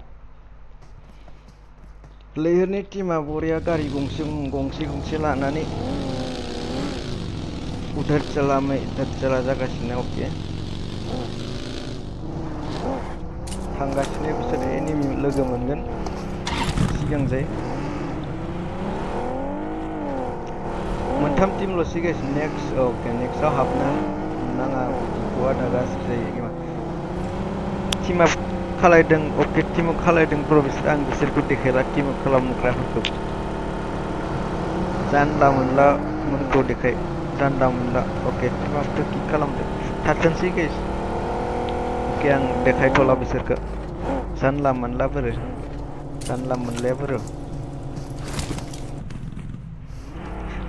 लैहोरनि टीमा बरिया गारि गंसे लानानै उधर चला जागासिनो ओके थांगासिनो बिसोर एनिमि लोगो मोनगोन सिगांजाय मोनथाम टीमल'सै गाइस नेक्स्ट ओके नेक्स्टआव हाबनो नाङा बिदिखौ आदा गाज्रि जायो टीमा खालायदों ओके टीम खालायदों ब्र बिसोर आं बिसोरखौ देखायला टीम खालामग्राफोरखौ जानला मोनला मोनखौ देखाय जानला मोनला ओके टीम आपथ' किक खालामदों थाथोंसै गाइस ओके आं देखायथ'ला बिसोरखौ जानला मोनला बोरो जानला मोनलाया बोरो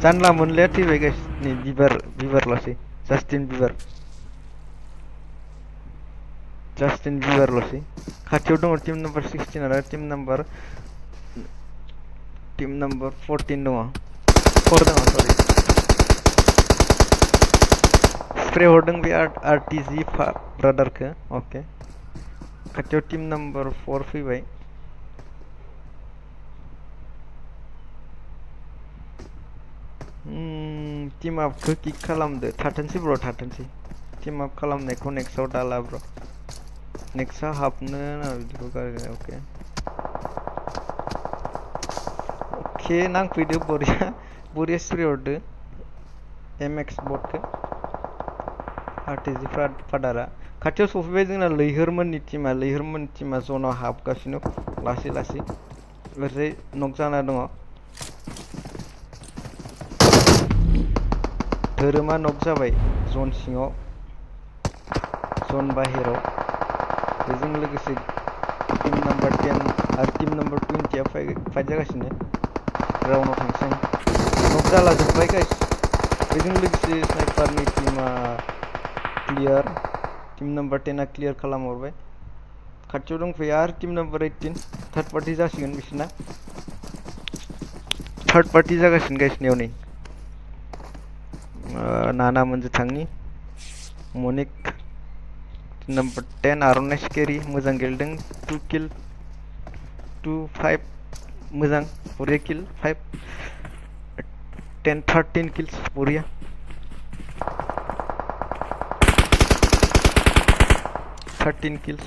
जानला मोनलाया थैबाय गाइस नै बिबारल'सै जास्टिन बिबारल'सै खाथियाव दङ टीम नम्बर 16 आरो टीम नम्बर 14 दङ 4 दङ सरि स्प्रे हरदों बे आरटीजी ब्रादारखौ ओके खाथियाव टीम नम्बर 4 फैबाय टीम आपखौ किक खालामदो थाथोंसै ब्र थाथोंसै टीम आप खालामनायखौ नेक्स्टआव दाला ब्र नेक्स्टआव हाबनो ना बिदिखौ गारगोन ओके नांफैदो बरिया स्प्रे हरदो एमएक्स बटखौ आरटीजी फादारा खाथियाव सफैबाय जोंना लैहोरमोननि टीमा जनाव हाबगासिनो लासै ओरैजाय नक जाना दङ धोरोमा नक जाबाय जन सिङाव जन बाहेराव बेजों लोगोसे टीम नम्बर 10 आरो टीम नम्बर 20 आ फाइट जागासिनो राउन्डआव थांसै नक जाला जोब्बाय गाइस बेजों लोगोसे स्नाइपारनि टीमा क्लियार टीम नम्बर 10 आ क्लियार खालामहरबाय खाथियाव दंफैयो आरो टीम नम्बर 18 थार्ड पार्टी जासिगोन बिसोरना थार्ड पार्टी जागासिनो गाइस नियाव नै नाना मोनजो थांनि मनिक नम्बर 10 आर'नाइ स्केरी मोजां गेलेदों 2 किल 2 5 मोजां बरिया किल 5 10 13 किल्स बरिया kills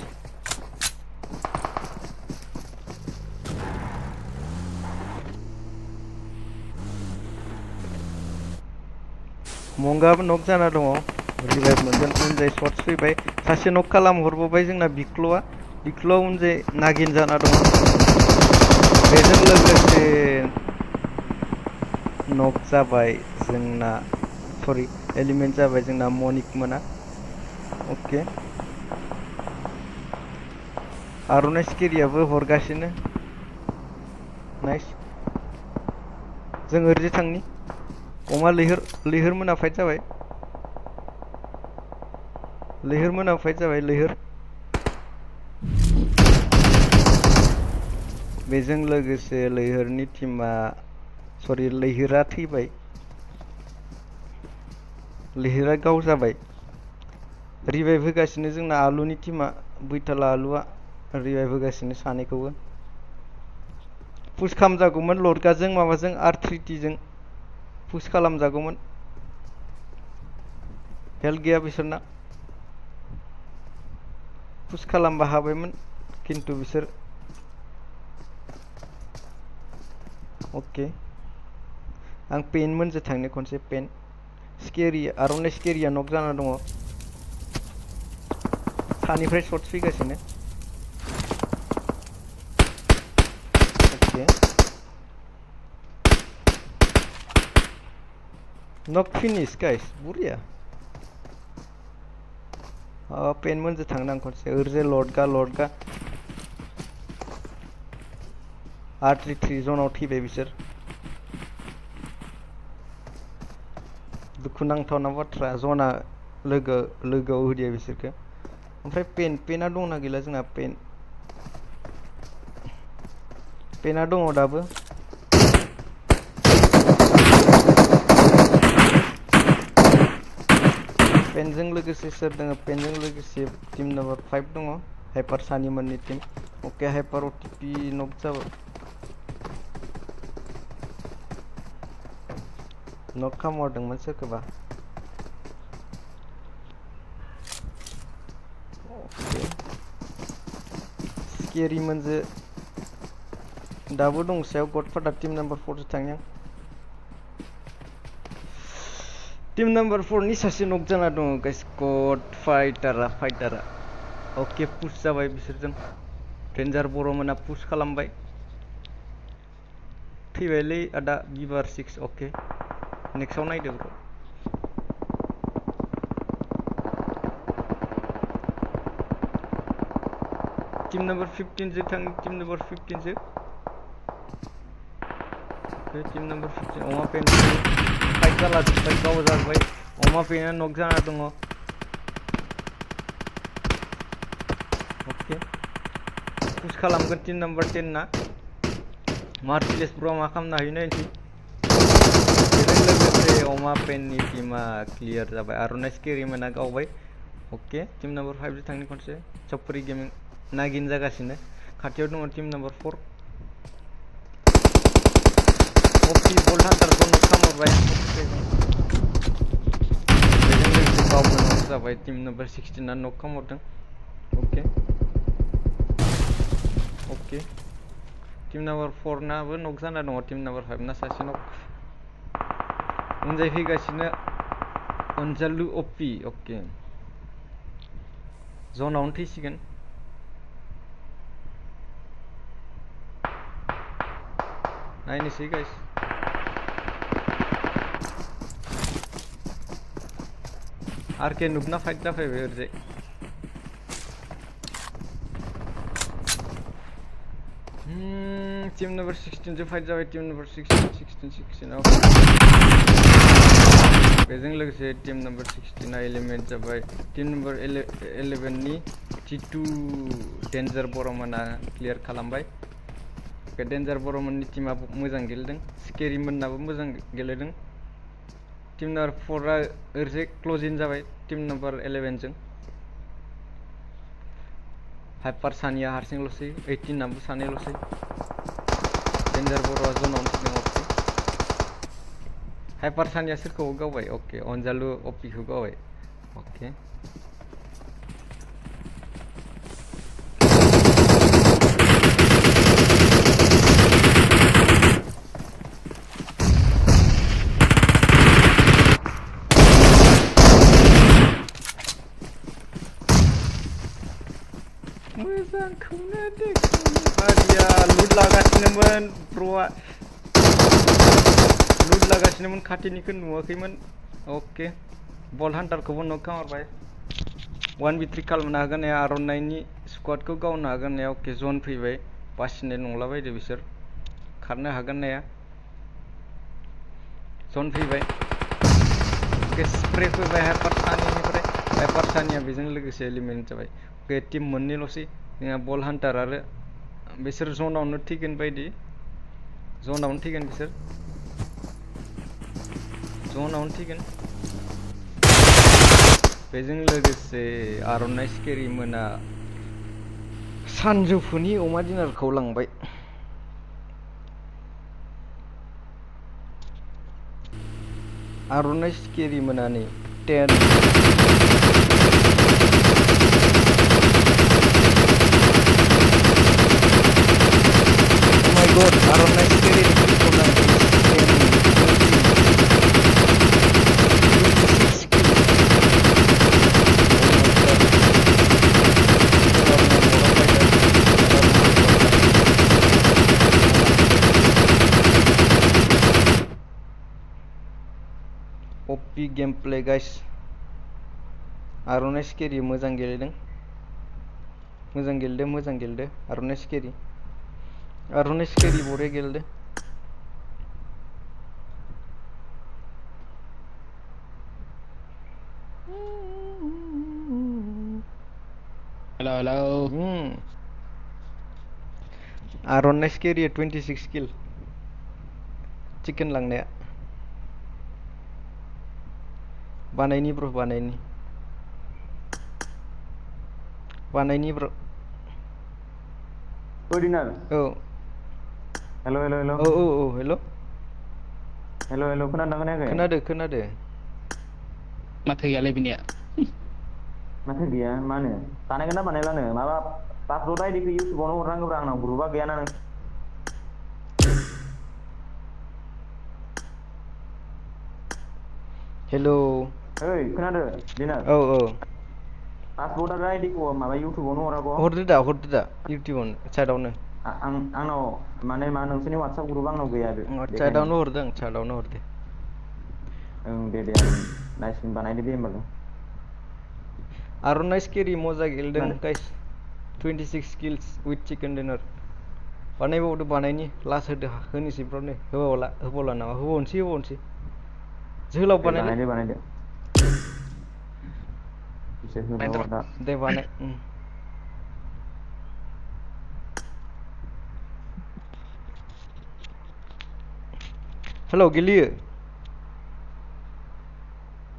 मंगाबो नक जाना दङ रिभाइभ मोनगोन उनजाय शट्स फैबाय सासे नक खालामहरबावबाय जोंना बिक्ल'आ उनजाय नागिन जाना दङ बेजों लोगोसे नक जाबाय जोंना सरि एलिमेन्ट जाबाय जोंना मनिक मोना ओके आर'नाइ स्केरियाबो हरगासिनो नाइस जों ओरैजे थांनि अमा लैहोर मोना फाइट जाबाय लैहोर बेजों लोगोसे लैहोरनि टीमा सरि लैहोरा थैबाय लैहोरा गाव जाबाय रिभाइभ होगासिनो जोंना आलुनि टीमा बैथाला आलुआ रिभाइभ होगासिनो सानैखौबो पुश खालामजागौमोन लडगाजों माबाजों R3T जों पुश खालामजागौमोन हेल्थ गैया बिसोरना पुश खालामबा हाबायमोन खिन्थु बिसोर अके आं पेन मोनजों थांनो खनसे पेन स्केरि आर'नाइ स्केरिया नक जाना दङ सानिफ्राय शर्ट फैगासिनो अके नक फिनिश गाइस बुरिया पेन मोनजों थांनो आं खनसे ओरैजाय लडगा आर्ट्रि 3 जनाव थैबाय बिसोर दुखु नांथावना बाथ्रा जना लोगोआव होदिया बिसोरखो ओमफ्राय पेना दंना गैला जोंना पेना दङ दाबो पेनजों लोगोसे सोर दङ पेनजों लोगोसे टीम नम्बर 5 दङ हाइपार सानि मोननि टीम ओके हाइपार ओटीपी नक जाबाय नक खामहरदोंमोन सोरखौबा स्केरि मोनजो दाबो दं सायाव गडफादार टीम नम्बर 4 जों थाङो टीम नम्बर 4 नि सासे नक जाना दङ गाइस गड फाइटारा ओके पुश जाबाय बिसोरजों रेन्जार बर'मोना पुश खालामबाय थैबायलै आदा बिबार 6 ओके नेक्स्टआव नायदो ब्र टीम नम्बर 15 जो थाङो टीम नम्बर 15 जो टीम नम्बर 15 अमा पेन फाइट जाला जोब्बाय गाव जाबाय अमा पेना नक जाना दङ ओके पुश खालामगोन टीम नम्बर 10 ना मार्टिलेस ब्र मा खालामनो हायो नायनोसै बेजों लोगोसे अमा पेननि टीमा क्लियार जाबाय आर'नाइ स्केरि मोना गावबाय ओके टीम नम्बर 5 जो थांनि खनसे चपरी गेमिं नागिन जागासिनो खाथियाव दङ टीम नम्बर 4 ओपी बल हान्टारखौ नक खालामबाय बेजों लोगोसे गावबो नक जाबाय टीम नम्बर 16 आ नक खालामदों ओके टीम नम्बर 4 नाबो नक जाना दङ टीम नम्बर 5 ना सासे नक उनजाय फैगासिनो अनजालु ओपी ओके जनावनो थैसिगोन नायनोसै गाइस आरके नुबना फाइट जाफैबाय ओरैजाय टीम नम्बर 16 जो फाइट जाबाय टीम नम्बर 16 बेजों लोगोसे टीम नम्बर 16 आ एलिमिनेट जाबाय टीम नम्बर 11 नि T2 डेन्जार बर'मोना क्लियार खालामबाय बे डेन्जार बर'मोननि टीमा मोजां गेलेदों स्केरि मोननाबो मोजां गेलेदों टीम नम्बर 4 आ ओरैजाय क्लोज इन जाबाय टीम नम्बर 11 जों हाइपार सानिया हारसिंल'सै 18 आबो सानैल'सै डेन्जार बर'आ जनावनो फैदों ओके हाइपार सानिया सोरखौबो गावबाय ओके अनजालु ओपीखौ गावबाय ओके मोजांखौनो देखौनो बारिया लुट लागासिनोमोन ब्र'आ लुट लागासिनोमोन खाथिनिखौ नुवाखैमोन ओके बल हान्टारखौबो नक खालामबाय 1v3 खालामनो हागोन ना आर'नाइनि स्क्वाडखौ गावनो हागोन ना ओके जन फैबाय बासिनाय नंला बायदो बिसोर खारनो हागोन ना जन फैबाय ओके स्प्रे फैबाय हाइपार सानिया बेजों लोगोसे एलिमिनेट जाबाय ओके टीम मोननैल'सै जोंहा बल हान्टार आरो बिसोर जनावनो थैगोन बायदि जनावनो थैगोन बिसोर जनावनो थैगोन बेजों लोगोसे आर'नाइ स्केरि मोना सानजौफुनि अमा डिनारखौ लांबाय आर'नाइ स्केरि मोनानि 10 Oh my आर'नाइ सिखिरि OP गेम प्ले गाइस आर'नाइ सिखिरि मोजां गेलेदों आर'नाइ सिखिरि बरिया गेलेदों हेलौ आर'नाइ सिखिरिया 26 किल चिकेन लांनाया बानायनि ब्र' बानायनि ब्र' ओरैनो औ हेल' हेल' हेल' औ हेल' हेल' हेल' खोनादोंना खोनायाखै खोनादो माथो गैयालै बिनिया माथो गैया मा होनो बानायगोन ना बानायलानो माबा पासवर्ड आइडिखौ इउटुबावनो हरनांगौब्रा आंनाव ग्रुपा गैयाना नों हेल' ओइ खोनादो दिनार औ पासवर्ड आरो आइडिखौ माबा इउटुबावनो हरागौ हरदो दा इउटुबावनो साइडआवनो आंनाव माने मा नोंसोरनि वाट्सएप ग्रुप आंनाव गैया बेखायनो साइडआवनो हरदो ओं दे आं नायसिन बानायदो दे होमबालाय आर'नाइ सिखिरि मजा गेलेदों खोनादों guys 26 kills with chicken dinner बानायबावदो बानायनि लास्ट होनोसै ब्र' नै होबावला नामा होबावनोसै जोहोलाव दे बानायलै बानायदो एसे होबाव दा दे बानाय हेल' गेलेयो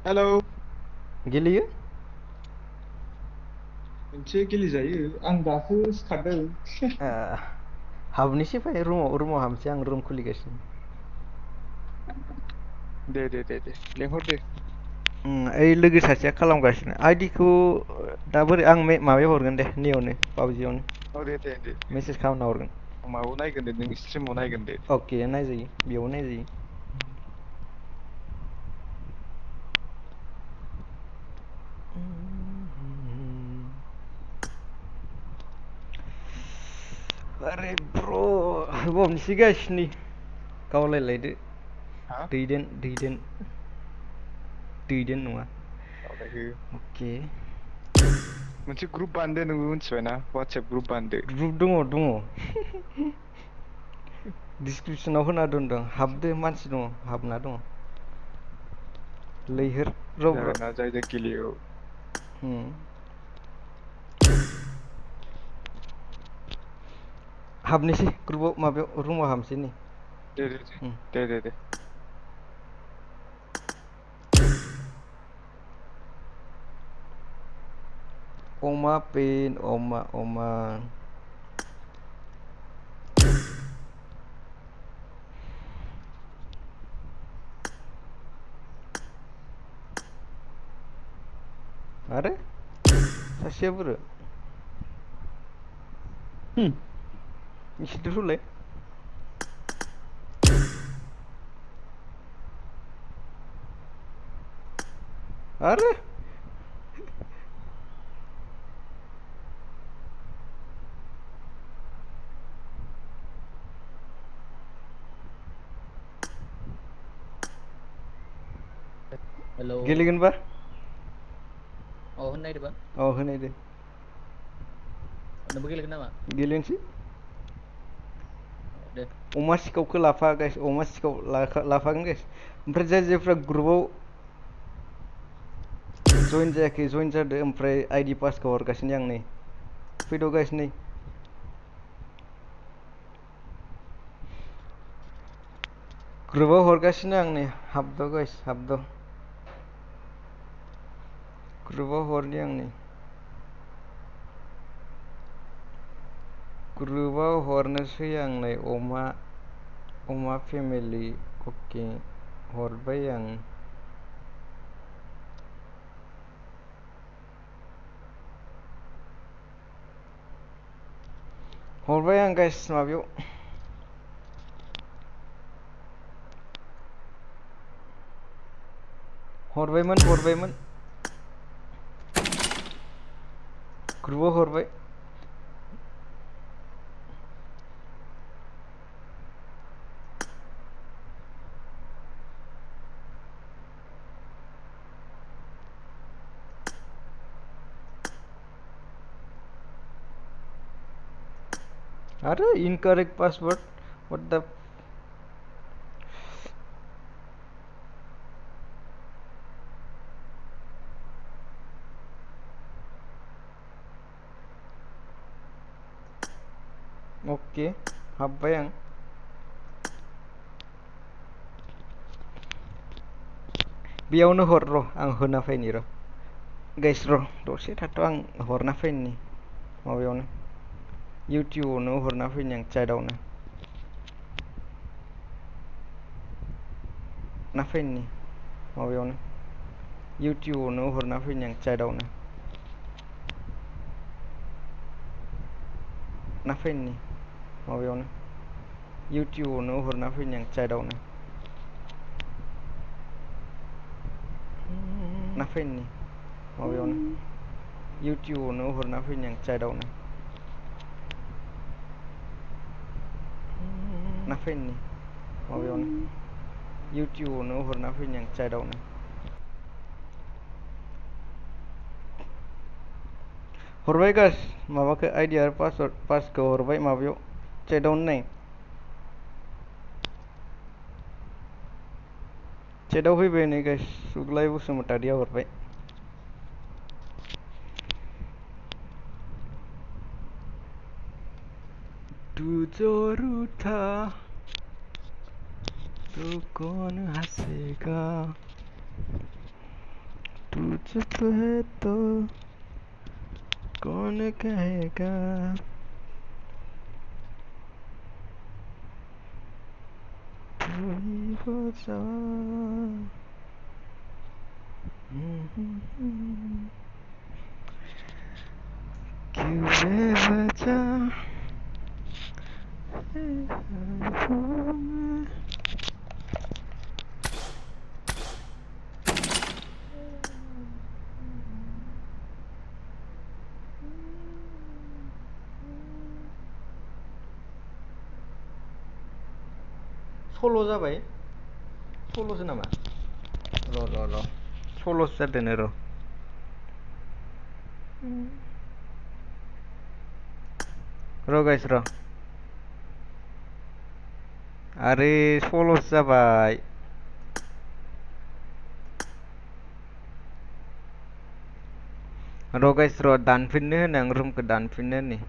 हेलौ गेलेयो मोनसे गेलेजायो आं दासो सिखारदों हाबनोसै फै रुमाव हाबनोसै आं रुम खुलिगासिनो दे लेंहर दे ओइ लोगो सासेया खालामगासिनो आइडिखौ दा बोरै आं माबायाव हरगोन दे नैयावनो पाबजियावनो औ दे मेसेज खालामना हरगोन माबायाव नायगोन दे नों स्ट्रिमाव नायगोन दे अके नायजायो बेयाव नायजायो आरे ब्र' होबावनोसै गाइस नै गावलायलायदो हा दैदेन नङा गावलायहो अके मोनसे ग्रुप बानायदो नोंबो मिथिबायना वाट्सएप ग्रुप बानायदो ग्रुप दङ डिसक्रिपसनाव होना दोनदों हाबदो मानसि दङ हाबना दङ लैहोर जागोन ना जायजों गेलेयो हाबनोसै ग्रुपाव माबायाव रुमाव हाबनोसै नै दे अमा पेन अमा आरे सासेया बोरो इसोरथ' होलाय आरे हेलौ गेलेगोनबा होनो नागिरदोंबा होनायदो नोंबो गेलेगोन नामा गेलेनोसै दे अमा सिखावखौ लाफा गाइस अमा सिखाव लाफागोन गाइस ओमफ्राय जायफ्रा ग्रुपाव जइन जायाखै जइन जादो ओमफ्राय आइडि पासखौ हरगासिनो आं नै फैद' गाइस नै ग्रुपाव हरगासिनो आं नै हाबद' गाइस हाबद' ग्रुपाव हरनि आं नै ग्रुपाव हरनोसै आं नै अमा फेमिलि अके हरबाय आं गाइस माबायाव हरबायमोन ग्रुपाव हरबाय अरे इनकरेक्ट पासवर्ड व्हाट द ओके हाबबाय आं बेयावनो हर र' आं होना फैनि र' गाइस र' दसे थाथ' आं हरना फैनि माबायावनो इउटिउबावनो हरना फैनि आं चेटआवनो हरना फैनि माबायावनो इउटिउबावनो हरना फैनि आं चेटआवनो हरना फैनि माबायावनो इउटिउबावनो हरना फैनि आं चेटआवनो हरना फैनि माबायावनो इउटिउबावनो हरना फैनि आं चेटआवनो हरना फैनि माबायावनो इउटिउबावनो हरना फैनि आं चेटआवनो हरबाय गाइस माबाखौ आइडि आरो पासखौ हरबाय माबायाव चेटआवनो नाय चेटआव फैबाय नै गाइस सुग्लाय बसुमतारिया हरबाय तू जो रूठा तो कौन हंसेगा तू चुप है तो कौन कहेगा तू ही बता क्यों बेवजह सल' जाबाय सल'सो नामा र' सल'सो जादों र' गाइस र' आरे सल'सो जाबाय र' गाइस र' दानफिननो होनो आं रुमखौ दानफिननो होनि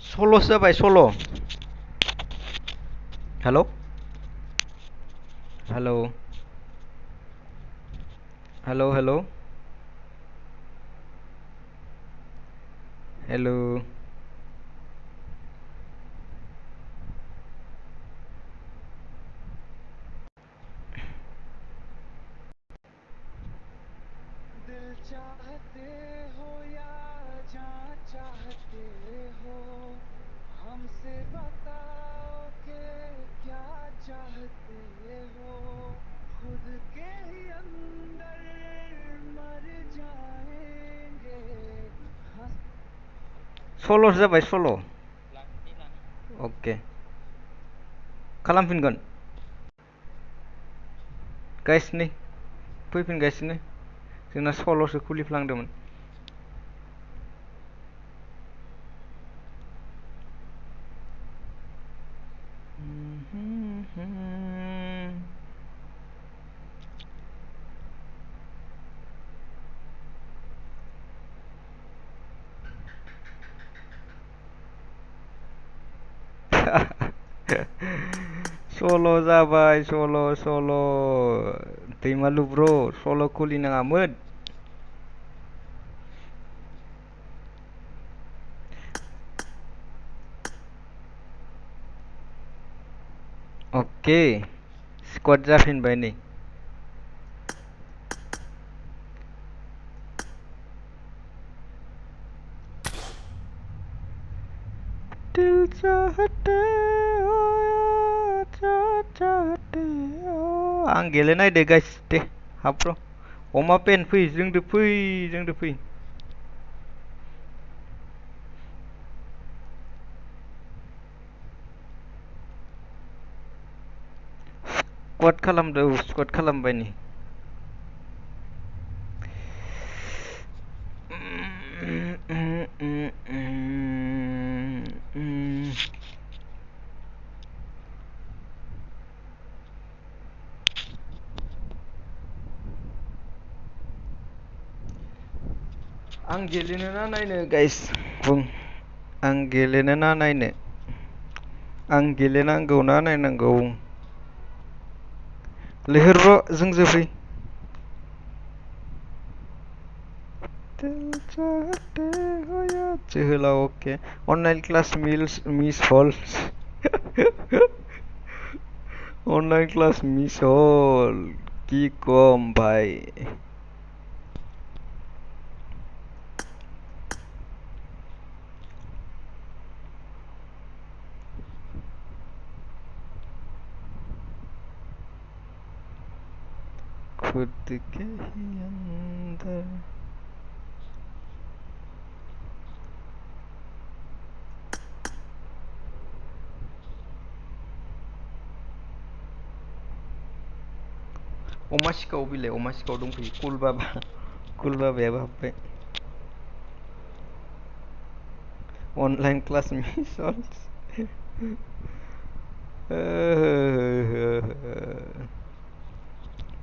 सल'सो जाबाय सल' हेल' हेल' सल'सो जाबाय सल' अके खालामफिनगोन गाइस नै फैफिनगासिनो जोंना सल'सो खुलिफ्लांदोंमोन सल' जाबाय सल' दैमालु ब्र' सल' खुलिनाङामोन अके स्क्वाड जाफिनबाय नै चाहते हो या चाहते हो आं गेलेनाय दे गाइस दे हाब्र' अमा पेन फै जोंदो फै स्क्वाड खालामदो स्क्वाड खालामबाय नै आं गेलेनो ना नायनो गाइस बुं आं गेलेनो ना नायनो आं गेलेनांगौ ना नायनांगौ लैहोर ब्र' जोंजो फै दिल चाहते हो या जोहोलाव अके अनलाइन क्लास मिस हल अनलाइन क्लास मिस हल কি কম ভাই खुद के ही अंदर अमा सिखाव बिलाइ अमा सिखाव दंफैयो कुल बाबायाबो हाबबाय अनलाइन क्लास मिस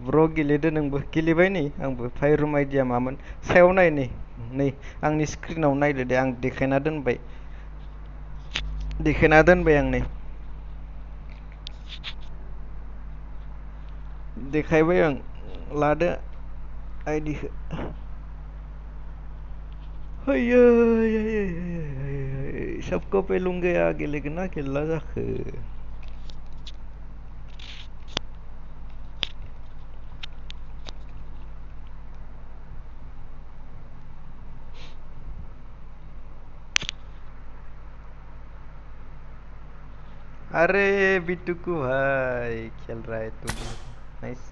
ब्र' गेलेदो नोंबो गेलेबाय नै आंबो फायरुम आइडिया मामोन सायाव नाय नै आंनि स्क्रिनाव नायदो दे आं देखायना दोनबाय आं नै देखायबाय आं लादो आइडिखौ सबको पे लुंगेया गेलेगोन ना गेलेला जाखो अरे बिट्टू भाई खेल रहा है तू नाइस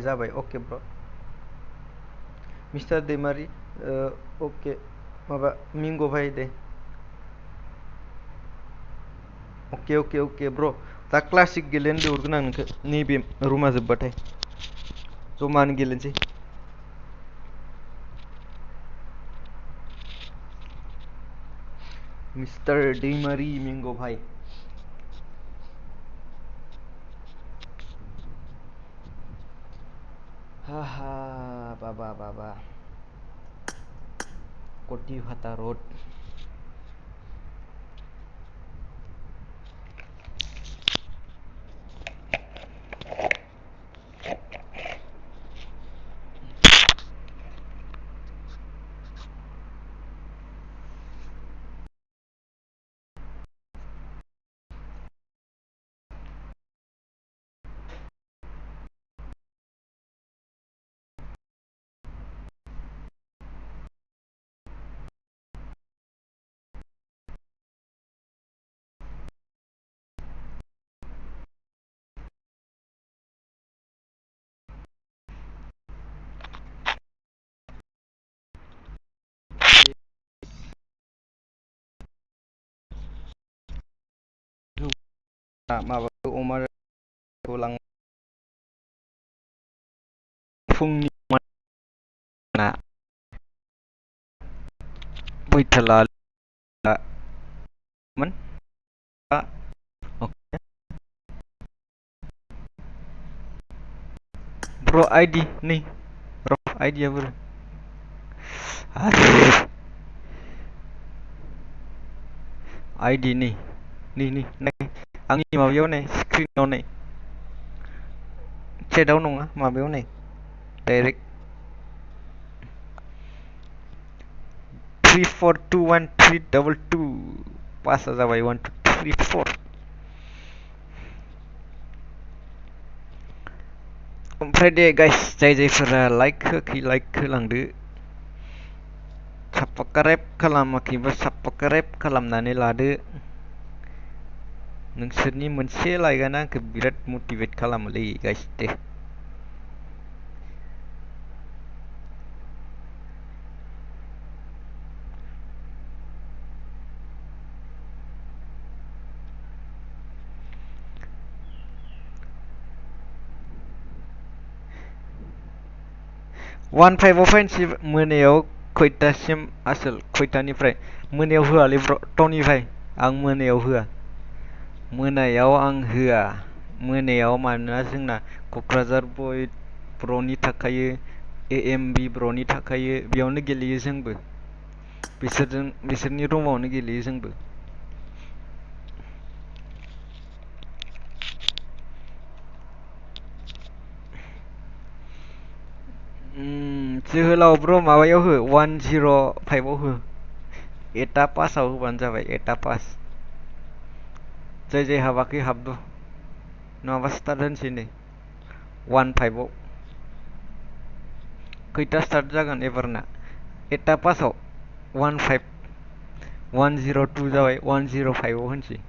जाबाय ओके ब्र मिस्टार दैमारी ओके माबा मिंगो भाई दे ओके ब्र दा क्लासिक गेलेनो लिंहरगोन आं नोंखौ नैबे रुमा जोबबाथाय जमानो गेलेनोसै मिस्टार दैमारी मिंगो भाई हाहा बाबा कोटी भाता रोड माबाखौ अमाखौ लां फुंनि ना बैथाला मोन ब्र आइडि नै र आइडिया बोरो आइडि नै आंनि माबायाव नै स्क्रिनाव नै चेटआव नङा माबायाव नै डाइरेक्ट 3421322 पासा जाबाय 1 2 3 4 ओमफ्राय दे गाइस जाय जायफोरा लाइक होखै लाइक होलांदो साबस्क्राइब खालामाखैबा साबस्क्राइब खालामनानै लादो नोंसोरनि मोनसे लाइकआनो आंखौ बिराद मटिभेट खालामोलै गाइस दे 15 फैनोसै मोनायाव खयथासिम आसोल खयथानिफ्राय मोनायाव होआलै ब्र टनिभाइ आं मोनायाव होआ मोनायाव आं होआ मोनायाव मानोना जोंना क'क्राझार बय ब्र'नि थाखायो एएमबि ब्र'नि थाखायो बेयावनो गेलेयो जोंबो बिसोरनि रुमावनो गेलेयो जोंबो जोहोलाव ब्र माबायाव हो 105 आव हो एटा पासआव होबानो जाबाय एटा पास जाय जाय हाबाखै हाबदो नङाबा स्टार्ट होनोसै नै 15 आव खैथा स्टार्ट जागोन एबारना एटा पासआव 15 102 जाबाय 105 आव होनसै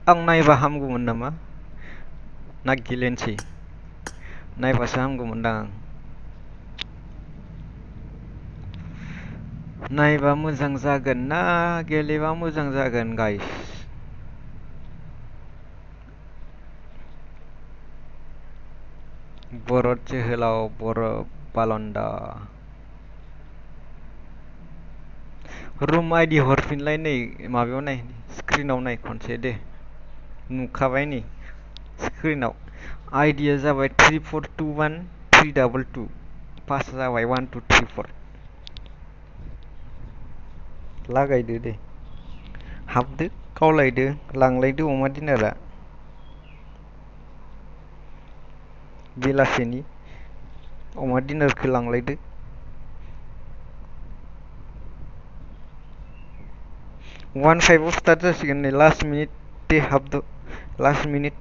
आं नायबा हामगौमोन नामा ना गेलेनोसै नायबासो हामगौमोनदां आं नायबा मोजां जागोन ना गेलेबा मोजां जागोन गाइस बर' जोहोलाव बर' बालन्दा रुम आइडि हरफिनलाय नै माबायाव नाय स्क्रिनाव नाय खनसे दे नुखाबाय नै स्क्रिनाव आइडिया जाबाय 3421 322 पास जाबाय 1234 लागायदो दे हाबदो गावलायदो लांलायदो अमा दिनारा बेलासेनि अमा दिनारखौ लांलायदो वन फाइव स्टार्ट जासिगोन नै लास्ट मिनिट दे हाबदो लास्ट मिनिट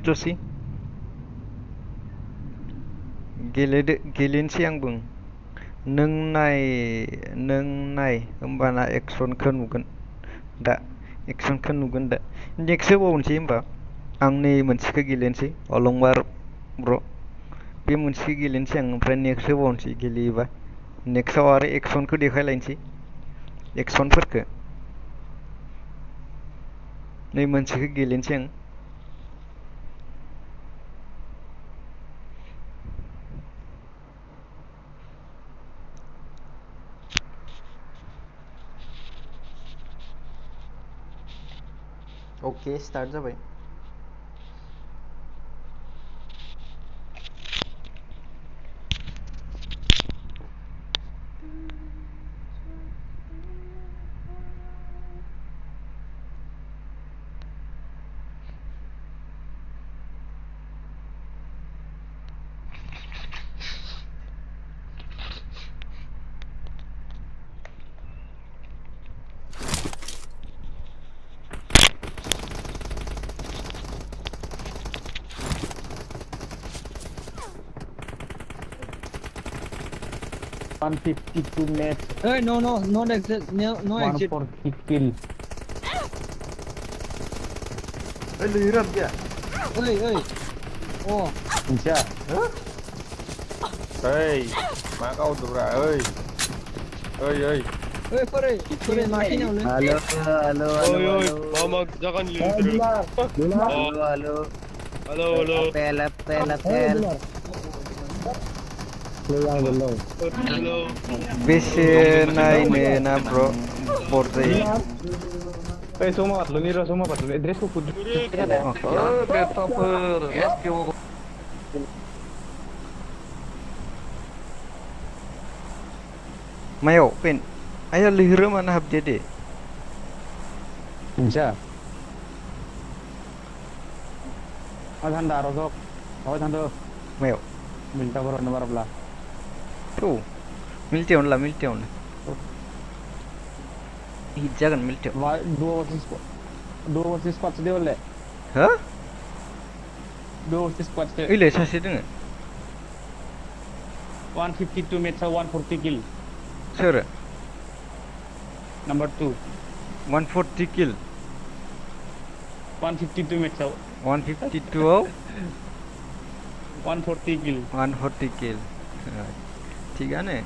ल'सै गेलेनोसै आंबो नों नाय होमबाना एक्सनखौ नुगोन दा नेक्स्ट होबावनोसै होमबा आं नै मोनसेखौ गेलेनोसै अलंबार ब्र बे मोनसेखौ गेलेनोसै आं ओमफ्राय नेक्स्ट होबावनोसै गेलेयोबा नेक्स्टआव आरो एक्सनखौ देखायलायनोसै एक्सनफोरखौ नै मोनसेखौ गेलेनोसै आं अके स्टार्ट जाबाय $152 net. Hey, no exit, no exit. 140 kill. Ê, lì rập kìa. Ơi. Oh. Insya. Ê, má câu tụi ra ơi. Ơi. Ơi, Fwido, makin nào lên. Halo. Oi, mama jangan lihat. Halo. Lapel. Halo. बेसे नायनो ना ब्र बर जायो Ê, số một luôn đi rồi, số một bật luôn. Dress của phụ Mayo pen. Ayo lihir mana habde deh. Bisa. Thanda rosok. Thanda. Mayo. Minta baru nomor belah. Tuh. Milte on. Jangan milte. Dua versus squad sedih oleh. Hah? Dua versus squad sedih. Ile sasi dengan. 152 match 140 kill. Sure. Number 2. 140 kill. 152 match 152. 140 kill. 140 kill. Tiga nih.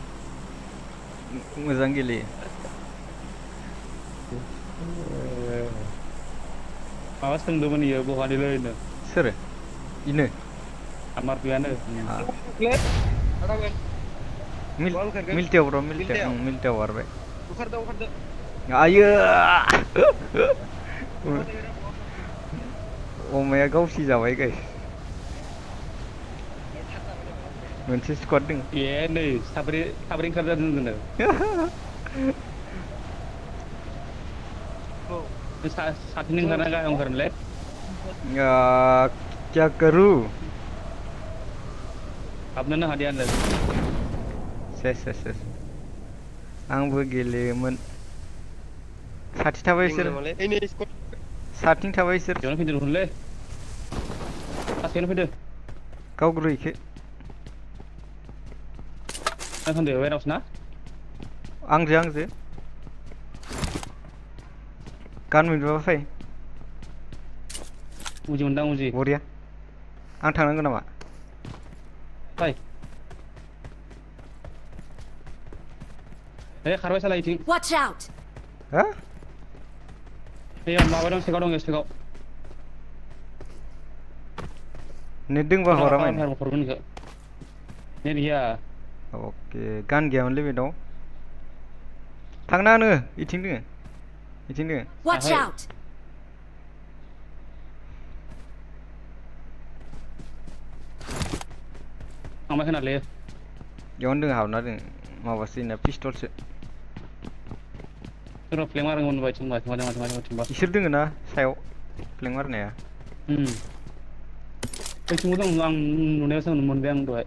Muzang gili. Awas tenggelam ya bukan di lain. Sure. Ini. Amar piana. Milte bro, milte war be. Ayo. OMA गावसि जाबाय guys. मोनसे squad दङ. Iya nih, sabri kerja dulu. साथ नहीं करना क्या हम कर ले क्या करूँ आपने ना हदियान ले ses आंबो गेलेयोमोन साथि थाबाय इसोर साथिं थाबाय इसोर jangan pindah dulu le kasih pindah गावग्रोयैखे kan deh warehouse na आंजो गान मोनबा फै uji undang uji बरिया आं थांनांगोन नामा fai खारबाय साला इथिं Watch out! हा माबा दं सेगाव दं सेगाव नेट दोंबा हरा माइन हरगोन इखो नेट गैया ओके गान गैयामोनलै बेनाव थांना नो इथिं दोङो Watch out! थांबाय खोनालै बेयावनो दोङो हाबना दोङो माबासो ना पिस्तलसो सोरबा फ्लें मारगोन बाय थिंबा इसोर दोङो ना सायाव फ्लें मारनाया बैथिंबो दं आं नुनायावसो मोनबाय आं दहाय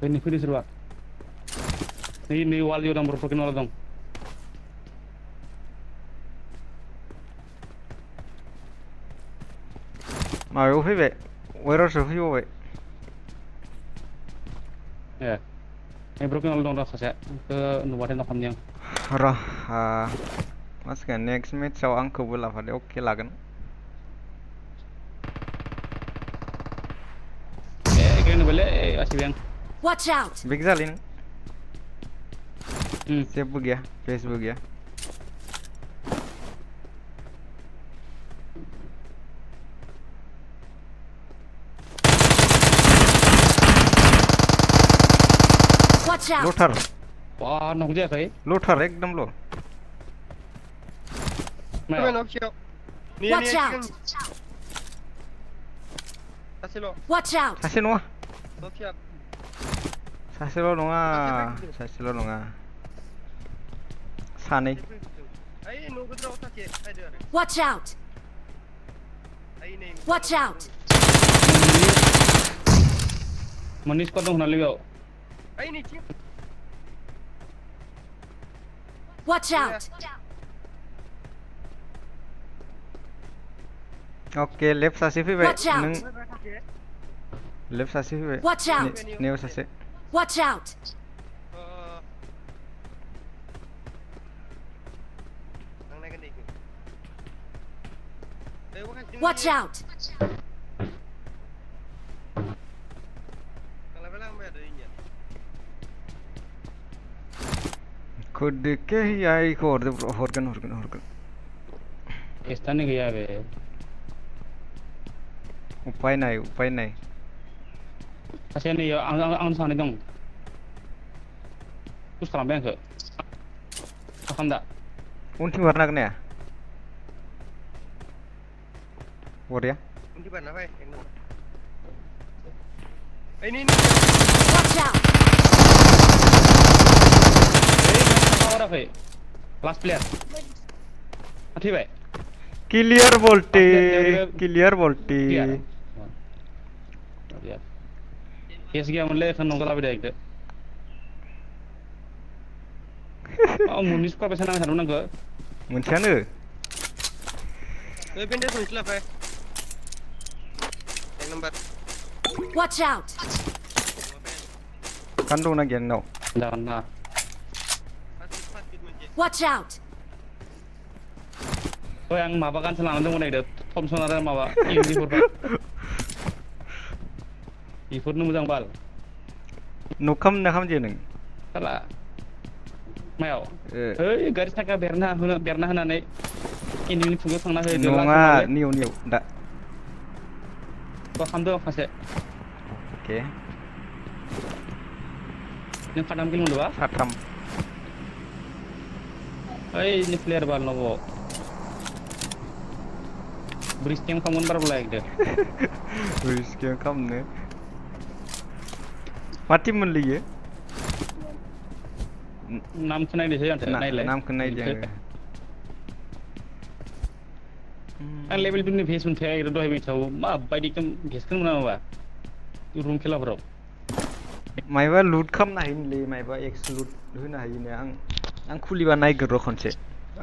बैनि फैदों सोरबा नै वाल जिउ दं ब्रकेन वाल दं माबायाव फैबाय वेरावसो फैबावबाय ए ब्रकेन वाल दं सासे नुबाथाय ना खालामनि आं र मासिगोन नेक्स्ट मेट्सआव आंखौबो लाफादो अके लागोन गेलेनो बोले आसिबाय आं Watch out! बेग जालै नों जेबो गैया फेसबो गैया Watch out! लथार wah नक जायाखै लथार एकदम ल Watch out! Watch out! सासे नङा सासेल' नङा सानै Watch out! Watch out! मोननै स्क्वाड दं होननानै बेयाव Watch out! ओके लेफ्ट सासे फैबाय Watch out! नों लेफ्ट सासे फैबाय Watch out! नेव सासे Watch out! Watch out! खोदेके याइखौ हरगोन एस्तानि गैया बे उपाय नाय सासे नै आं सानै दं पुश खालामबाय आंखो खालामदा उनथिं बारनो हागोन ना बरिया Watch out! हराखै लास्ट प्लेयार थैबाय क्लियर बल्टी केस गैयामोनलै एखौ नंगौ लाबाय डाइरेक्ट मुनि स्क'र बेसेबां नांनो सानदों नोंखौ मोनसेयानो ओइ बेन्डेज मोनसे लाफाय एक number Watch out! kan dong na gyan now जागोन ना Watch out! ओइ आं माबा गानसो लानानै दंमोन नागिरदों थमसन आरो माबा इउनिफोरखौ बेफोरनो मोजां बाल nokam na kam je nang साला मायाव ओइ गारि साखा बेरना होनानै इन्दिनि फुंखौ थांना होदो nonga niu da मा खालामदों फासे oke नों खादाम किल मोनदोंबा satam ओइ नि प्लेयार बाल नबो ब्रिज केम खालामगोन बारबोला एकदो risky kam ne mati मोनलियो नाम खोनायदोसै आंथ नायलाय नाम खोनायदों आं लेभेल 2 नि भेस मोनथाया एकदो दहाय मिथाव मा बायदि कम भेसखौ मोना माबा रुम खेलाफोराव मायबा लुट खामना हायोलै मायबा एक्स लुट होनो हायोनो आं खुलिबा नायगोर र खनसे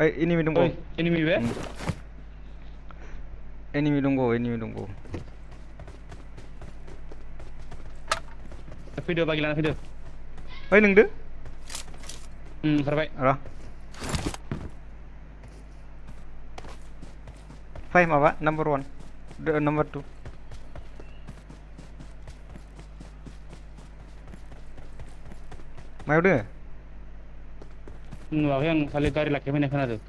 ओइ एनिमि दंगो एनिमि बे एनिमि दंगो फैदो बागि लाना फैदो ओइ नोंदो ओंखारबाय र फाय माबा नम्बर 1 नम्बर 2 मायाव दोङो नुवाखै आं खालि गारि लाखिफैनाय खोनादों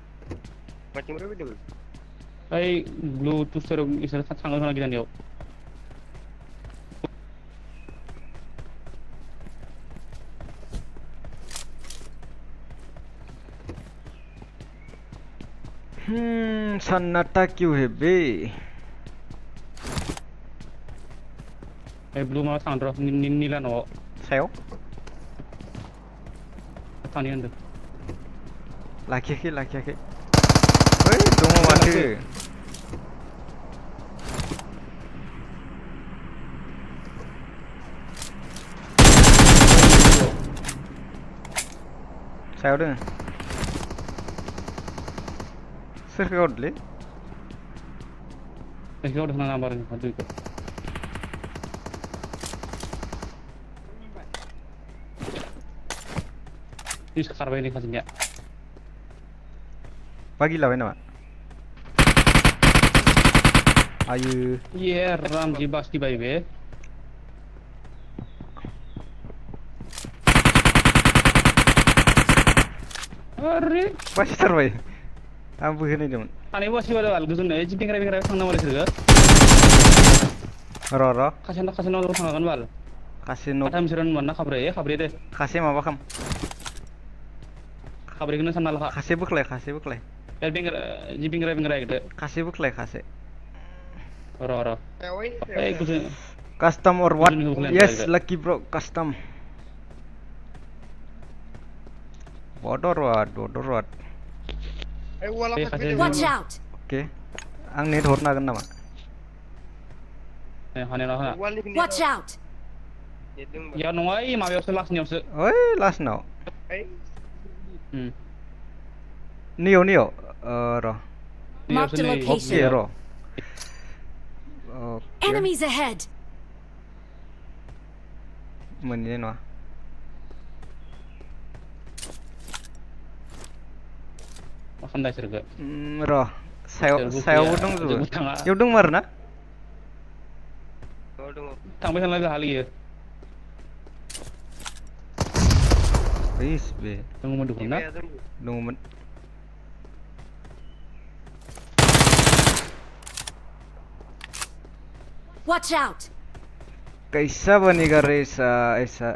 माथिंनिफ्राय फैदोंमोन ओइ ब्लुटुथ सेराव इसोर थाङो खोना गिदानियाव सन्नाटा क्यों है बे ओइ ब्लु माबा थांदो र निला न'आव सायाव थांनि होनदों लाखियाखै ओइ दङ माथो सायाव दोङो सोरखौ गावदोलै जायखियाव थांना नाम्बार दुइखौ इस खारबाय नै खासेनिया बागि लाबाय नामा आयो ये रामजी बास्ती बाय बे अरे बासिथारबाय आंबो होनायदोंमोन थानाय बासिबाय आल गोजोननो जि बेंग्रा थांना मालाय सोरगो र खासेना थांगोन बाल खासे न आथाम सेरन मोनना खाब्रै दे खासे माबा खाम खाब्रैखौनो सानना लाखा खासे बोख्लाय बे बेंग्रा जि बेंग्रा एकदो खासे बोख्लाय खासे र ओइ गोजोन custom or what yes lucky bro custom border what ओइ वाला फैदों Watch out! oke आं नेट हरनो हागोन नामा हाने ना हाना Watch out! या नङा ओइ माबायावसो लास्टनियावसो ओइ लास्टनाव ओइ नियाव र Marked a oke location. र Enemies ahead! मोननाय नङा मा खालामदों सोरगो र सायावबो दंजोबो इयाव दंमोन आरो ना थांबाय थानाय हालियो ओइस बे दङमोन दुखु ना दङमोन Watch out! कैसा बनेगा रे ऐसा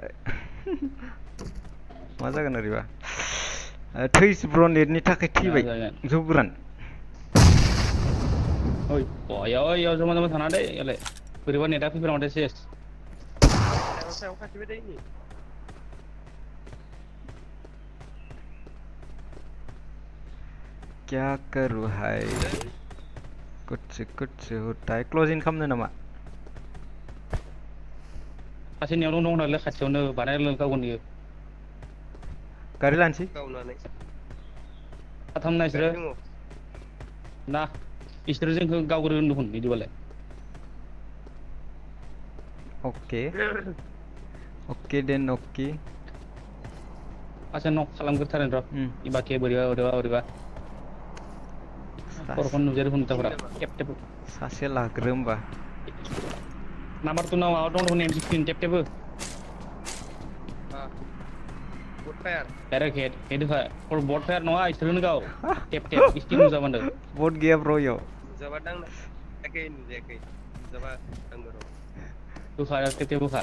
मा जागोन ओरैबा थैस ब्र नेटनि थाखाय थैबाय जौगोरान ओइ याव जमा थाना दे यालाय बोरैबा नेटा फैफेरामाथाय सेस सायाव खाथिबाय दै क्या करूँ हाय कुछ होता है क्लोजिंग खालामनो नामा सासेनियाव दं नालाय खाथियावनो बानायनो गावगोन इयो गारि लानोसै गावनानै साथाम ना इसोरो ना इसोरो जोंखौ गावग्रो होनदोंमोन बिदिबालाय ओके देन ओके आसा नक खालामग्रोथारन र' इबाके बोरैबा खर'खौ नुजेर हुनताफोरा टेप टेप सासे लाग्रो होमबा नाम्बार 2 नाव माबा दं M16 tape tape boat fire direct head होखा फर बट फायार नङा इसोरनो गाव टेप टेप स्टिं नुजाबानो बट गैया ब्र याव नुजाबा नुजायाखै नुजाबा आंबो र' होखा टेप टेप होखा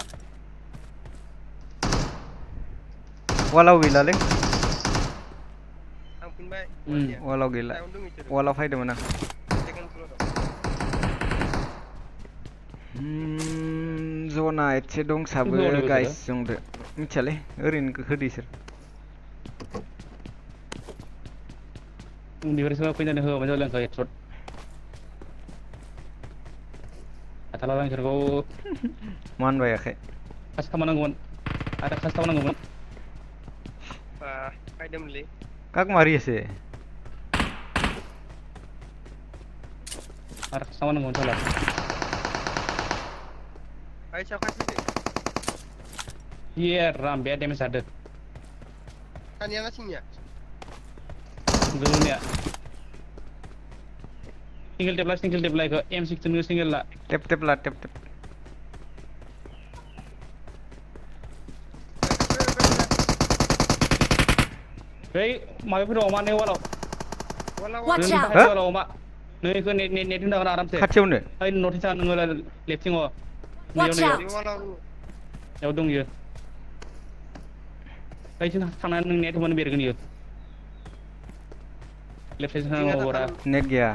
वालाव गैलालै थांफिनबाय वालाव गैला वालाव फायदोंमोन आं जना एसे दंसाबो गाइस जोंदो मिथियालै ओरैनो होदो इसोर उन्दैफोरसो फैनानै होबानो जाबाय आंखौ हेडशट हाथाला आं इसोरखौ मानबायाखै खास खालामनांगौमोन आरो खास खालामनांगौमोन फायदोंमोनलै काक मारियासै आरो खास खालामनांगौमोन साला आइसा खासिदे ये राम बे डेमेज जादों सानिया ना सिंनिया गोजौनिया सिंगल टेपला इखो M16 नो सिंगल ला टेप ला टेप बै माबाफोर अमा ने वालाव Watch out! वालाव अमा नै इखो नेट होनदागोन आरामसे खाथियावनो ओइ नटिसा नोङो लेफ्टिं अ Watch out! याव दं इयो ओइथिं थांनानै नों नेट होबानो बेरगोन इयो लेफ्ट साइड थांनांगौ बरा नेट गैया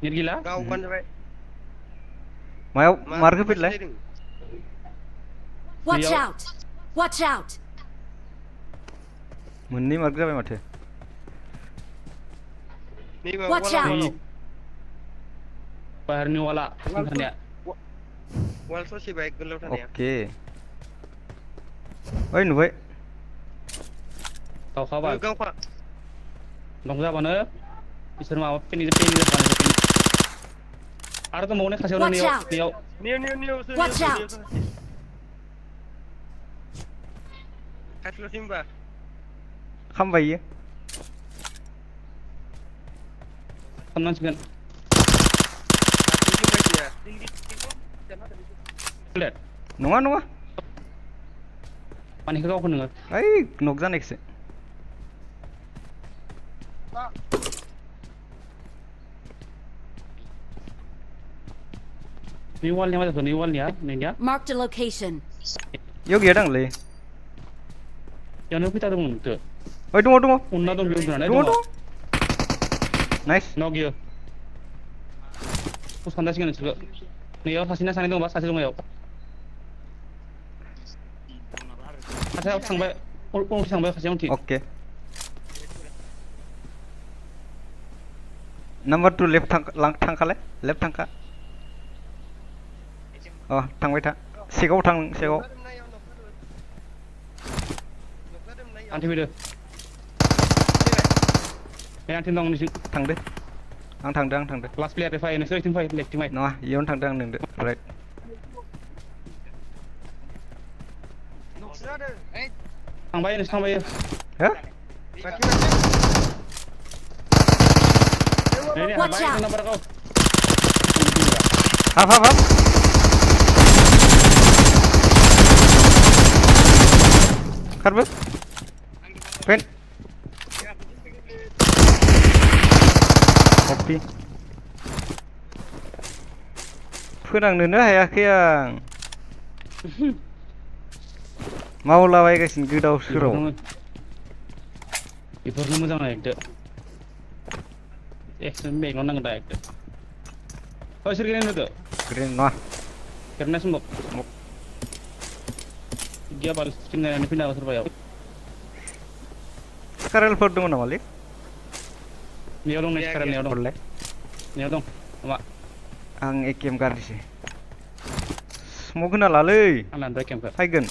नेट गैला गावबानो जाबाय मायाव मारखो फैदलाय Watch out! Watch out! मोननै मार्क जाबाय माथो Watch out! बाहेरनि वाला थांनाया वाल ससेबाय गोलाव थानाया ओके ओइ नुबाय गावखाबा गावखा दंजाबानो इसोर माबा पेनि जाबानो आरो दंबावो ने खासेयावनो Watch out! नियाव Watch out! खाथिल'सिमबा खामबाय इयो खालामनांसिगोन प्लेट नङा पानिखौ गावखौ नोङो ओइ नक जानायखोसो नै वालनिया मा जाखो नै वालनिया नैनिया Marked a location. इयाव गैया दांलै यावनो फैथारदोंमोन तो ओइ दङ उनना दं बेयाव उन्दुनानै दङ नाइस नक इयो सानजासिगोन नोंसोरखौ नैयाव सासेना सानै दंबा सासे दङ याव सासेयाव थांबाय उनथिं थांबाय सासेया उनथिं ओके नाम्बार 2 लेफ्ट थांखालाय लेफ्ट थांखा अ थांबाय था सेगाव थां सेगाव आन्थि फैदो बे आन्थि दं नोंसिं थांदो आं थांदो लास्ट प्लेयार फै नोंसोर ओइथिं फै लेफ्टिं फै नङा इयावनो थांदो आं नोंदो राइट थांबाय नोंसोर थांबाय हो नै Watch हाबाय out! नाम्बार गाव हाब खारबो पेन कपि फोनांनोनो हायाखै आं मावलाबायगासिनो गोदाव सोराव बेफोरनो मोजां नायदो एक्सन बेगनाव नांगोन दा एकदो ओइ सोर गेलेनो होदो ग्रेन नङा गेलेनाय समाव गैयाबा स्क्रिन नायनानै फैनो हागौ सोरबायाव स्कारलफोर दङ नामालै Niau dong nih sekarang niau dong. Boleh. Niau dong. Oma. Ang AKM गाज्रिसो स्मक होना लालै Ang lantai camp. फैगोन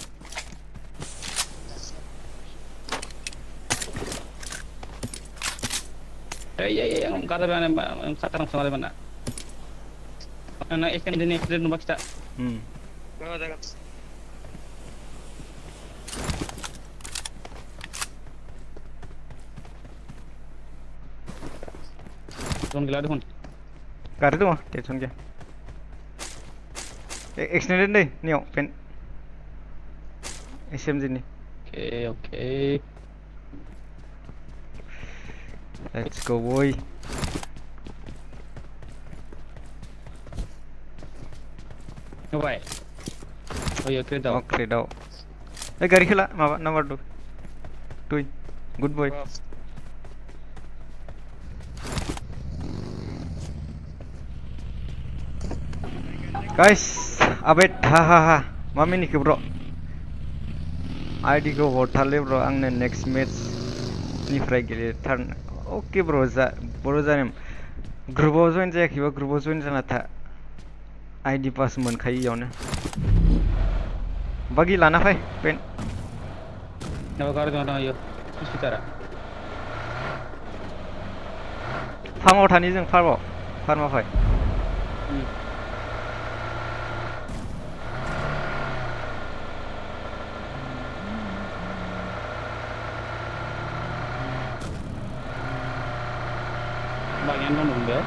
Yang kata yang kata orang sama mana? Anak ikan ini numpak kita. Tuan gila deh, गाड़ी दङ टेनसन गैया extended दै नियाव PAN SMG नि Oke. Let's go boy Ngapain? Oh iya kereta. Oke daw गाड़ी खेला माबा number 2 2 good boy guys update hahaha मा मिनिखो ब्र ID खौ हरथारलै ब्र आंनो नेक्स्ट मैच निफ्राय गेलेथारनो ओके ब्र बर' जानेम ग्रुपाव जइन जायाखैबा ग्रुपाव जइन जाना था ID पास मोनखायो इयावनो बागि लाना फै PAN Nama kau dengan orang yo. Sekitar. फार्माव थानि जों फार्माव फै Bagian dong dong deh.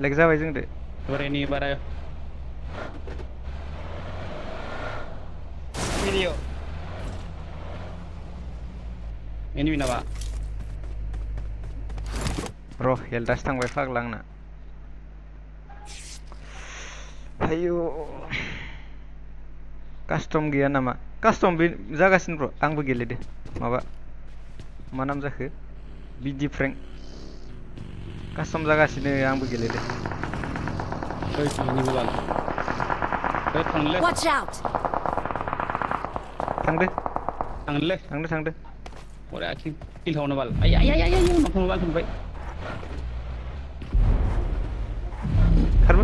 लेग जाबाय जों दे Berani bara. Video. Ini mina pak. र' हेल्थासो थांबाय फाग्ला आंना आयु कास्टम गैया नामा कास्टम बे जागासिनो ब्र आंबो गेलेदो माबा मा नाम जाखो बिदि फ्रेंक कास्टम जागासिनो आंबो गेलेदो Ini bulan. Tangle. Watch out! थांदो Tangle. थांदो Udah kill hauna bal. Ay, makan bal sampai. खारबो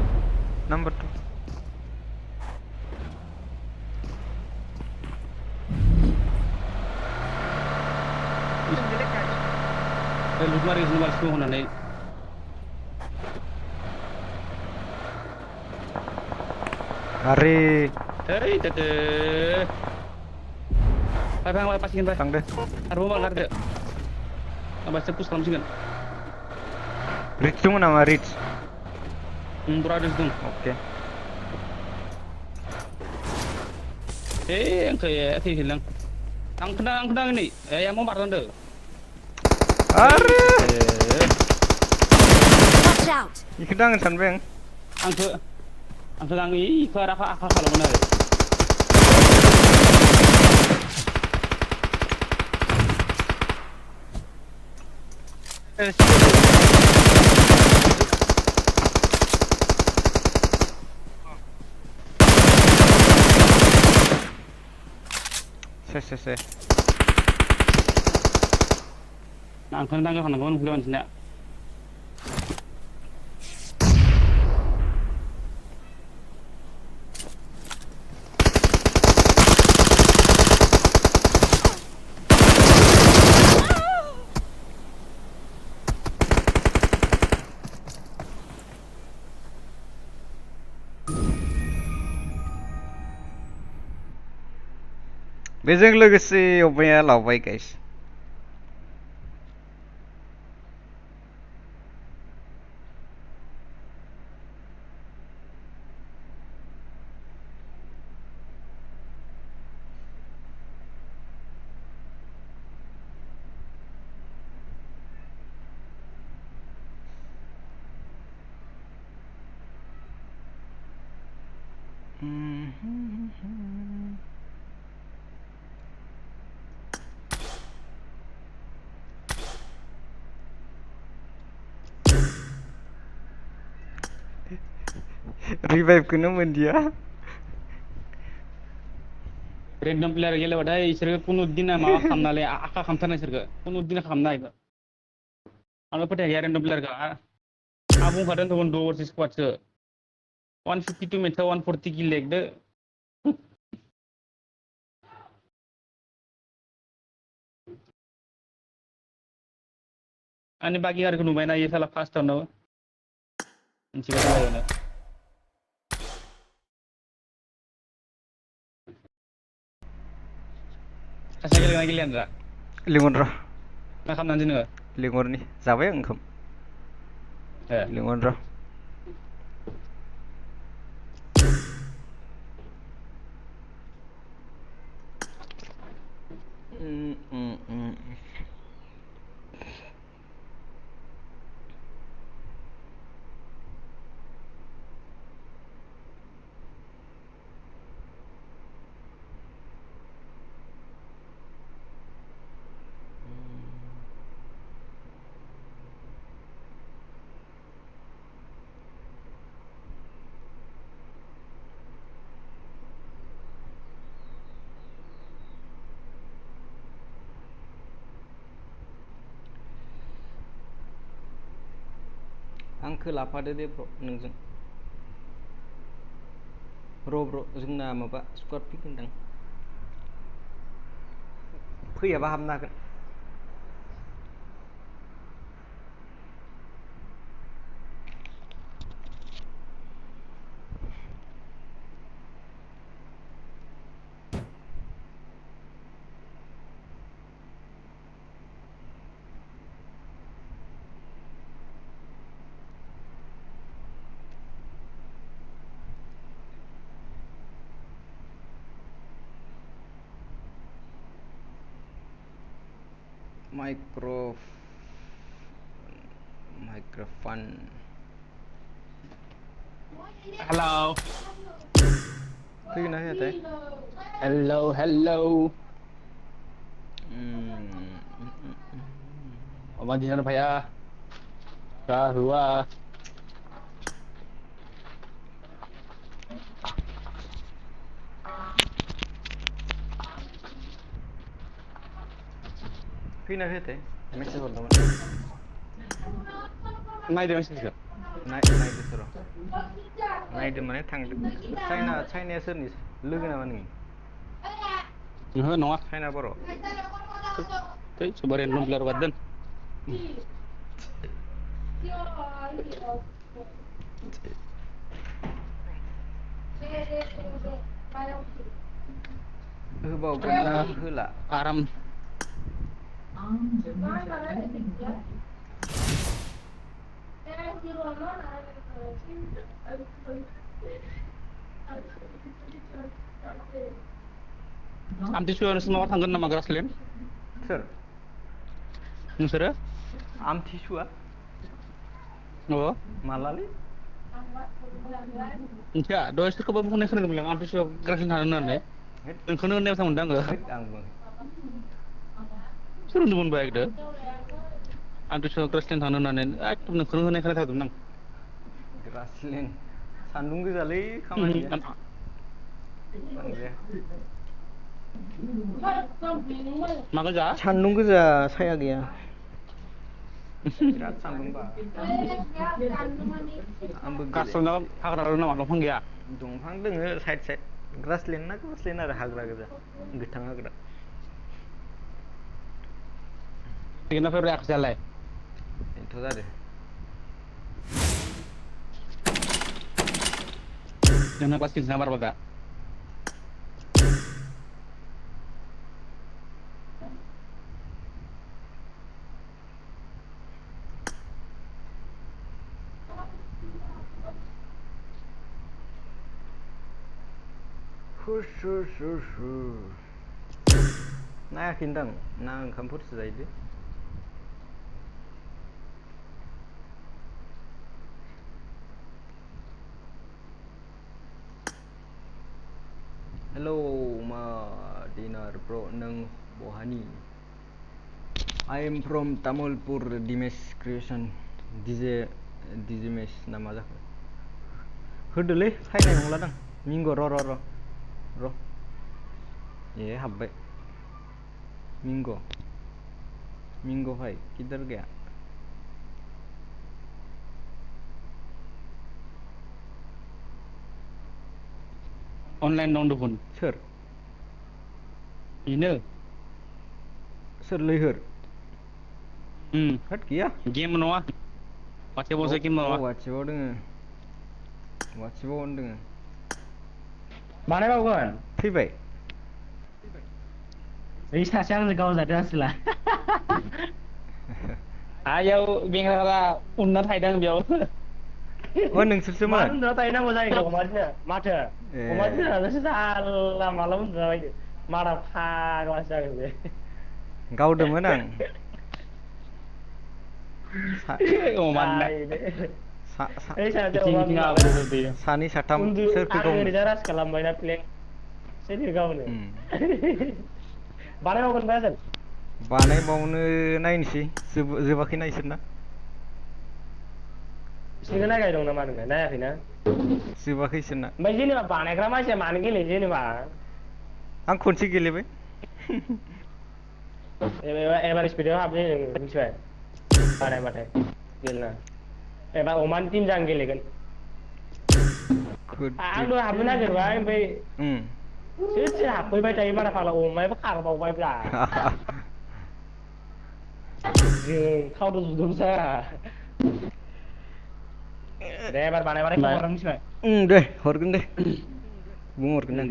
number 2 Lu mari semua bal semua hauna nih. अरे Hei, tete. Bang, pasihin bang. थांदो Arbo bal garde. Abas sepus dalam sini. Rich दङ नामा rich Berada dong. Okay Yang kayak hilang. Ang kendang ini. Yang mau marah deh. अरे Watch out! इखो दांनो सानबाय आं Ang kendang ini ke arah akal kalau benar. से Ang kendang ke kanan bulan sini. बेजों लोगोसे अमाया लावबाय गाइस रिवाइव खौनो मोनदिया random player गेलेबाथाय इसोरो कुनु दिना माबा खालामनानै आखा खालामथारनाय इसोरखो कुनु दिना खालामनो हायो आंबो फोथाय गैया रेन्डम प्लेयारखौ आं बुंखादों दमोन 2 वर्सेस स्क्वाडसो 152 मेथ्सआव 140 किल लेगदो आंनि बागि आरखौ नुबायना इयो साला फार्स्टआवनो मिथिबाय जालायनो सासेया गेलेना गेलेयानोरा लिंहर र' मा खालामनानै दोनो लिंहरनि जाबाय आं ओंखाम लिंहर र' आंखौ लाफादो दे ब्र' नोंजों ब्र' जोंना माबा स्क्वाड फैगोनदां फैयाबा हाबनो हागोन माइक्र'फन हेलौ फैगोन ना फैयाथाय हेलौ अमा दिनानो फाया हुआ फैगोन ना फैयाथाय मेसेज हरदोंमोन नायदो मेसेजखौ नायदोथ' र' नायदो माने थांदो चाइनाया सोरनि लोगो नामा नोंनि ओहो नङा चाइना बर' थै सुबार रेन्डम प्लेयार बाद दोन होबावगोन ना होला आराम आमथिसुवायाव नोंसोर माबा थांगोन नामा ग्रासलेण्ड सोर नोंसोरो आमथिसुवा अ मालालै मिथिया दहाय सोरखौबा बुंनाय खोनादोंमोन आं आमथिसुवायाव ग्रासलेण्ड थांनो होननानै नोंखौनो होननाय बायसा मोनदों आङो आंबो सोर होनदोंमोन बा एकदो आमथिसुवायाव ग्रासलेण्ड थांनो होननानै एकदम नोंखौनो होननाय खोनाथारदोंमोन आं ग्रासलेण्ड सान्दुं गोजालै खामानि गैया थांजाया मा गोजा सान्दुं गोजा साया गैया बिराद सान्दुंबा आंबो ग्रासलेण्डआव हाग्रा दं नामा दंफां गैया दंफां दोङो साइड ग्रासलेण्ड आरो हाग्रा गोजा गोथां हाग्रा फैगोन ना फैया आखासेयालाय बेनोथ' जादों नोंना क्लास बेसेबां बारबा दा नायाखैनोदां ना ओंखामफोरसो जाहैदो हेलौ मा डिनार ब्र' नों बहानि I am from Tamulpur Dimesh creation दिजेमेश ना मा जाखो होदोलै फायनाय नंलादां मिंग' र' ये हाब्बाय मिंग' भाई किधर गया अनलाइन दं दुखुन सोर बेनो सोर लैहोर होद गैया गेम नङा वाट्सएपआवसो गेम नङा वाट्सएपआव दोङो वाट्सएपआव दोङो बानायबावगोन फैबाय बै सासे आंजों गावजादों आसोला आयाव बेंग्रारा उनना थायदों बेयाव अ नोंसोरसोमोन मानो उन्दुना थाहैनांगौ जायो अमादिनो माथो अमादिनासो जाला माला उन्दुना बायदो मारा फाग्लासो जागोन बे गावदोंमोन आं सानै साथाम सोरखौ गावनो ओरैजा रास खालामबायना प्लेन सोरखौ गावनो बानायबावगोन बायाजों बानायबावनो नायनोसै जोबाखैना इसोरना बिसोरनिखौ नायगाय दं नामा नोङो नायाखैना जोबाखै इसोरना ओमफ्राय जेनेबा बानायग्रा मानसिया मानो गेलेयो जेनेबा आं खनसे गेलेबाय एबार स्पिडआव हाबनो मिथिबाय बानायबाथाय गेलेना एबा अमानि टिमजों आं गेलेगोन आंबो हाबनो नागिरबाय ओमफ्राय सोर हाबफैबाय थायो मारा फाग्ला अमायाबो खारबावबायब्रा जों खावदो जुदोंसो दे एबार बानायबाथाय खबर हरनो मिथिबाय दे हरगोन दे बुंहरगोन आं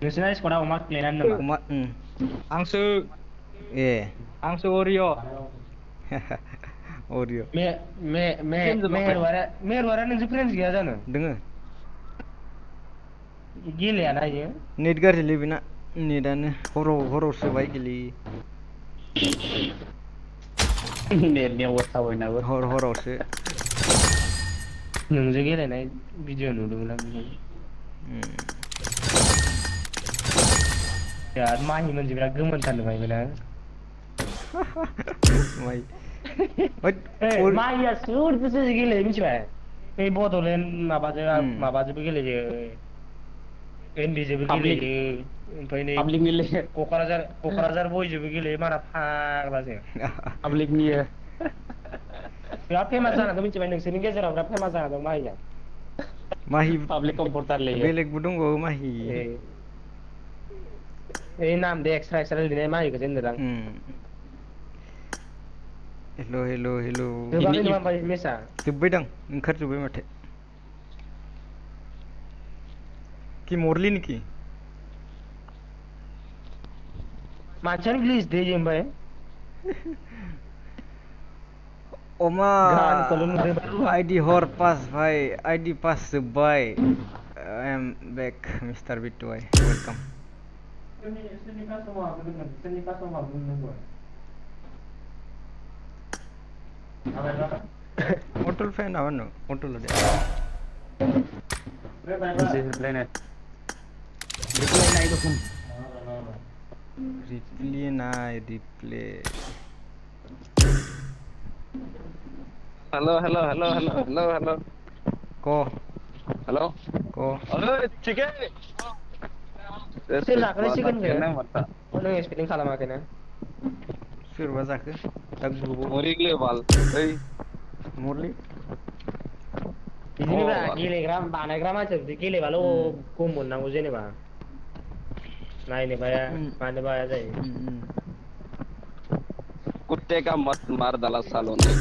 नोंसिना स्कवाडा अमा गेलेनानै नामा आंसो ए आंसो अरिय' अरिय' मेहरबारा नोंसोर फ्रेन्स गैया जानो दोङो गेलेयाना इयो नेट गाज्रिलै बेना नेटानो हरावसो बाहाय गेलेयो नेटनि अबस्था बयनाबो हरावसो नोंजों गेलेनाय भिडिअ नुदोंमोन आं बिराद माहिमोनजों बिराद गोमोनथारनो बायमोना माहिया सोरजोंसो गेलेयो मिथिबाय बे बड'लेण्ड माबाजोंबो गेलेयो एनबिजोंबो गेलेयो ओमफ्राय नै क'क्राझार बयजोंबो गेलेयो मारा फाग्लाजों पाब्लिकनि बिराद फेमास जाना दं मिथिबाय नोंसोरनि गेजेराव बिराद फेमास जाना दं माहिया माहि पाब्लिक कम्पिउटार लेयो बेलेगबो दंबावो माहि नाम दे एक्सट्रा लिरनाय माहिखौ जेनदों आं हेल' जोबाखै नामा ओमफ्राय मेसा जोब्बायदां ओंखारजोब्बाय माथो कि मरलि निखि मानसियानो ग्लिस दे ओमफ्राय अमा आइडि हर पास भाई आइडि पास जोब्बाय आई एम बैक मिस्टार बिटुआई वेलकाम अटल फैन नामा अटल रिप्ले नाय रिप्ले हेलो क अरे चिके सोर जाखोलै नों एक्सपेक्टिं खालामाखैना सोरबा जाखो दा ग्रुपआव मरिगले बाल ओइ मरलि बिदिनो गेलेग्रा बानायग्रा मानसिया बिदि गेलेबाल' गम मोननांगौ जेनेबा नायनो बाया मानो बाया जायो कुत्ते का मत मार डाला सालों ने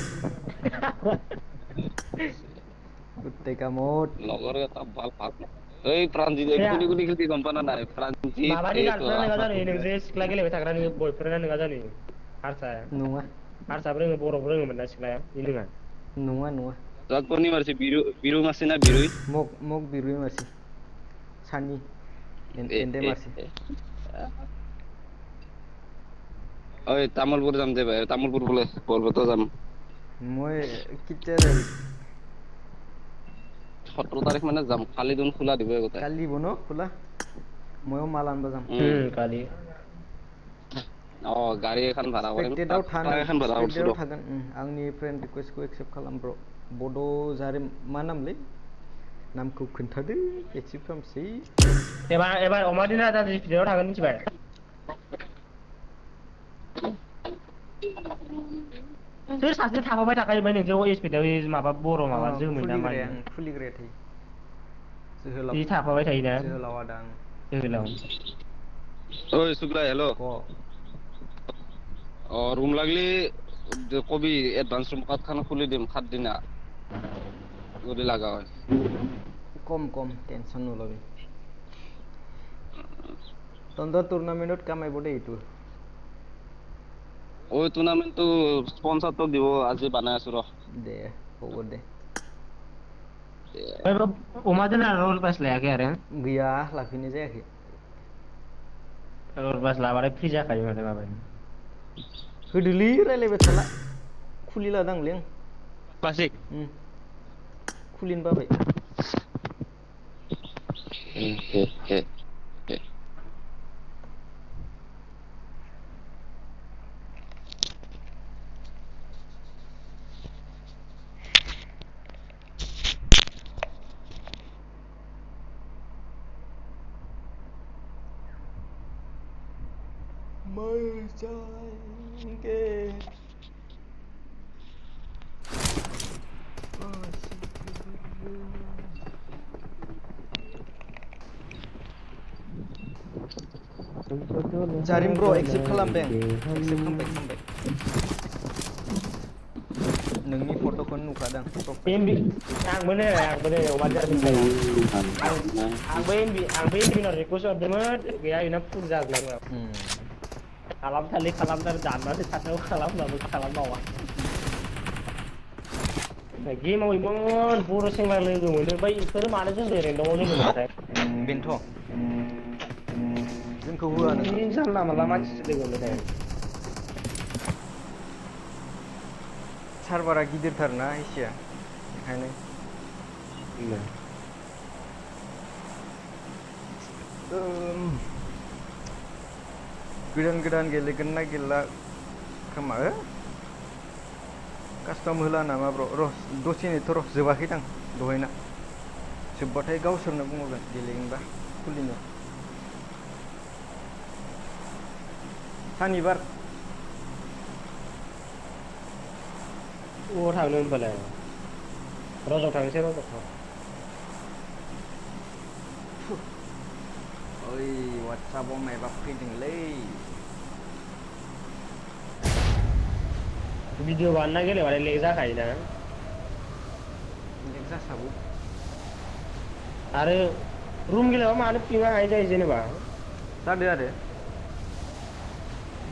कुत्ते का मोट লগৰ এটা ভাল ভাগ এই প্ৰাঞ্জিত কোনি খেলতি গম পানা নাই প্ৰাঞ্জিত माबानि गार्लफ्रेन्ड नङा जानो नोंजे सिख्ला गेलेबाय थाग्रा नों बयफ्रेन्डा नङा जानो नङा हारसाबो रोङो बर'बो रोङोमोन ना सिख्लाया बे नङा राजपरनि मारसि बिरु मारसि ना बिरुई मग बिरुई मारसि सानि एन्डे मारसि ओइ तामुलपुर যাম দে ভাই তামুলপুৰ বোলে বৰপেটা যাম মই কেতিয়া যাবি 17 তাৰিখ মানে যাম কালি দিন খোলা দিব কালি দিব ন খোলা ময়ো মাল আনবা যাম কালি गारि खान भारा हरें स्पेक्टेडआव थागोन खान भारा स्पेक्टेडआव सुदो थागोन आंनि फ्रेन्ड रिकुवेस्टखौ एक्सेप्ट खालाम ब्र' बड' जारिम मा नामलै नामखौ खोन्थादो एक्सेप्ट खालामसै एबार अमा दिना दा स्पिडआव थागोन मिथिबाय सोर सासे थाफाबाय थाखायो ओमफ्राय नोंसोर स्पिडआव माबा बर' माबा जोमै ना मा खुलिग्राया थायो जोहोलाव बि थाफाबाय थायोना जोहोलाव आदा आं जोहोलाव ओइ सुग्रा हेलो क रूम लागली कभी एडवांस रूम काट खाना खुली दिम 7 दिना गोदी लगा है कम टेंशन नलबी तंदर टूर्नामेंटत कामाइब दे এইটো ওই টুর্নামেন্ট তো স্পন্সর তো দিব আজি বানাই আছো ৰ দে হ'ব দে अमा दिना रल पास लायाखै आरो गैया लाफिनाय जायाखै रल पास लाबाथाय फ्रि जाखायो माथो माबाय होदोलै रायलायबाय थाला खुलिला दांलै आं क्लासिक खुलिनो बाबाय मर जाएंगे जारिम ब्र एक्सेप्ट खालामदों एक्सेप्ट खालामबाय नोंनि फट'खौनो नुखादों आंबो नै अमा जारिम आंबो एमबिनाव रिक्वेस्ट हरदोंमोन गैया इना फुल जाजोबलाङो खालामथार दाननासो थाथाव खालामबाबो खालामबावा गेमाव इमान बर' सेंग्रा लोगो मोनो ओमफ्राय इसोरो मानो जोंजों रेन्डमाव लोगो मोनाथाय बेनोथ' जोंखौ होआ नों जानला मानला मानसिसो लोगो मोनो सार्भारा गिदिरथारना एसिया ओंखायनो गोदान गेलेगोन ना गेलेला खोमा कास्टम होला नामा ब्र' र' दसेनोथ' र' जोबाखैदां दहायना जोब्बाथाय गावसोरनो बुंहरगोन गेलेगोनबा खुलिनो सानिबार थांनो होनबालाय रज'क थांसै रज'क ओइ वाट्सएपआव मायबा फैदोंलै भिडिअ बानायना गेलेबाथाय लेग जाखायोना लेग जासाबो आरो रुम गेलेबा मानो पिंआ हाय जायो जेनेबा जादो आरो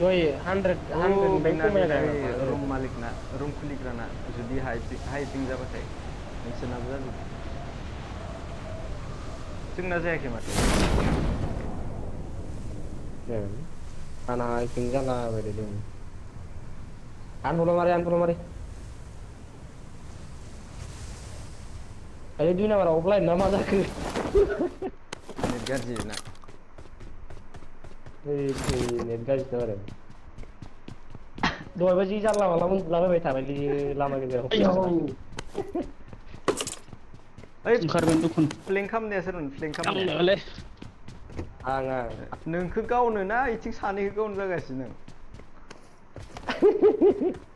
दय 100 निफ्राय खमायना रुम मालिकना रुम खुलिग्राना जुदि हाइ पिं जाबाथाय नोंसोरनाबो जाजोबो जोंना जायाखै माथो आंना हाइ पिं जाला बायदि दं आनफल' मारे आरे 2 नाम्बाराव अफलाइन ना मा जाखो नेट गाज्रि ना नेट गाज्रिथ' आरो दहायबो जि जानला मानला उन्दुलाबायबाय थाबायलै लामा गेजेराव ओइ ओंखारगोन दुखुन फ्लें खालामनाया सोरमोन फ्लें खालामनाया आङा नोंखौ गावनो ना इथिं सानैखौ गावनो जागासिनो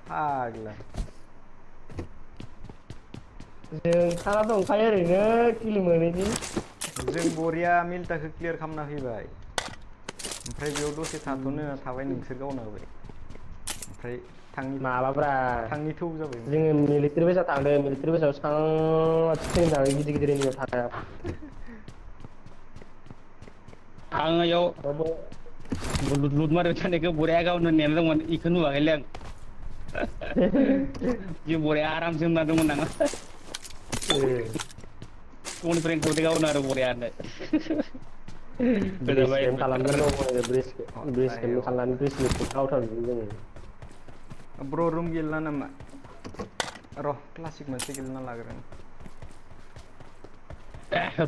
फाग्ला जों खाना दंखायो ओरैनो किल मोनैनि जों बरिया मिल्टाखौ क्लियार खालामना फैबाय ओमफ्राय बेयाव दसे थाथ'नो थाबाय नोंसोर गावना होबाय ओमफ्राय माबाब्रा थांनि थौ जाबाय जोङो मिलिटारि बेसाव थांदों मिलिटारि बेसाव सांथिं थाङो गिदिर एनिमियाव थाङा आङो इयाव लुट मारिबाय थानायखौ बरिया गावनो नेना दंमोन इखौ नुवाखैलै आं जि बरिया आरामसो होनना दंमोन आङो उननिफ्राय ओंखारबाय गावनो आरो बरियानो ब्रिज केम्प खालामदों ब्रिज केम्प खालामनानै ब्रिजनि गावथारदों जोङो ब्र' रुम गेलेना नामा र' क्लासिक मोनसे गेलेना लाग्रोन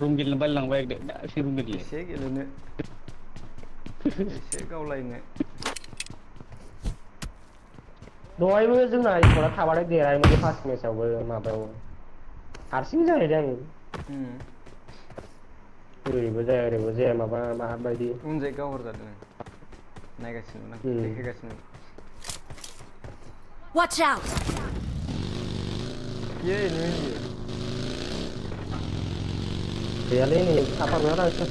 रुम गेलेनो बायलांबाय दासो रुम गेलेयो एसे गेलेनो एसे गावलायनो दहायबो जोंना स्क'रा थाबाथाय देरहायोमोन फार्स्ट मेचआवबो माबायाव हारसिं जाहैदों आं ओरैबो जाया माबायदि उनजाय गावहरजादों नायगासिनो आं देखायगासिनो Watch out! ये नहीं गैयालै नै आपार्टमेन्टाव थांसै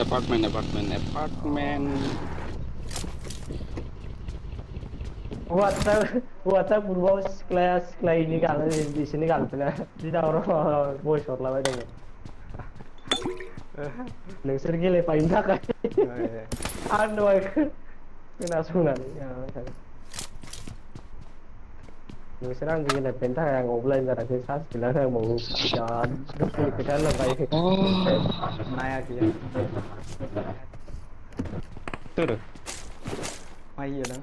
एपार्टमेन्ट WhatsApp ग्रुपआव सिख्लायनि बिसोरनि गालफोना जि दावराव भइस हरलाबायदोंमोन नोंसोर गेलेफायैनि थाखाय आं दहाय खोनासंनानै नोंसोर आंजों गेलेफायैनि थाखाय आं अफलाइन जानानै सार्च गैला नांबावगौ बिराद दुखुनि खोथा होनलांबाय नायाखै सोर माइ होदों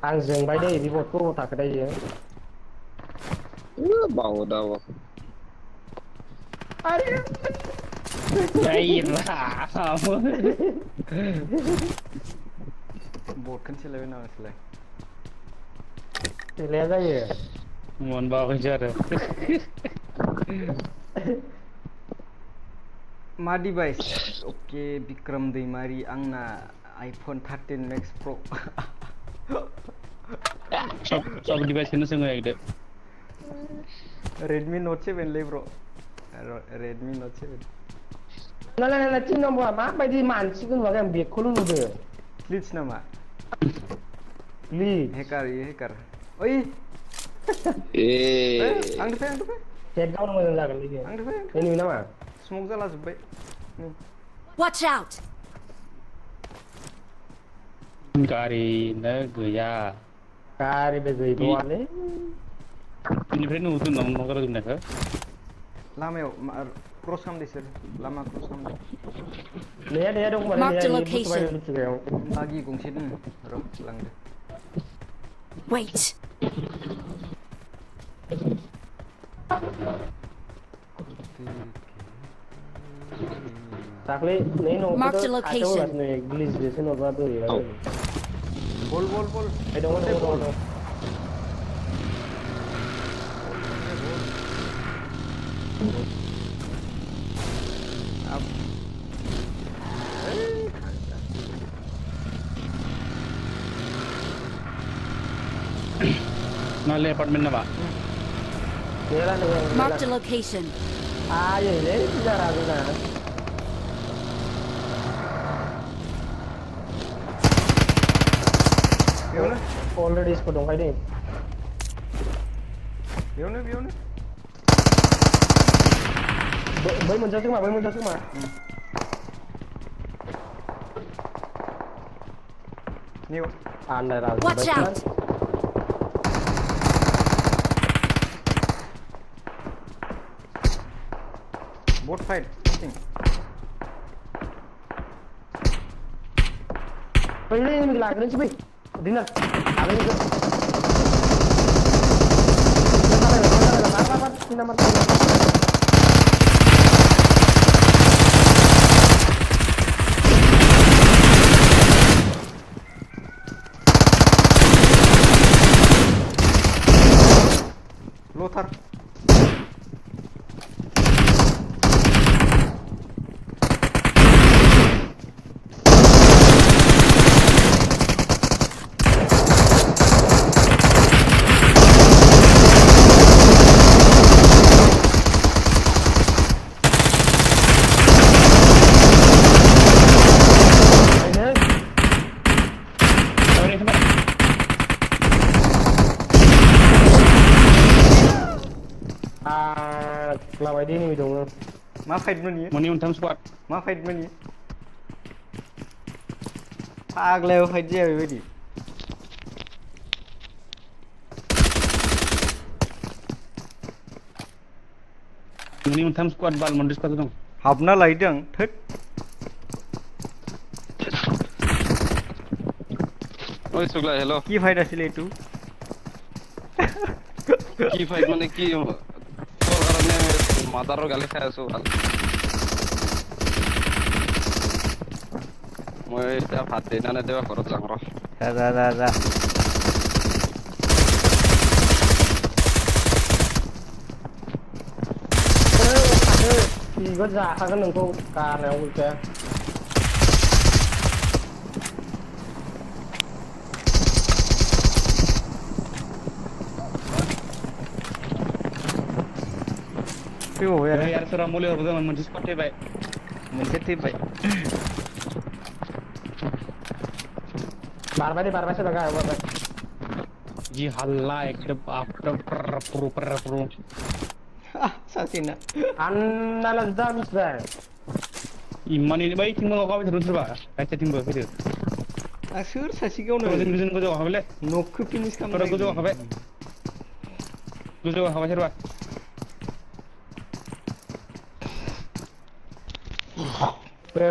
आं जोंबाय दै रिपर्टखौ थाखोदाय बावो अरे बटखौनो सोलायबाय नामा सोलाय सोलाया जायो मोनबावाखैसो आरो मा डिभाइस ओके विक्रम दैमारी आंना आइफोन 13 मैक्स प्रो सब डिभाइसखौनो सोंनो नागिरदो रेडमी नोट 7 लै ब्र रेडमी नोट 7 नालाय 3 नम्बरा माबायदि मानसिखौ नुवाखै आं बेगखौल' नुदो ग्लिच नामा ग्लिच हेकार ओइ आं फै हेड गावनो मोजां जागोन लोगो आं फै नुयो नामा स्मक जाला जोब्बाय Watch out! गारिनो गैया गारिबो गैबावालै बेनिफ्राय नुदों नामा न'गारा जोबनायखौ लामायाव क्रस खालामदो सोर लामा क्रस खालामदो नेया दंबालाय Marked a नेया location. बागि गंसे दङ र' लांदो Wait! दाख्लै नै Marked a न'खौथ' खाथियाव location. होगासिनो ग्लिचजोंसो न'बा बोरैबा बल दङ नाले एपार्टमेन्ट नामा Marked a location. आयोलै जारा जोंना अलरेडि स्पट दंखायो दै बेयावनो बै मोनजाथों मा निउ आन्दाय Watch out! बोट फाइट पहिले लाग्दैछु बै डिनर हाल्दैछु लोथार लाबायदि नै दङ मा फाइट मोनि मोननै मोनथाम स्क्वाड मा फाइट मोनि फाग्लायाव फाइट जाया बेबायदि मोननै मोनथाम स्क्वाड बाल मोनब्रै स्क्वाड दं हाबना लायदों आं थोद ओइ सुगला हेलो কি ফাইট আছিল এইটো কি ফাইট মানে কি তোর কারণে মাদাৰৰ গালি খাই আছো ভাল মই এতিয়া ভাত দি না নেদেবা ঘৰত যাম ৰ যা Thì có giả khá nâng không cà này ông kìa Piu ya यार सर मुले होतं म्हणजे स्पॉट बाय मोनसे थैबाय बारबाय सर काय बारबाय जी हल्ला एकदम आफ्टर प्रो सासेना Annaला जा मिस्टर इमाननि बै थिंबो गावबाय थादों सोरबा गायचा थिंबो फैदो सोर सासे गावनो गोजोन गोजौ हाबायलै न'खौ फिनिश गोजौ खालामबाय गोजौ हाबाय गोजौ हाबाय सोरबा होय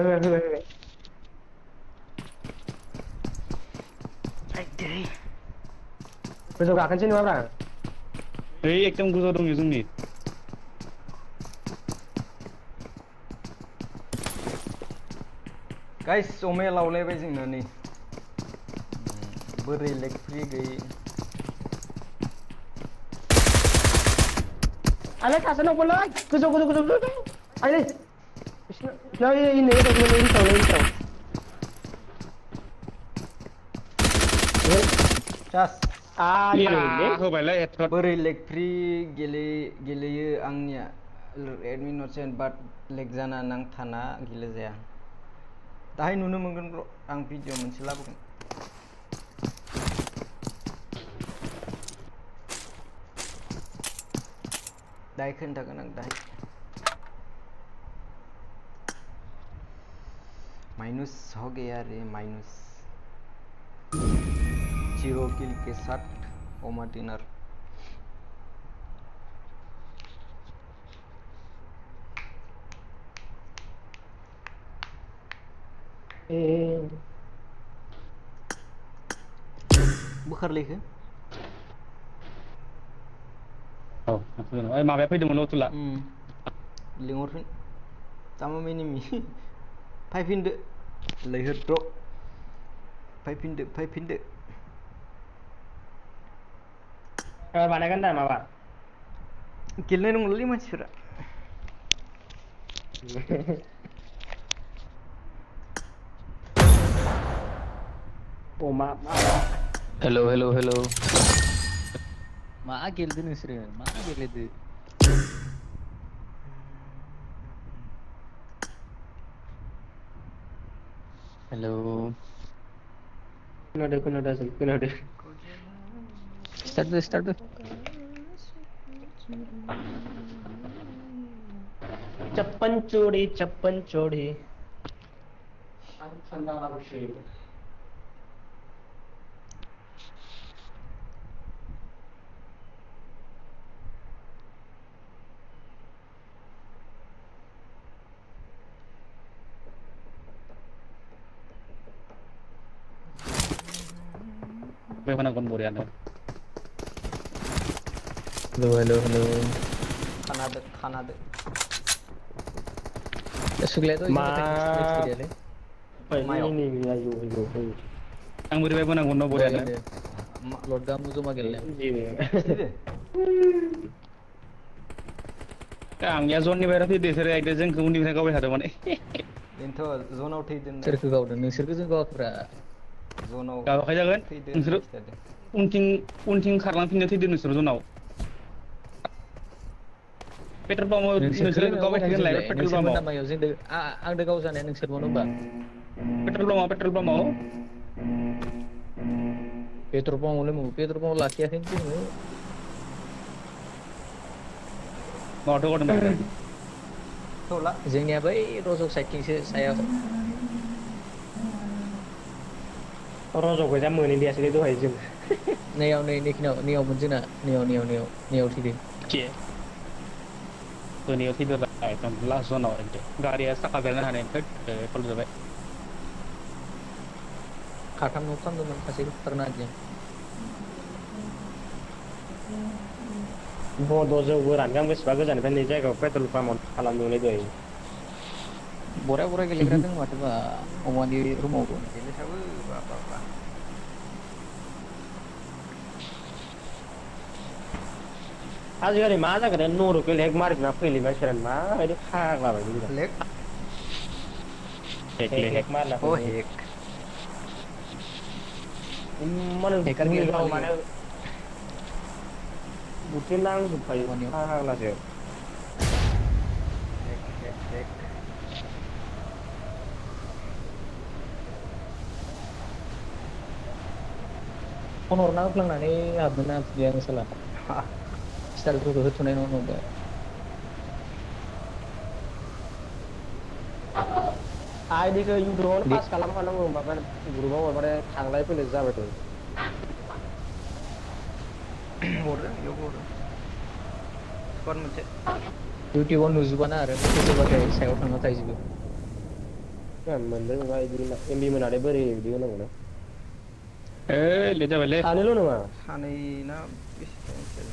गोजौ गाखोनोसै नङाब्रा ओइ एकदम गोजौ दङ जोंनि गाइस अमाया लावलायबाय जोंना नै बोरै लेग फ्रि गैयै आले कासनो बोलाय गोजौ आइले बिसिना इनै इसाव जास होबायलै हेडशट बोरै लेग फ्रि गेलेयो आंनिया रेडमि नट 7 बाट लेग जाना नांथाना गेलेजाया दाहाय नुनो मोनगोन ब्र आं भिडिअ मोनसे लाबोगोन दाहाय खोन्थागोन आं दाहाय माइनस हो गया रे माइनस 0 किल के साथ ओमा डिनर बोखारलायखो औ ओइ माबाया फैदोंमोन अतुला लिंहरफिन जामा मिनिमि फैफिनदो लैहोर फैफिनदो बानायगोन दा माबा गेलेनाय नंलालै मानसिफोरा अमा हेलौ मा गेलेदो नोंसोरो मा गेलेदो हेलौ खोनादो स्टार्ट चप्पन चोड़ी बेखौना गन बरियानो हेलौ खानादो सुग्लायाथ' मा मायाव आं बोरैबा बोना गन बरियानो लर्ड गामु जमा गेलेनाया आंनिया जननिफ्राय फैदो बिसोरो एकदम जोंखौ उननिफ्राय गावबाय थादोंमोन बेनोथ' जनाव थैदों सोरखौ गावदों नोंसोरखौ जों गावाखैब्रा जनाव गाबाखै जागोन थैदो नोंसोरो उनथिं खारलांफिननो थैदो नोंसोर जनाव पेट्रल पाम्पआव नोंसोरो गावबाय थागोन लाय पेट्रल पाम्पआव नामायाव जों आंदो गाव जानाया नोंसोरमोन होमबा पेट्रल पाम्पआव पेट्रल पाम्पआव लाखियाखै जोङो माथो गदों थौला जोंनिया बै रजक साइडथिंसो सायाव रज'खौ जा मोनहैदियासैलै दहाय जों नैयाव नैयावमोन जोंना नैयाव थैदों के बोनियाव थैदों एकदम लास्ट जनाव एकदम गारिया साखा बेरनो हानायनिफ्राय कल जाबाय खाथाम न' खालामदोंमोन सासेखौ बुथारनो हादों बड'जों गोरान गां बेसेबा गोजाननिफ्राय नै जायगायाव पेट्रल पाम्पआव खालामदोंलै दै बरा बरा गेलेग्रा दं माथोबा अमानि रुमावबो गेलेसाबो बा बा बा आजिखालि मा जागोन न'रकेल हेक मारिना फैलै मानसिफोरानो माबायदि फाग्ला बायदि गोजा लेक हेक मारिना अ फैलै हेक माने हेकार गुलि गेम गाव खालियाव माने बुथे नांजोबखायो अमानियाव फाग्लासो हेक हेक हेक फन हरना होफ्लांनानै हाबनोनो हाफिनबाय आङो साला स्टाइलफोरखौ होथ'नाय नङा नंबाय आइडिखौ इउट्युबावनो पास खालामखानांगौ होमबा ग्रुपाव हरबाथाय थांलाय फैलाय जाबाय थायो हरदों इयावबो हरदों स्कवाड मोनसे इउटुबाव नुजोबाना आरो मेसेज होबाथाय सायाव थांना थाहैजोबो मोनदों नङा बिदि एमबि मोनालै बोरै बिदि होनांगौ लेट जाबायलै सानैल' नङा सानै ना बेसे मिथिया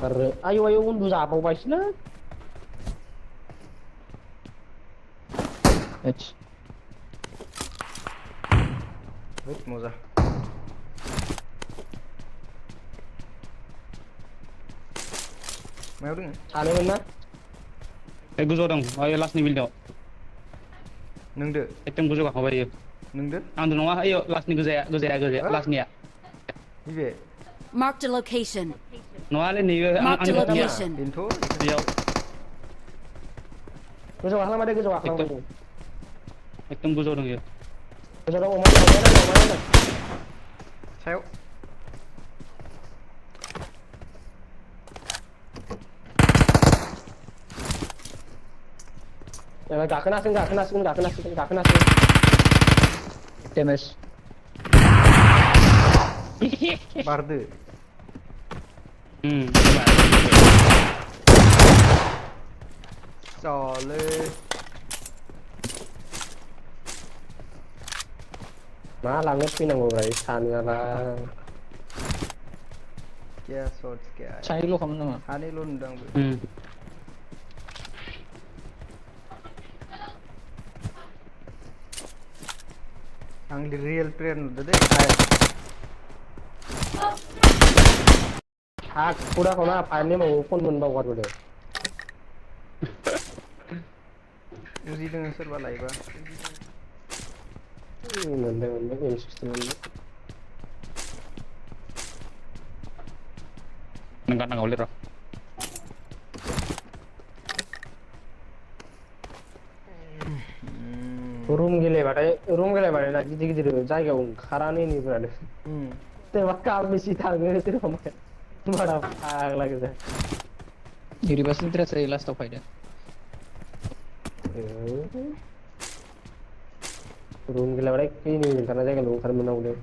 आरो आयौ आयौ उन्दुजाबावबायसोलै होद मजा मायाव दोङो सानैमोन ना गोजौआव दं लास्टनि बिल्डिंआव नोंदो एकदम गोजौ गाखोबाय इयो नोंदो आंदो नङा ओइयो लास्टनि गोजाया लास्टनिया नैबे Marked a location. नङालै नैयो Marked a आंनि खाथिनिया location. बेनोथ' बेयाव गोजौ गाखोलांबाय दे गोजौ गाखोलांबाय दे एकदम गोजौआव दं इयो गोजौ दं अमा नायनाय सायाव गाखोनासिगोन डेमेज बारदो जाले मा लांनो फैनांगौ सानैयालाय क्या शॉट्स क्या है सानैल' खालामो नामा सानैल' नुदों आंबो आं रियेल प्लेयार नुदों दे खुदाखौ ना फाइनलि मावो फन मोनबावगारबोदो उजिदों सोरबा लायबा मोनदों M16 मोनदों नोंगारनांगौलै र' रुम गेलेबाथाय ना गिदिर गिदिर जायगायाव ओंखारानो इनिफ्रानो सोरबा कामिसि थाङो सोरबा मारा फाग्ला गोजा ओरैबासो इन्टारेस्ट जायो लास्टाव फायदा रुम गेलेबाथाय क्लिनिं ओंखारनाय जायगायाव ओंखारनो मोननांगौलै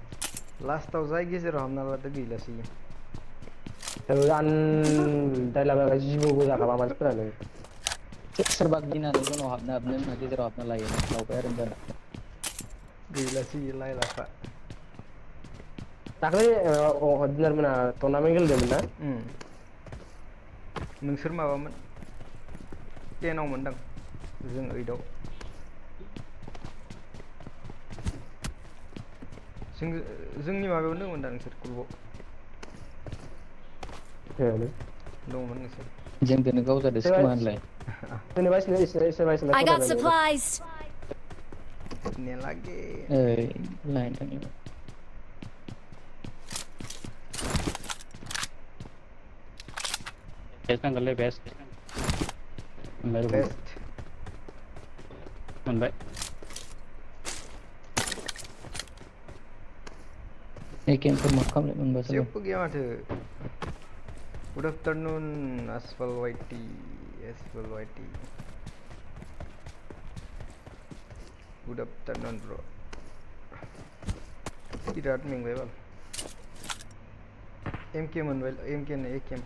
लास्टाव जाय गेजेराव हाबना लादो गैलासै आन्दायलाबायबाय जिबौबो जाखाबा मानसिफोरानो सोरबा गिनानै उनाव हाबनो होनना गेजेराव हाबना लायोना लावबाय आरो होनबाना गैलासै लाय लाफा दाख्लै दिनार मोना टुर्नामेन्ट गेलेदोंमोन ना नोंसोर माबामोन 10आव मोनदां जों 8आव जोंनि माबायाव दंमोन दा नोंसोर ग्रुपआव दंमोन नोंसोर जोंदोनो गाव जादो सिखोमा होनलाय I got supplies. नेलागे लाइन थांनो बेस्ट नांगोनलै बेस्ट मोनबाय केमफोर मा खालामनो मोनबासो जेबो गैया माथो गुड आफ्टरनुन आसफाल वाइटी गुड आफ्टरनुन ब्रो बिराद मेंबाय बाल एमके मोनबाय एमके ने एकेम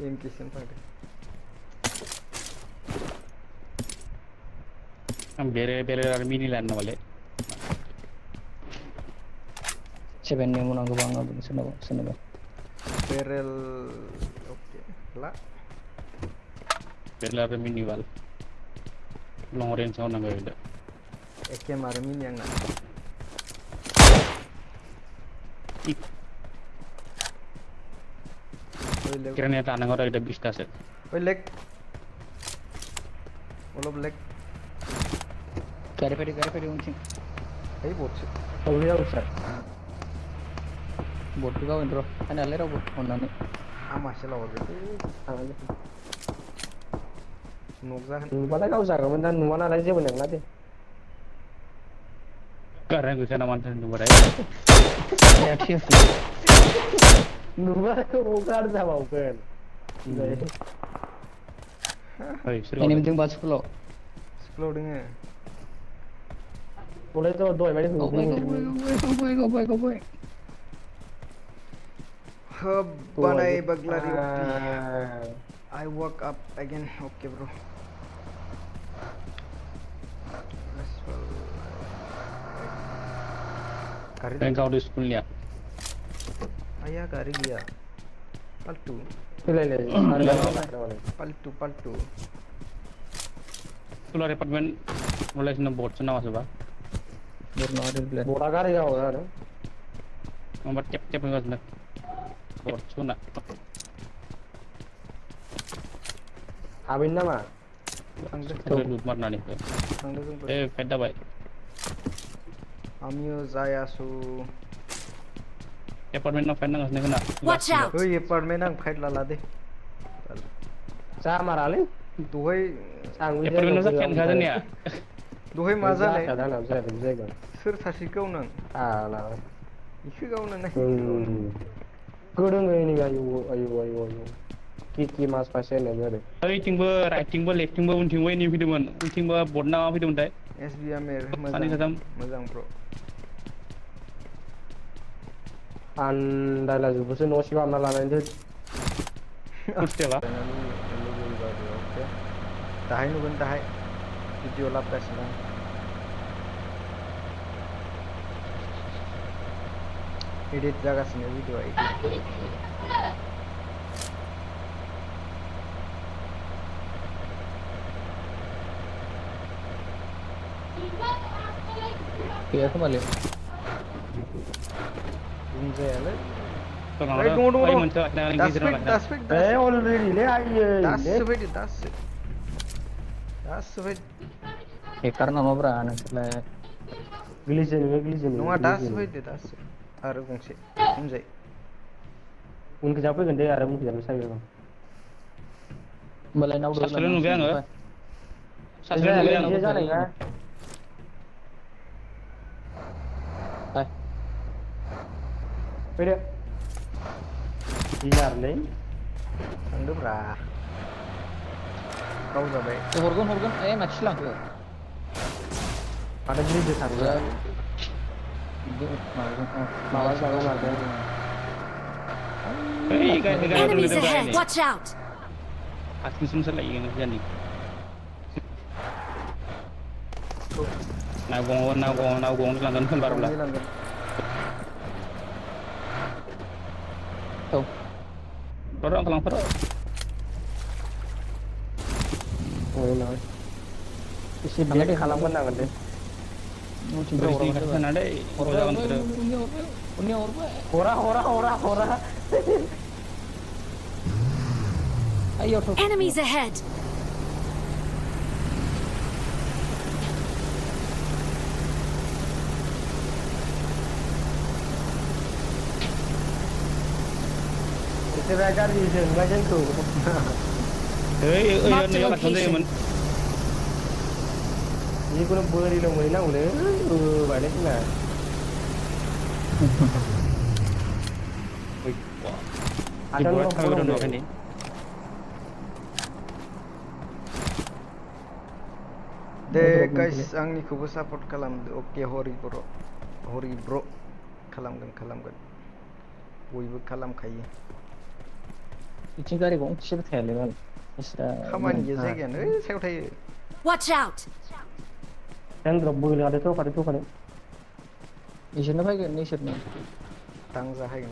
एमके सिम थांदों आं बेरे आरो मिनिलानो नामालै 7 नि उनाव गोबां सोरनाबा Barrel oke lah. Barrel apa minimal. Long range sound nggak ada. Ekem ada mini yang nak. Kiranya tanah orang ada bisa set. Oi leg. All of leg. Cari uncing. Hey bot. Kalau dia usah. Bot juga wendro. Kan alera bot onane. Masih lah waktu itu. Nukzah. Pada kau usah, kamu dan mana lagi pun yang nanti. Karena gue sana mantan itu berada. Reaksi. Numara kau bukan sama bukan. Ini penting bahas 10 dengar. Boleh tu dua macam tu. Go boy. Banai baglari ukti. I woke up again. Okay bro. Karen kau di sekolah. Ayah kari dia. Paltu. Paltu. Sekolah departemen mulai sini board sana masuk pak. Bot no ada plan. Bola kari kau ada. Nomor cep enggak sana. Board sana. Abin nama. Terus lupa nani. Feda baik. Amio Zaya su. Departemen of Finance nggak kena. Watch out! Oi apartment ang fight lala deh. Sama rale. Duhai Departemen of Finance nggak ada nih ya. Duhai maza nih. Ada nak saya bisa. Sir thasi kau nang. Lah. Isu kau nang. Kurang ini ayu. Kiki mas pasien aja deh. Tapi tinggal writing ber left tinggal unting ber ini video man. Unting ber board nama video man. SBM Sani kadam. mazang bro. Anda lagi bosan no siapa nak lain tu. Kursi lah. Tahai nu kan tahai. Video lap dah senang. Edit jaga sini video edit. Iya kembali. Unjel. Tunggu. Muncul ada lagi di sana. Das fit. Already le aye. Das fit. Karena mau berani setelah Gilisan. Nunga das fit. Aru kongsi. Unjel. Uनके जहाँ Pay गंदे आ रहे हैं मुझे जैसा ही होगा balai na udah Sasulu nu gaya nggak? Sasulu nu gaya ये जाने का hai फिर यार नहीं Ando bra. Kau sampai. horgon match lang ada beli di sana mawas aku nggak Enemies ahead! Watch out! Asli semua lagi yang jadi. Nagong langgan kan baru lah. Tuh. Orang telang perut. oh no isi dia di halam kan nggak deh Berisi kan ada. Orang terus. Hora. Ayo tuh. Enemies ahead! Itu belajar di sini macam tu. Ini orang sendiri men. Ini kalau beri lo mana boleh? Balik lah. Ada Buat kau orang kan ni. De guys angni kubu support kalam oke hori bro kalam gan boybu kalam khayi Icin kari gong sih betul level. khamani ye jegen seu thai Watch out! Yang drop boleh ada tu pada. Icin apa ke ni sih ni? tang za hai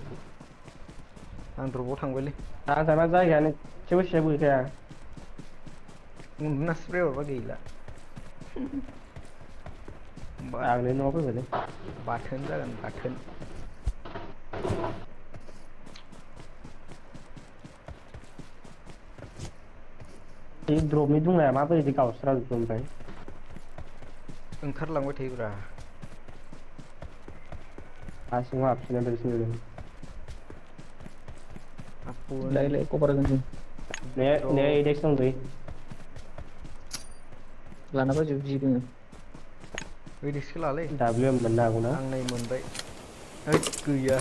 आं द्रपआव थांबायलै आं थांना जायगायानो एसेबो सेब गैखाया उन्दुना spray हरबा गैला आंनो न'आव फैबायलै बाथोन जागोन बाथोन बे द्रपनि दुंनाया माबायदि गावस्राजोबखो ओमफ्राय ओंखारलांबाय थायोब्रा हा सिङाव हाबफिनना दोनसिगोन Lele ko para ganun. ने एडेक्स दंलै Wala na ba jibu yun? ओइदिसखौ लालै WM मोननो हागौ ना आं नै मोनबाय ओइद गैया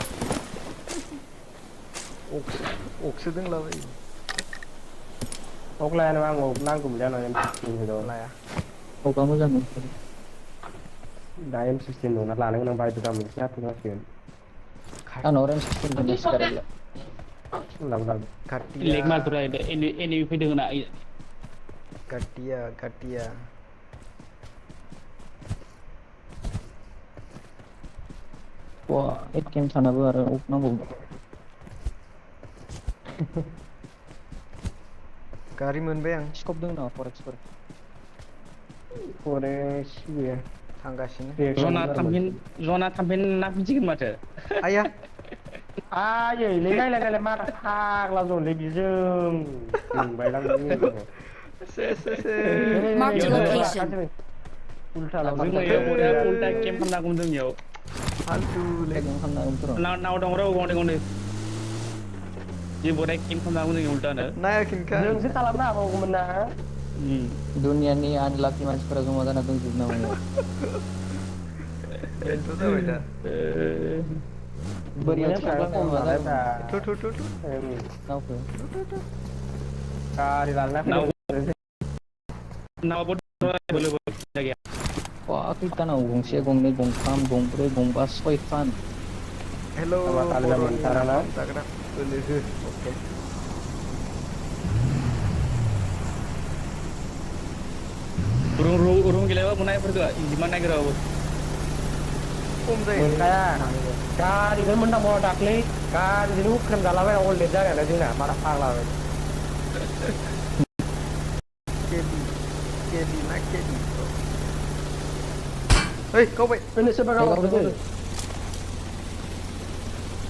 अक्सो दोंलाबायो अक लाया नङा आं अक नांगौमोनलै आंनाव M16 लाया O kamu dyan. दा M16 दंना लानो गोनां बायदो दा मोनसे हाथुनांसिगोन Ano, orange system din yung scarlet. लाबो घाटिया लेग मारथ'रा एनिमि फैदों होना घाटिया घाटिया Wah, it came sana ba ara ok na bug. गारि मोनबाय आं Scope dun na for expert. Forest गैया थांगासिनो जना थामफिन ना फिनसिगोन माथो आया आयै नायलाय मारा फाग्ला जनलै बिजों बायलांदों Marked a location. उल्टा उल्टा केम खालामना जोंनियाव फालतुलै Yung hamna yung turo. नाव दं र' गंनै गंनै जे बोराय केम खालामना जोंनि उल्टानो नायाखिनखा नोंसो खालामनो हाबावगौमोन ना Dunia ni unlucky match para semua na itong jib naman yun. बेनोथ' जाबाय दा Beriya Banyak scope lang banget, na Pak. थु Okay. Kari lalna नाव बोलो जायगाया Wah, kita na gong siya, gong ni, gong pam, gong pre, gong bas, soy fan. Hello Sama kali dah mentara lah. जागोन okay urung gila ba munay perdo gimana kira ba खम जायो Kaya kari kan menda mau dakle kari jadi bukan galawai awal leda ya ada jina marah pala KD ना KD ओइ गावबाय ini sebagai awal betul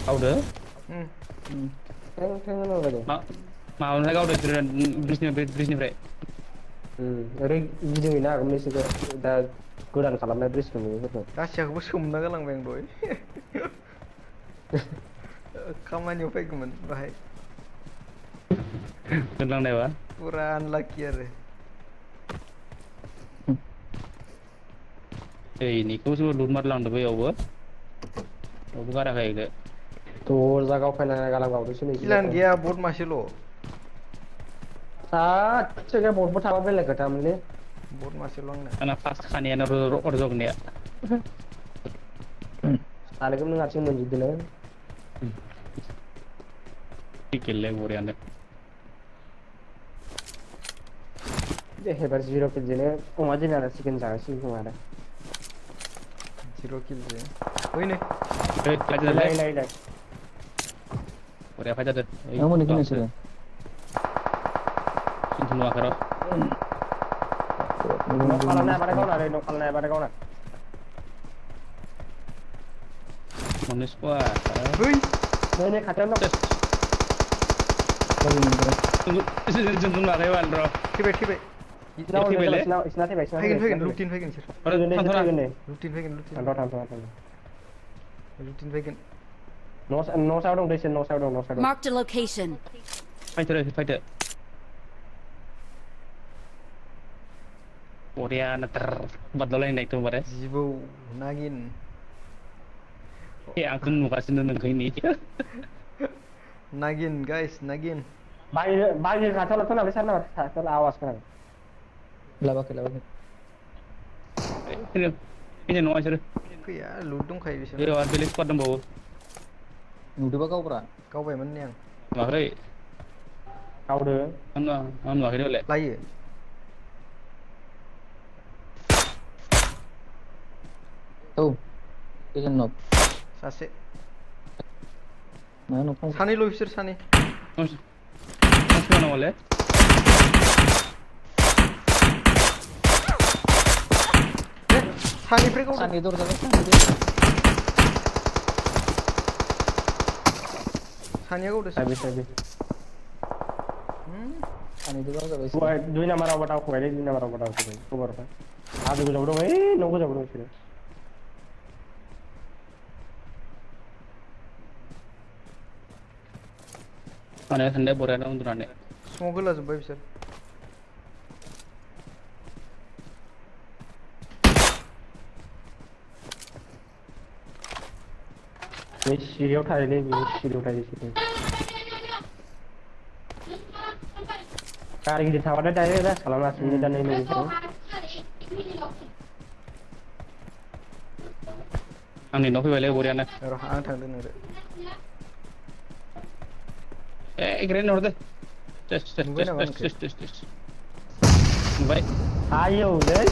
kau deh kan apa deh mau nggak kau deh brisnya bre oरै गिदिङैनो हागौमोन एसे दा गोदान खालामनाय ब्रिजखौ नुयोफोरखौ गासिखौबो सोमना गालांबाय आं दहाय खामानियाव फैगौमोन बाहाय दोनलांनायबा पुरा आनलाकि आरो निखौसो लुट मारलांदों बैयावबो गाराखै इखो दरजा गावफायना गालांबावदोंसो नै किलान गैया बट मासेल' सासेगा बटबो थाबा बेलेग खोथामोनलै बट मासेल' आंना आंना फार्स्ट खानायानो रजगनाया सानैखौ नों हारसिं मोनजोबदोंना टिकेललाय बरियानो एबार 0 किलजोंनो अमा दिनारा चिकेन जागासिनो खोमा आरो 0 किलजों ओइ नै लाय बरिया फायदा दे Ano mo ni kina sila? Sintu nuwa karo Nokalnya pada kau nak, nokalnya pada kau nak. manis kuah ओइ Ini kacang dong. sintu nuwa kayo bro थैबाय फैगोन लुटिन फैगोन सोर लुटिन फैगोन लुटिन फैगोन No sao dong, no sao dong. Marked a location. फायदा बरिया नाथार बादलायनाय एकदम बारे जिबौ नागिन आंथ' नुगासिनो नोंखैनि नागिन गाइस नागिन Bagi kacau lah tu nak besar nak, kacau awas kan. Lawak. ini nuwa sir फैया लुट दंखायो बिसोर बेयाव आरो बेलेग स्पट दंबावो Nudo ba kau pra? गावबायमोन ने आं नुवाखै Kau deh. आं नुवाखै देलाय लायो Oh, kaya knob. सासे मा न'खौ सानैल' बिसोर सानै Mana boleh? सानैनिफ्राय गावदों सानै दरजाखौ सानै सानैया गावदों Sabi. सानैदो गावजाबाय Dua dua nama rawat aku ini dua nama rawat aku ini. Coba apa? Ada gue jauh dong, nunggu jauh dong sini. Mana sendiri boleh ada untuk ane. समाव होलाजोब्बाय बिसोर Ini serius tadi ini serius tadi sini. Kali ini sama ada dari dah kalau masih ini dan ini itu. Ang nino boleh boleh ane. र' आं थांदों नोंदो Keren order. Test. Baik. Ayo deh.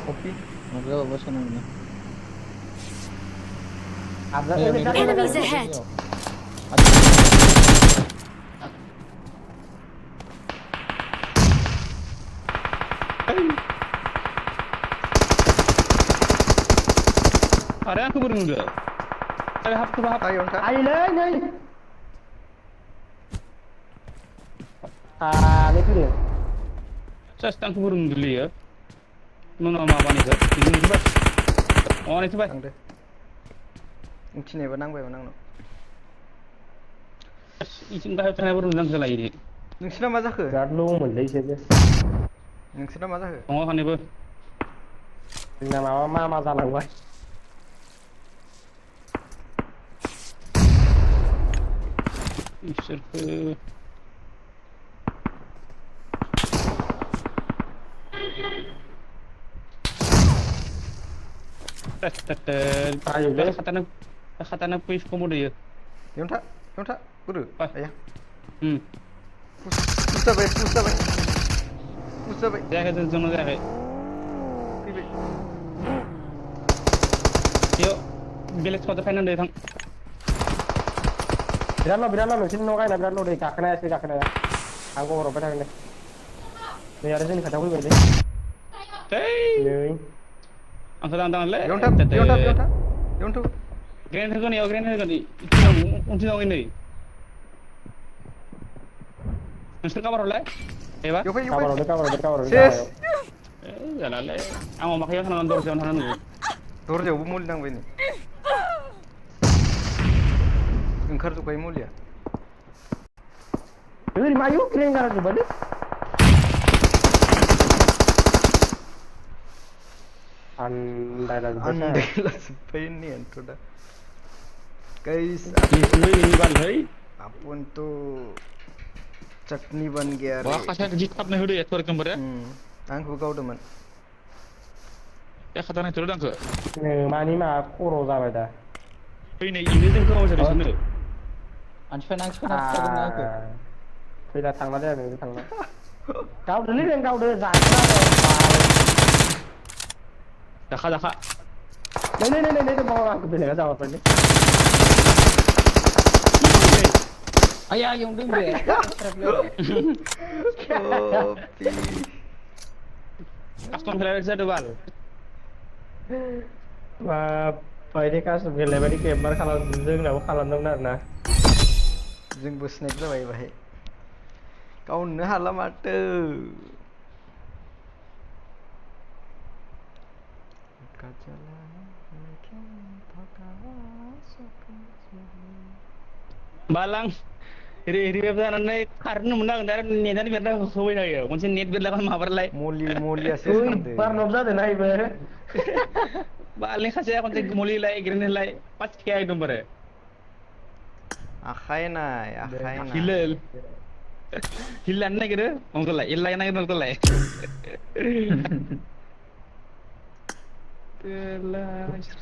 kopi mobil apa sana ini Ada Enemies ahead. Ada aku bermuda. Ada hap. ayo ntar Ayo nih. Ini tuh dia. Saya sedang bermuda dulu ya. Nona apa nih sir? Ini coba. Oh ini coba. थांदो मिथिनायबा नांबायमोन आंनाव Izin kah saya bermuda salah ini. नोंसिना मा जाखो Berat lu mulai sih. नोंसिना मा जाखो Oh kan ibu. Nama mama salah gua. Isir ke. Ayo deh. Khatana push kamu deh ya. 영타 그래 아야 push away Saya kata zona saya. 피비 Yo, bilik spot final deh thang. Biar lo sini no kayak biar lo deh kakaknya sih kakaknya. Aku mau robek kakaknya. Nih ada sini kata gue berde. Hey, Nih. angkat tangan le. 영타 Grand nih. Itu yang untuk ini. Mister kabar le. Ewa. Kabar. Sis. Jalan le. Amo makanya sana nonton sana nunggu. दरजायावबो मुलि नांबाय नै ओंखारजोब्बाय मुलिया Ini mayu keren kan coba deh. Andai लाजोब्बाय होननायानोथ' दा guys Ini ban hei. अपन तो चटनी बन गया रे Wah, kasih jikap nih udah ya tuar kembar ya. आंखौ गावदोंमोन Ya katanya itu udah ke. Nih mani mah kuro जाबाय दा. Ini जों kau jadi sana. आंसिफायना फैला थांला दे नों थांला गावदोलै नों गावदो जाखा Daka. नै बाबा आंखौ बेलेगा जाबाय आया एवदों बे kopi Custom flavor saya dua. बायदि कास्टम गेलेबायदि गेमबार जोंनाबो खालामदोंमोन आरोना जोंबो स्नेक जाबाय बाहाय गावनो हाला माथो Balang. Iri web जानानै खारनो मोनदां दा नेटानो बेरना होबाय थायो मोनसे नेट बेरलागोन माबारलाय मुलियासो सानदो बारनब जादों ना इबो बालनि खासे खनसे मुलिलाय ग्रेनेडलाय पाचके एकदम बारे आखाइ नाय हिलानो नागिरो अंकलाय इल्लाय नागिरो अंकलाय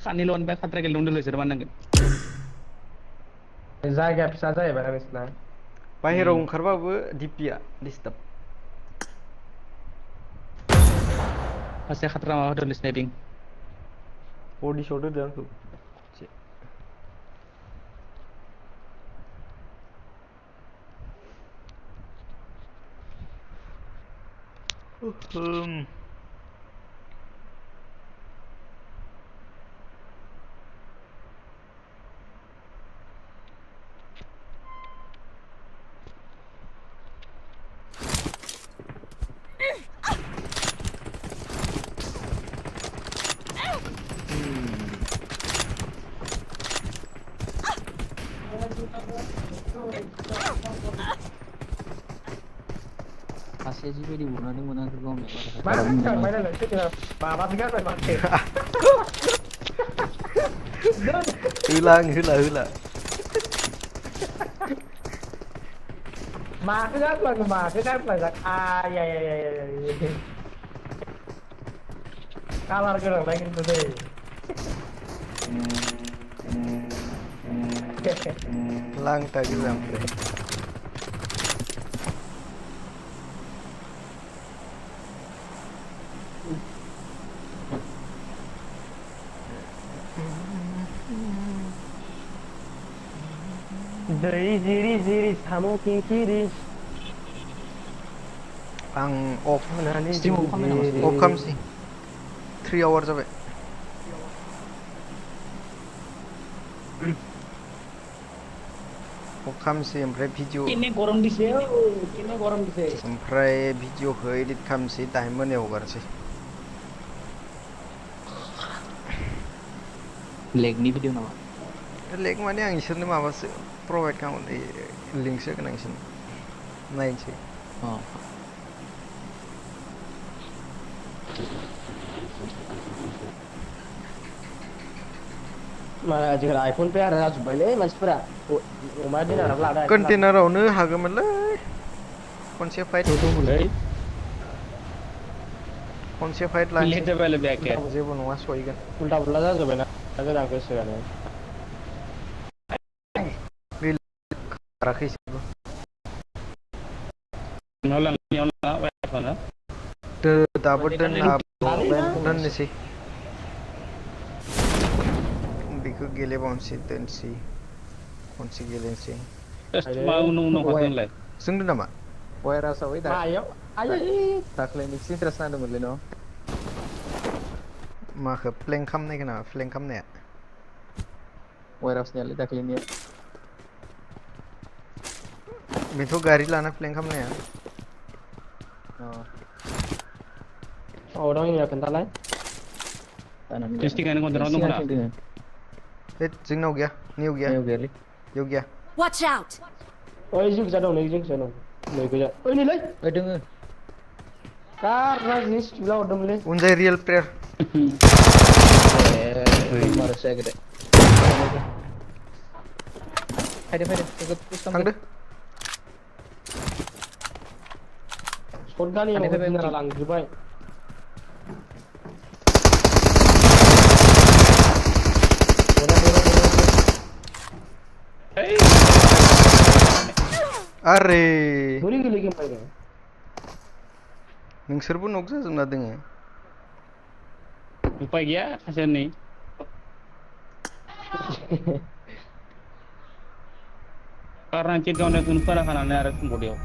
खानि लन बाय खात्रा गेलेनो दोनलै सोर माननांगोन जायगा फिसा जाहैबाय नोंसिना बाहेराव ओंखारबाबो डिपिया डिस्टार्ब सासे खात्रा माबा होदोंलै स्नाइपिं बडि शट होदो आंखौ सासेया जिबायदि बुनानै मोनाखै गावनो माबाय नालाय सोरनिबा माबासो गारबाय माथो होला माखो गारफ्लांदों कालार गोनांलाय खिन्थु दै लांटा गोजा ओमफ्राय दै जिरि जिरि साम' खिंखिरि आं अफ स्ट्रिम अफ खालामबाय नामा अफ खालामसै 3 आवार जाबाय अफ खालामसै ओमफ्राय भिडिअ गरम दिसे ओमफ्राय भिडिअखौ एडिट खालामसै दाहाय मोनायाव हगारसै लेगनि भिडिअ नामा लेग माने आं इसोरनो माबासो प्रभाइड खालामो लिंकसो होगोन आं इसोरनो नायनोसै आजिखालि आइफन पे आरो जाजोब्बायलै मानसिफोरा अमा दिनाराव लादो कन्टेनारावनो हागौमोनलै खनसे फाइट लानोसै जेबो नङा सहैगोन उल्टा उल्टा जाजोब्बायना गोदान गोसोआनो खाराखै दाबो दोननोसै बेखौ गेलेबावनोसै दोनसै खनसे गेलेनोसै जोंदो नामा वायरासाव दाख्लैनि इन्ट्रेस्ट नांदोंमोनलै न' माखो प्लें खालामनायखौ नामा प्लें खालामनाया वायरासनियालै दाख्लैनिया बेथ' गारि लाना प्लें खालामनाया दांनिया खोन्थालाय जोंनाव गैया नियाव गैयालै बेयाव गैया Watch out! ओइ जिंखिजा दं नै जिंखिजा दं नै गोजा ओइ नैलै दोङो कारना जि स्टिला हरदोंमोनलै उनजाय रियेल प्लेयार थांदो शट गानियाव दिनारा लांजोबबाय आरे बोरै गेलेगोन बायदों नोंसोरबो नक जाजोबना दोङो उपाय गैया सासे नै कारनांचि गावनायखौनो फोराखानानै आरो बडियाव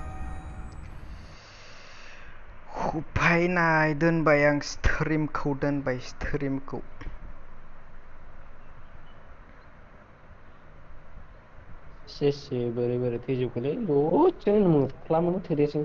उफायनाय दोनबाय आं स्ट्रिमखौ सेसे बोरै थैजोबखोलै दसेनो मोख्लामोनो थोदेसै